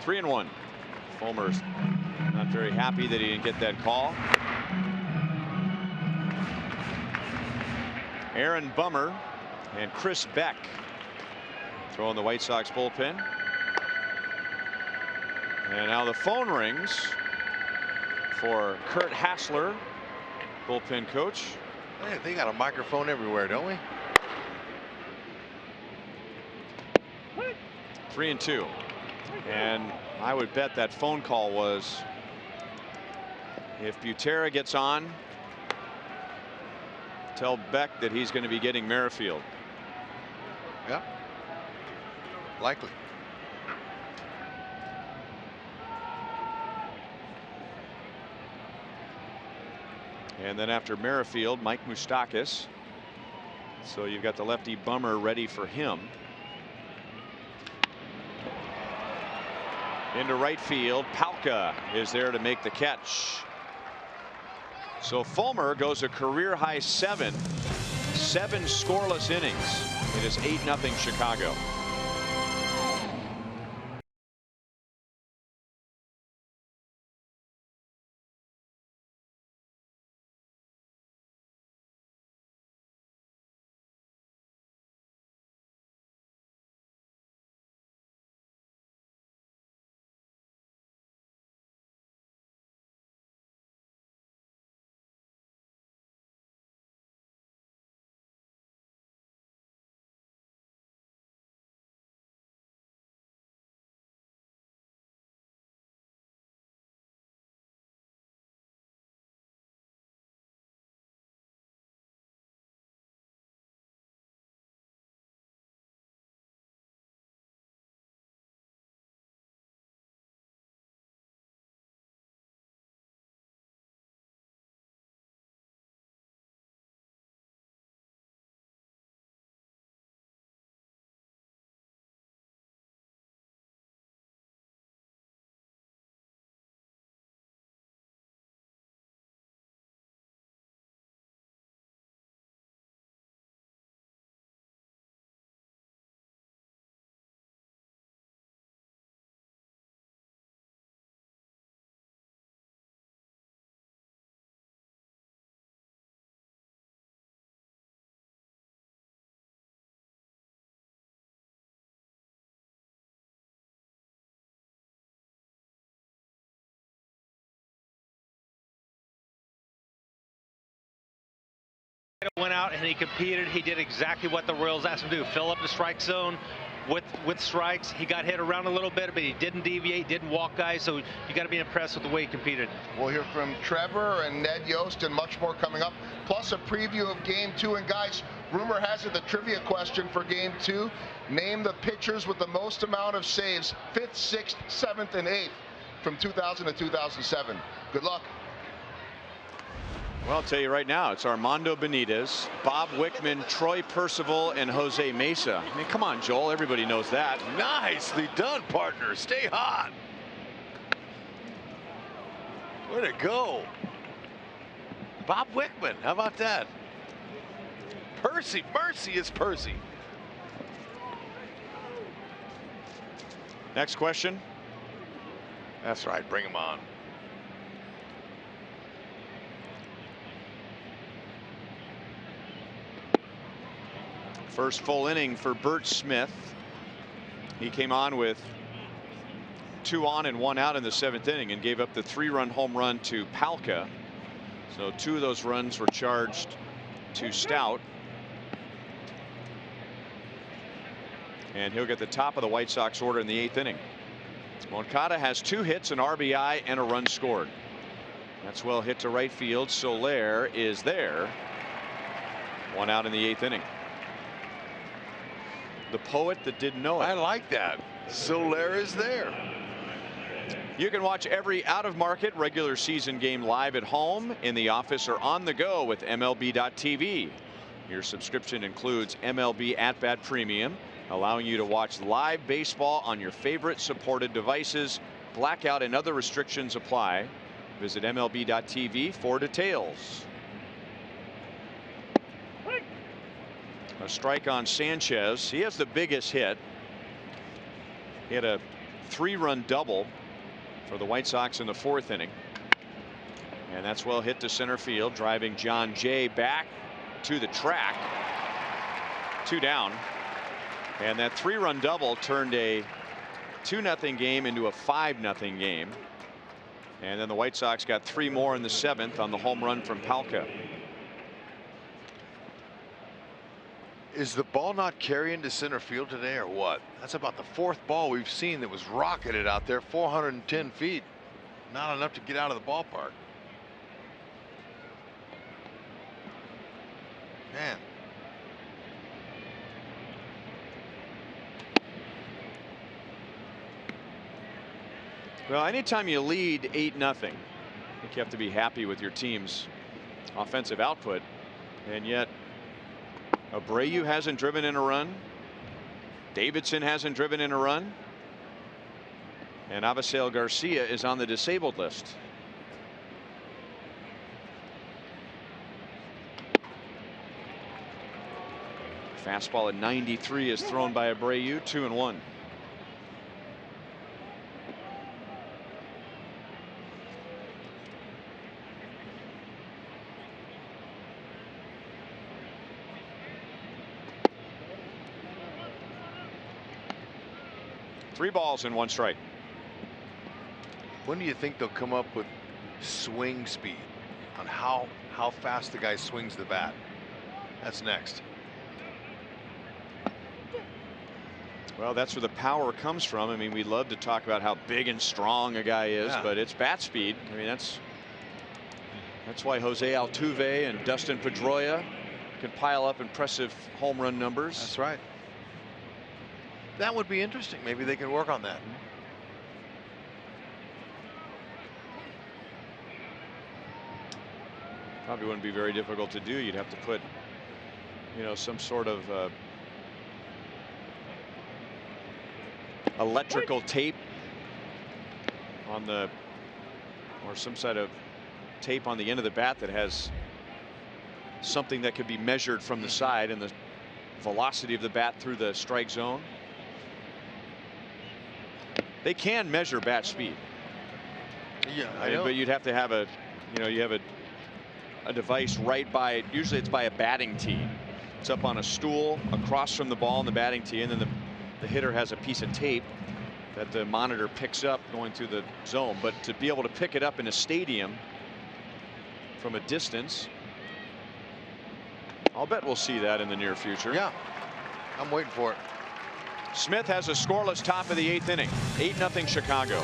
Three and 1. Fulmer's not very happy that he didn't get that call. Aaron Bummer and Chris Beck throwing the White Sox bullpen. And now the phone rings for Kurt Hassler, bullpen coach. Hey, they got a microphone everywhere, don't we? 3-2. And I would bet that phone call was, if Butera gets on, tell Beck that he's going to be getting Merrifield. Yeah. Likely. And then after Merrifield, Mike Moustakas. So you've got the lefty Bummer ready for him. Into right field, Palka is there to make the catch. So Fulmer goes a career high 7 scoreless innings. It is 8-0 Chicago. Went out and he competed. He did exactly what the Royals asked him to do. Fill up the strike zone with strikes. He got hit around a little bit, but he didn't deviate, didn't walk guys. So you got to be impressed with the way he competed. We'll hear from Trevor and Ned Yost and much more coming up, plus a preview of Game 2. And guys, rumor has it the trivia question for Game 2: name the pitchers with the most amount of saves, 5th, 6th, 7th, and 8th from 2000 to 2007. Good luck. Well, I'll tell you right now, it's Armando Benitez, Bob Wickman, Troy Percival, and Jose Mesa. I mean, come on, Joel. Everybody knows that. Nicely done, partner. Stay hot. Way to go. Bob Wickman. How about that? Percy. Mercy is Percy. Next question. That's right. Bring him on. First full inning for Bert Smith. He came on with 2 on and 1 out in the 7th inning and gave up the 3-run home run to Palka. So 2 of those runs were charged to Stout. And he'll get the top of the White Sox order in the 8th inning. Moncada has 2 hits, an RBI, and a run scored. That's well hit to right field. Soler is there. 1 out in the 8th inning. The poet that didn't know it. I like that. Soler is there. You can watch every out-of-market regular season game live at home, in the office, or on the go with MLB.tv. Your subscription includes MLB At-Bat Premium, allowing you to watch live baseball on your favorite supported devices. Blackout and other restrictions apply. Visit MLB.tv for details. A strike on Sanchez. He has the biggest hit. He had a 3-run double for the White Sox in the 4th inning. And that's well hit to center field, driving John Jay back to the track. 2 down. And that 3-run double turned a 2-0 game into a 5-0 game. And then the White Sox got 3 more in the 7th on the home run from Palka. Is the ball not carrying to center field today or what? That's about the 4th ball we've seen that was rocketed out there 410 feet. Not enough to get out of the ballpark. Man. Well, anytime you lead 8-0, I think you have to be happy with your team's offensive output. And yet Abreu hasn't driven in a run. Davidson hasn't driven in a run. And Avisail Garcia is on the disabled list. Fastball at 93 is thrown by Abreu. 2-1. Three balls and 1 strike. When do you think they'll come up with swing speed on how fast the guy swings the bat? That's next. Well, that's where the power comes from. I mean, we love to talk about how big and strong a guy is, but it's bat speed. I mean, that's why Jose Altuve and Dustin Pedroia can pile up impressive home run numbers. That's right. That would be interesting. Maybe they can work on that. Probably wouldn't be very difficult to do. You'd have to put, you know, some sort of electrical tape on the, or some sort of tape on the end of the bat that has something that could be measured from the side and the velocity of the bat through the strike zone. They can measure bat speed. Yeah, I know. But you'd have to have a, you know, you have a device right by, usually it's by a batting tee. It's up on a stool across from the ball and the batting tee, and then the hitter has a piece of tape that the monitor picks up going through the zone. But to be able to pick it up in a stadium from a distance, I'll bet we'll see that in the near future. Yeah, I'm waiting for it. Smith has a scoreless top of the 8th inning. 8-0 Chicago.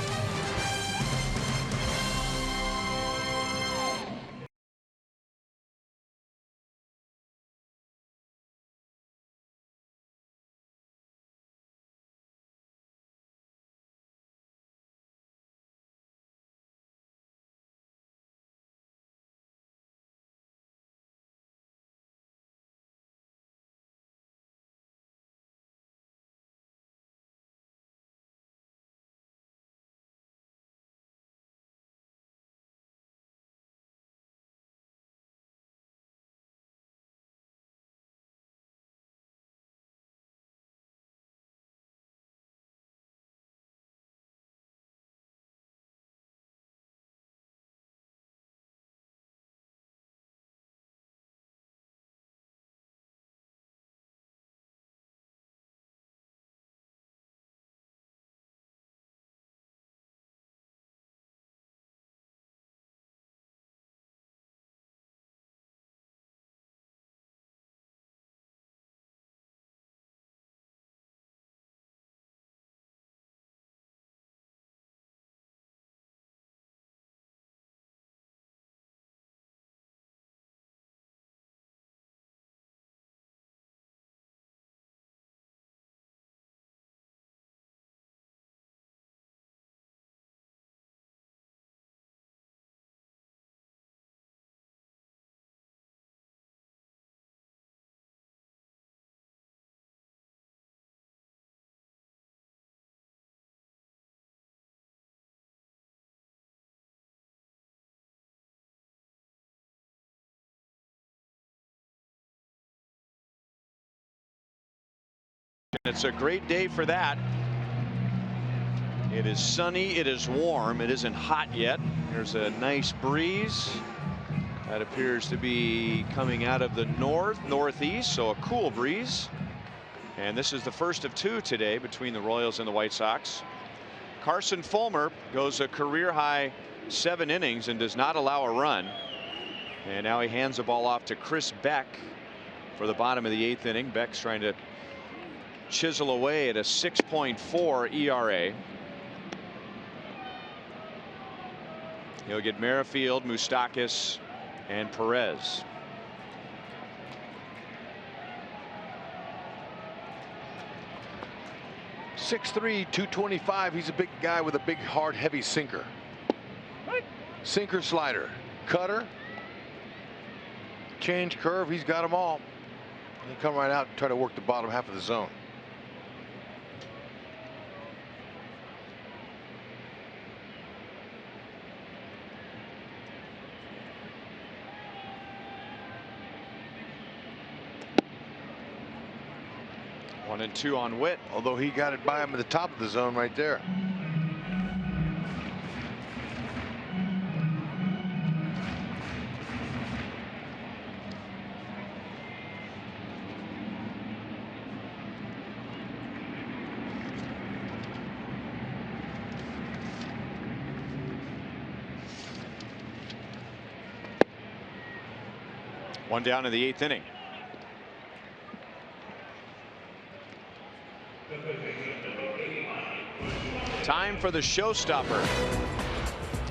It's a great day for that. It is sunny, it is warm, it isn't hot yet. There's a nice breeze that appears to be coming out of the northeast, so a cool breeze. And this is the first of 2 today between the Royals and the White Sox. Carson Fulmer goes a career high 7 innings and does not allow a run. And now he hands the ball off to Chris Beck for the bottom of the 8th inning. Beck's trying to chisel away at a 6.4 ERA. He'll get Merrifield, Moustakas, and Perez. .6'3", 225. He's a big guy with a big, hard, heavy sinker. Sinker, slider, cutter, change, curve. He's got them all. He'll come right out and try to work the bottom half of the zone. One and two on Witt. Although he got it by him at the top of the zone right there. One down in the 8th inning. Time for the showstopper.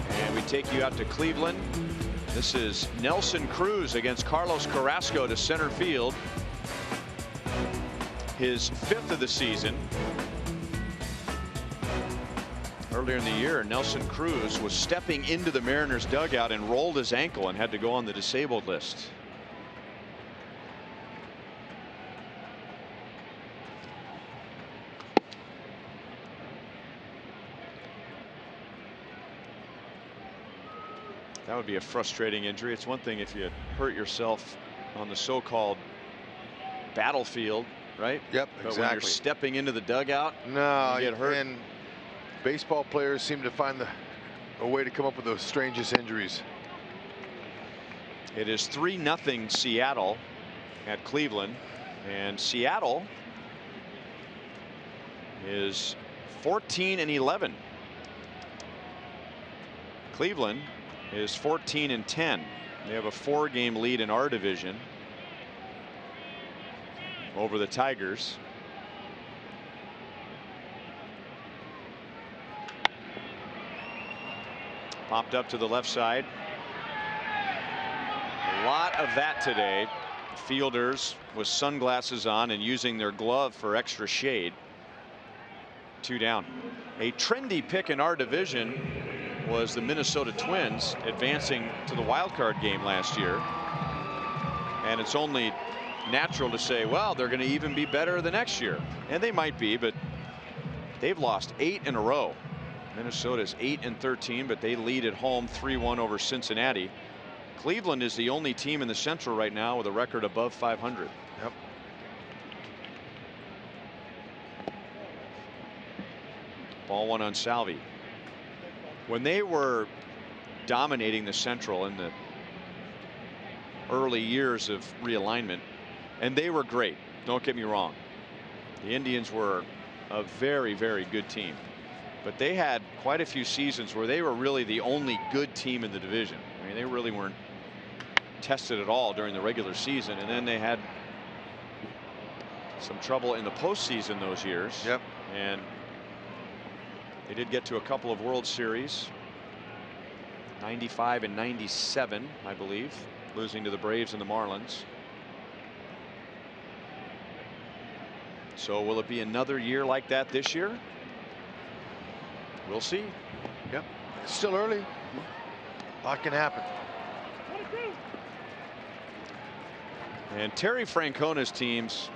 And we take you out to Cleveland. This is Nelson Cruz against Carlos Carrasco to center field. His 5th of the season. Earlier in the year, Nelson Cruz was stepping into the Mariners dugout and rolled his ankle and had to go on the disabled list. That would be a frustrating injury. It's one thing if you hurt yourself on the so-called battlefield, right? Yep, but exactly. when you're stepping into the dugout, no, you get hurt. And baseball players seem to find a way to come up with the strangest injuries. It is 3-0 Seattle at Cleveland, and Seattle is 14-11. Cleveland is 14-10. They have a 4-game lead in our division over the Tigers. Popped up to the left side. A lot of that today. Fielders with sunglasses on and using their glove for extra shade. 2 down. A trendy pick in our division was the Minnesota Twins advancing to the wild card game last year. And it's only natural to say, well, they're going to even be better the next year. And they might be, but they've lost 8 in a row. Minnesota's 8-13, but they lead at home 3-1 over Cincinnati. Cleveland is the only team in the Central right now with a record above 500. Yep. Ball one on Salvi. When they were dominating the Central in the early years of realignment, and they were great, don't get me wrong. The Indians were a very, very good team. But they had quite a few seasons where they were really the only good team in the division. I mean, they really weren't tested at all during the regular season, and then they had some trouble in the postseason those years. Yep. And they did get to a couple of World Series, 95 and 97, I believe, losing to the Braves and the Marlins. So will it be another year like that this year? We'll see. Yep. It's still early. A lot can happen. And Terry Francona's teams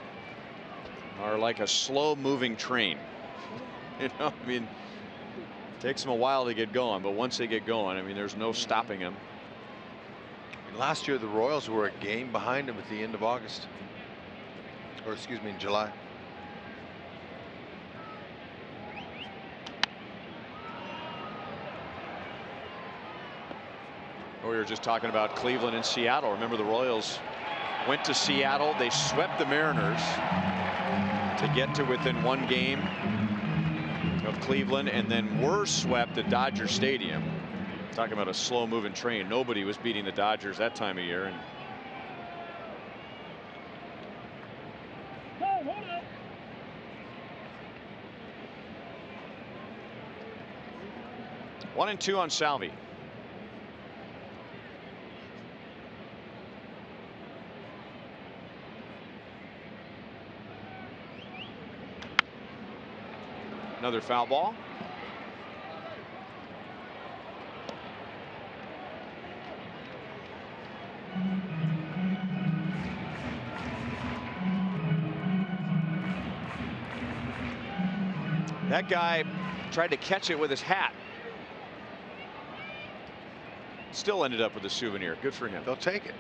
are like a slow moving train. You know, I mean, it takes them a while to get going, but once they get going, I mean, there's no stopping them. Last year, the Royals were a game behind them at the end of August. Or excuse me, in July. We were just talking about Cleveland and Seattle. Remember, the Royals went to Seattle. They swept the Mariners to get to within 1 game of Cleveland, and then were swept at Dodger Stadium. Talking about a slow moving train. Nobody was beating the Dodgers that time of year. And 1-2 on Salvi. Another foul ball. That guy tried to catch it with his hat. Still ended up with a souvenir. Good for him. They'll take it.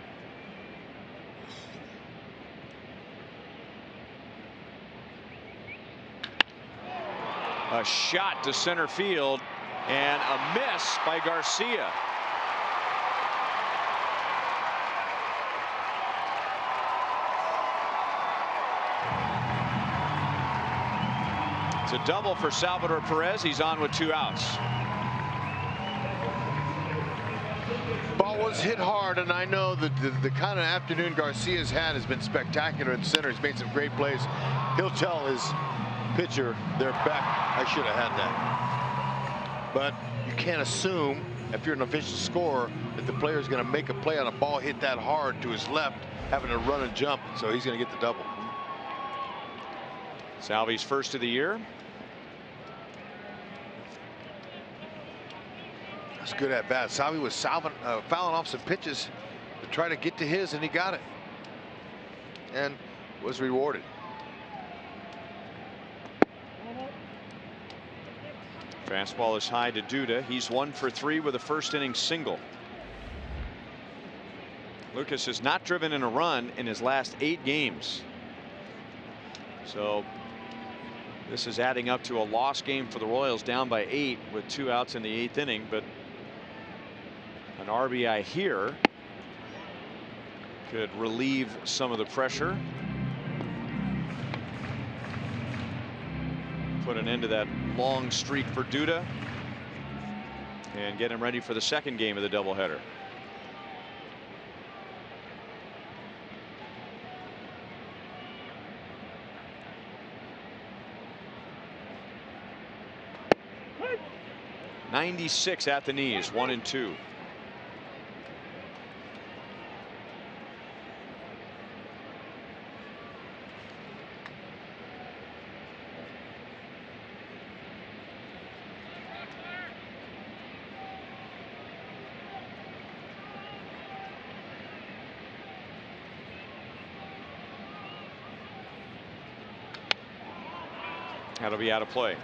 A shot to center field and a miss by Garcia. It's a double for Salvador Perez. He's on with 2 outs. Ball was hit hard, and I know that the kind of afternoon Garcia's had has been spectacular in center. He's made some great plays. He'll tell his pitcher, they're back. I should have had that. But you can't assume, if you're an efficient scorer, that the player is going to make a play on a ball hit that hard to his left, having to run and jump. So he's going to get the double. Salvi's first of the year. That's good at bat. Salvi was fouling off some pitches to try to get to his, and he got it. And was rewarded. Fastball is high to Duda. He's 1 for 3 with a first inning single. Lucas has not driven in a run in his last 8 games. So this is adding up to a lost game for the Royals, down by 8 with 2 outs in the 8th inning. But an RBI here could relieve some of the pressure. Put an end to that long streak for Duda and get him ready for the second game of the doubleheader. .96 at the knees, 1-2. That'll be out of play.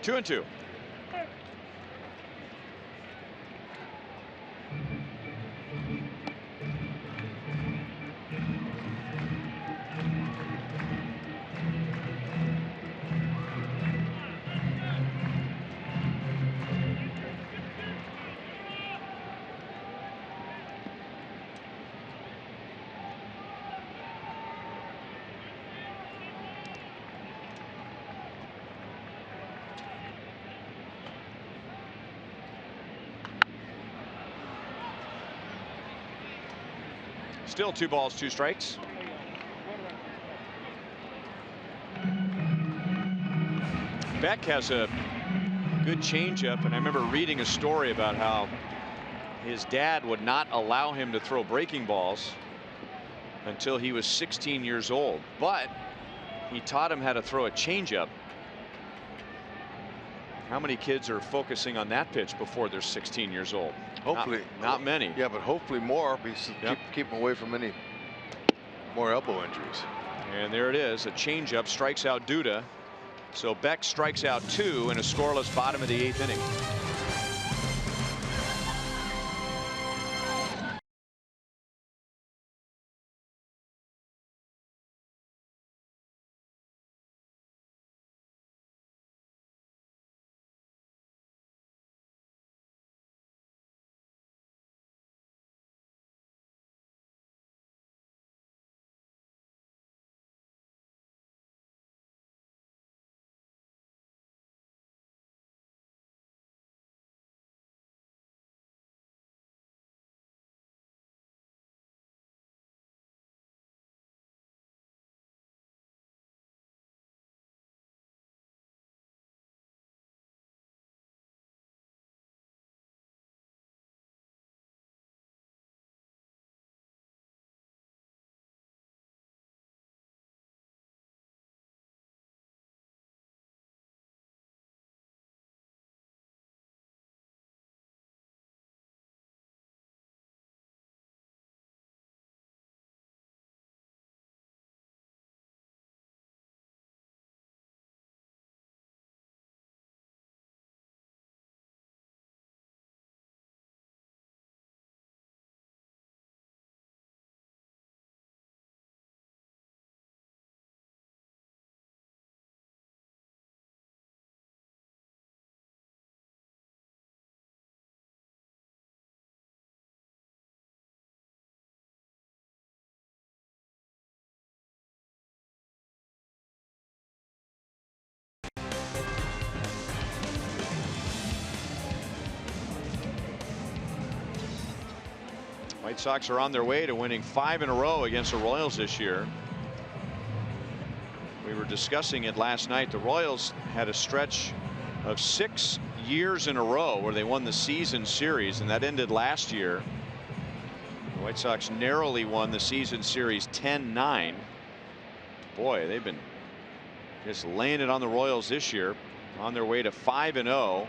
Two and two. Still 2 balls, 2 strikes. Beck has a good changeup, and I remember reading a story about how his dad would not allow him to throw breaking balls until he was 16 years old, but he taught him how to throw a changeup. How many kids are focusing on that pitch before they're 16 years old? Hopefully not many. Yeah, but hopefully more. Keep them away from any More elbow injuries. And there it is. A changeup strikes out Duda. So Beck strikes out 2 in a scoreless bottom of the 8th inning. White Sox are on their way to winning 5 in a row against the Royals this year. We were discussing it last night. The Royals had a stretch of 6 years in a row where they won the season series, and that ended last year. The White Sox narrowly won the season series 10-9. Boy, they've been just laying it on the Royals this year, on their way to 5-0.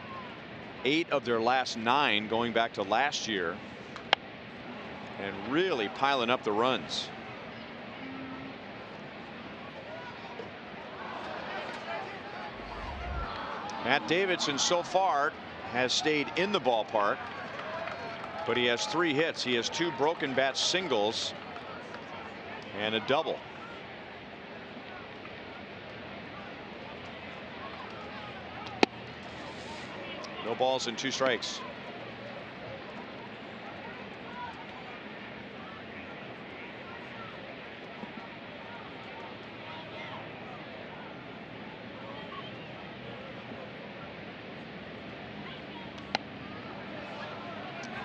8 of their last 9 going back to last year, and really piling up the runs. Matt Davidson so far has stayed in the ballpark, but he has 3 hits. He has 2 broken bat singles and a double. No balls and 2 strikes.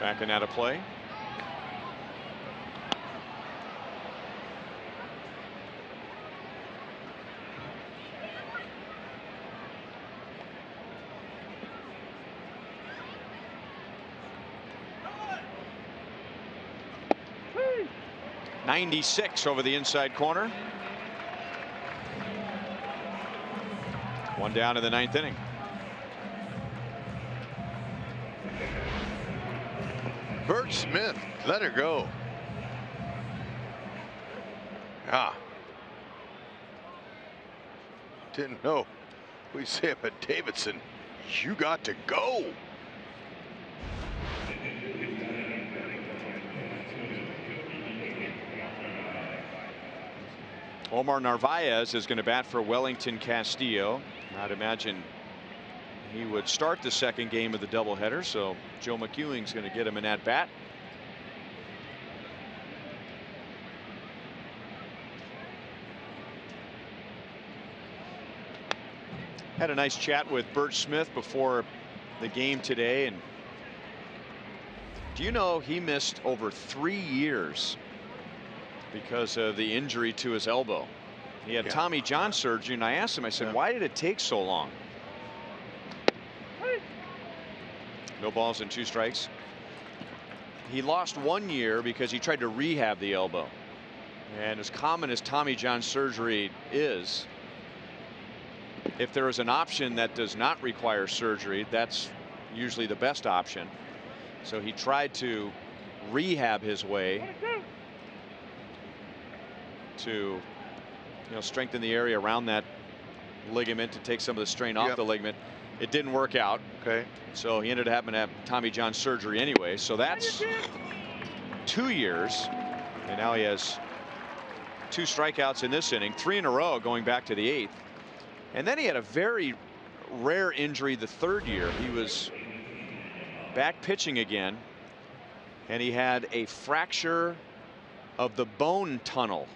Backing out of play. .96 over the inside corner. 1 down in the 9th inning. Bert Smith, let her go. Ah. Didn't know. We say it, but Davidson, you got to go. Omar Narvaez is going to bat for Wellington Castillo. I'd imagine he would start the 2nd game of the doubleheader, so Joe McEwing's going to get him an at bat. Had a nice chat with Bert Smith before the game today, and do you know he missed over 3 years because of the injury to his elbow? He had Tommy John surgery, and I asked him, I said, why did it take so long? No balls and 2 strikes. He lost 1 year because he tried to rehab the elbow, and as common as Tommy John surgery is, if there is an option that does not require surgery, that's usually the best option. So he tried to rehab his way to strengthen the area around that ligament to take some of the strain off the ligament. It didn't work out. Okay. So he ended up having to have Tommy John surgery anyway. So that's 2 years. And now he has 2 strikeouts in this inning, 3 in a row going back to the 8th. And then he had a very rare injury the 3rd year. He was back pitching again, and he had a fracture of the bone tunnel.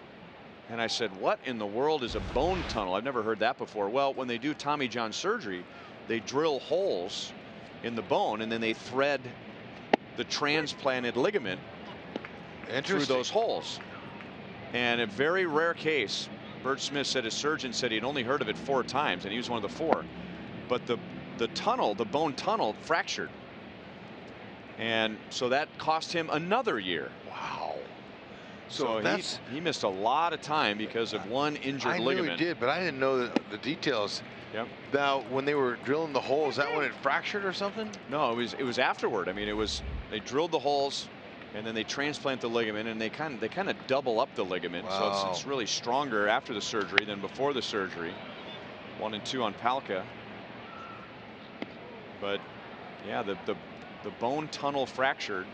And I said, what in the world is a bone tunnel? I've never heard that before. Well, when they do Tommy John surgery, they drill holes in the bone, and then they thread the transplanted ligament through those holes. And a very rare case. Bert Smith said his surgeon said he'd only heard of it 4 times, and he was one of the 4. But the tunnel, the bone tunnel, fractured. And so that cost him another year. Wow. So he missed a lot of time because of one injured ligament. I knew he did, but I didn't know the details. Yep. Now, when they were drilling the hole, is that when it fractured or something? No, it was afterward. I mean, they drilled the holes, and then they transplant the ligament, and they kind of double up the ligament. Wow. So it's really stronger after the surgery than before the surgery. 1 and 2 on Palka. But yeah, the bone tunnel fractured.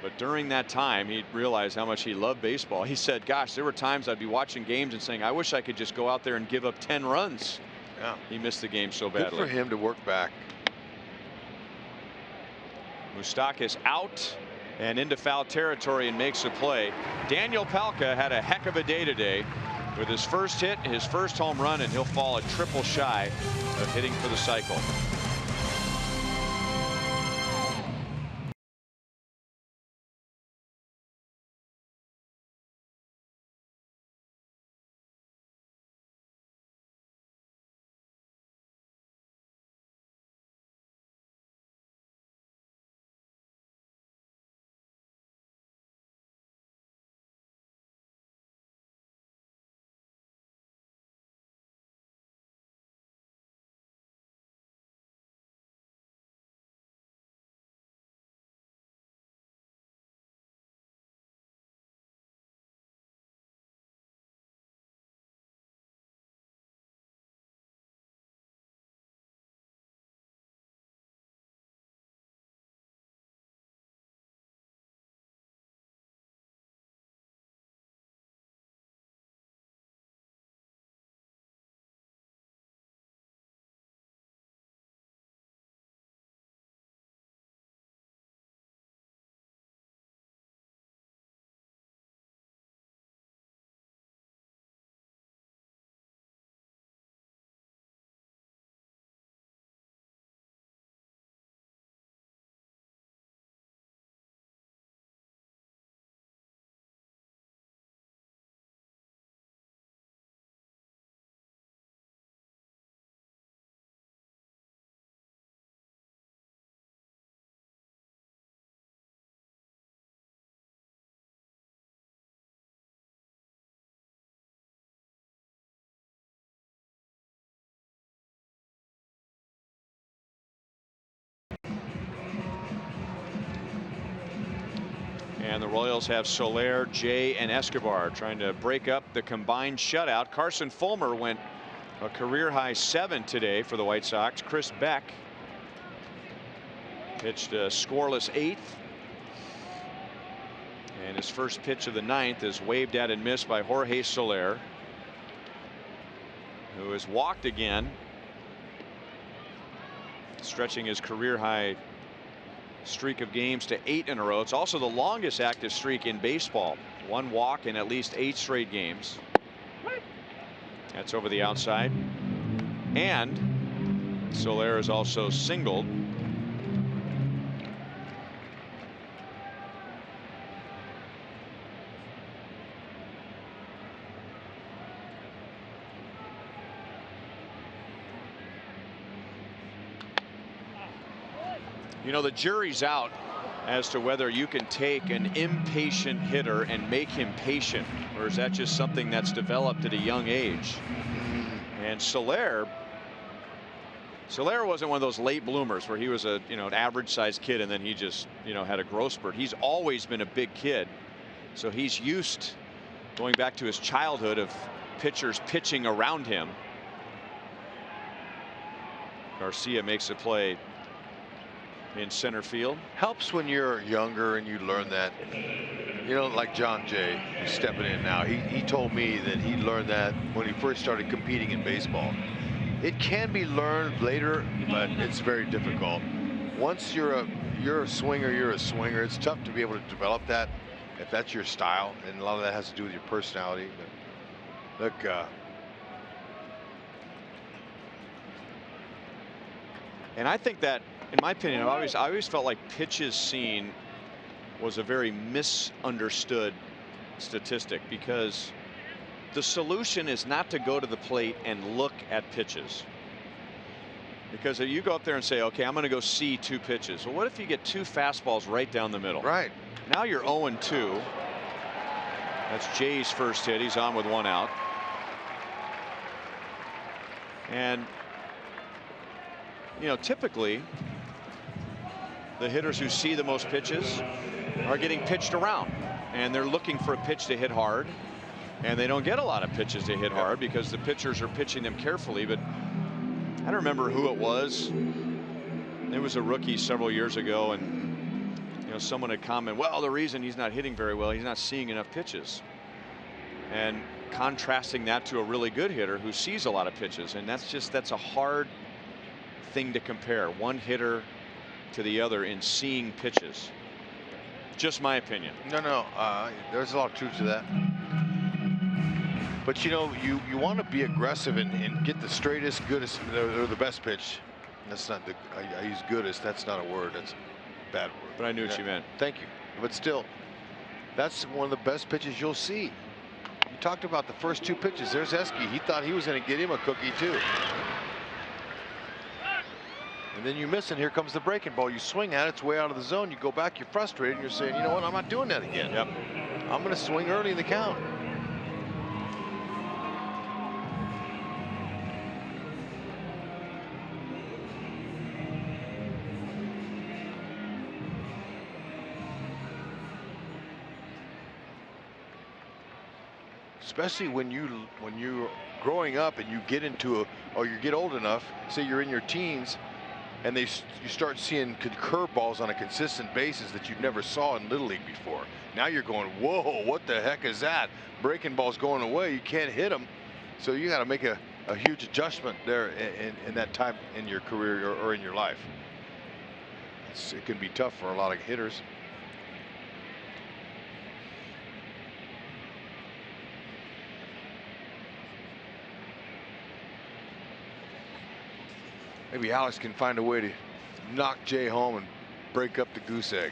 But during that time, he realized how much he loved baseball. He said, gosh, there were times I'd be watching games and saying, I wish I could just go out there and give up 10 runs. Yeah. He missed the game so badly. Good for him to work back. Moustakas out and into foul territory and makes a play. Daniel Palka had a heck of a day today with his first hit, his first home run, and he'll fall a triple shy of hitting for the cycle. And the Royals have Soler, Jay, and Escobar trying to break up the combined shutout. Carson Fulmer went a career-high 7 today for the White Sox. Chris Beck pitched a scoreless 8th. And his first pitch of the 9th is waved at and missed by Jorge Soler, who has walked again, stretching his career-high streak of games to 8 in a row. It's also the longest active streak in baseball. 1 walk in at least 8 straight games. That's over the outside. And Soler is also singled. You know, the jury's out as to whether you can take an impatient hitter and make him patient, or is that just something that's developed at a young age? And Soler wasn't one of those late bloomers where he was an average sized kid and then he just had a growth spurt. He's always been a big kid, so he's used going back to his childhood of pitchers pitching around him. Garcia makes a play in center field. Helps when you're younger and you learn that. You know, like John Jay, who's stepping in now. He told me that he learned that when he first started competing in baseball. It can be learned later, but it's very difficult. Once you're a swinger, you're a swinger. It's tough to be able to develop that if that's your style, and a lot of that has to do with your personality. But look, and I think that, in my opinion, I always felt like pitches seen was a very misunderstood statistic, because the solution is not to go to the plate and look at pitches. Because if you go up there and say, okay, I'm going to go see 2 pitches. Well, what if you get 2 fastballs right down the middle? right. Now you're 0-2. That's Jay's first hit. He's on with 1 out. And, you know, typically the hitters who see the most pitches are getting pitched around, and they're looking for a pitch to hit hard, and they don't get a lot of pitches to hit hard because the pitchers are pitching them carefully. But I don't remember who it was. It was a rookie several years ago, and you know, someone had commented, well, the reason he's not hitting very well, he's not seeing enough pitches, and contrasting that to a really good hitter who sees a lot of pitches. And that's a hard thing to compare one hitter to the other in seeing pitches. Just my opinion. No, there's a lot of truth to that. But you know, you want to be aggressive and get the straightest, goodest, or the best pitch. That's not the, I use goodest. That's not a word. That's a bad word. But I knew what you meant. Thank you. But still, that's one of the best pitches you'll see. You talked about the first 2 pitches. There's Esky. He thought he was going to get him a cookie too. And then you miss, and here comes the breaking ball. You swing at it, it's way out of the zone. You go back, you're frustrated, and you're saying, you know what, I'm not doing that again. Yep. I'm going to swing early in the count. Especially when you're growing up and you get into or you get old enough, say you're in your teens, and you start seeing curveballs on a consistent basis that you never saw in Little League before. Now you're going, whoa, what the heck is that? Breaking ball's going away. You can't hit them. So you got to make a huge adjustment there in that time in your career or in your life. It can be tough for a lot of hitters. Maybe Alex can find a way to knock Jay home and break up the goose egg.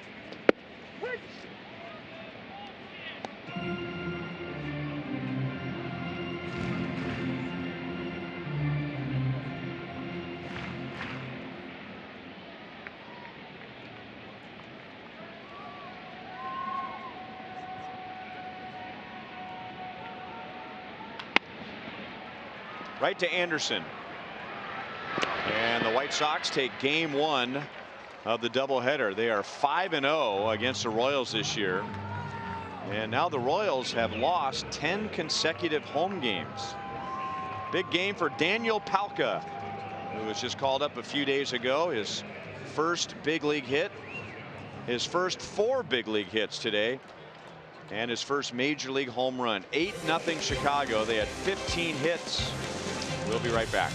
Right to Anderson. And the White Sox take game 1 of the doubleheader. They are 5-0 against the Royals this year. And now the Royals have lost 10 consecutive home games. Big game for Daniel Palka, who was just called up a few days ago. His first big league hit, his first 4 big league hits today, and his first major league home run. 8-0 Chicago. They had 15 hits. We'll be right back.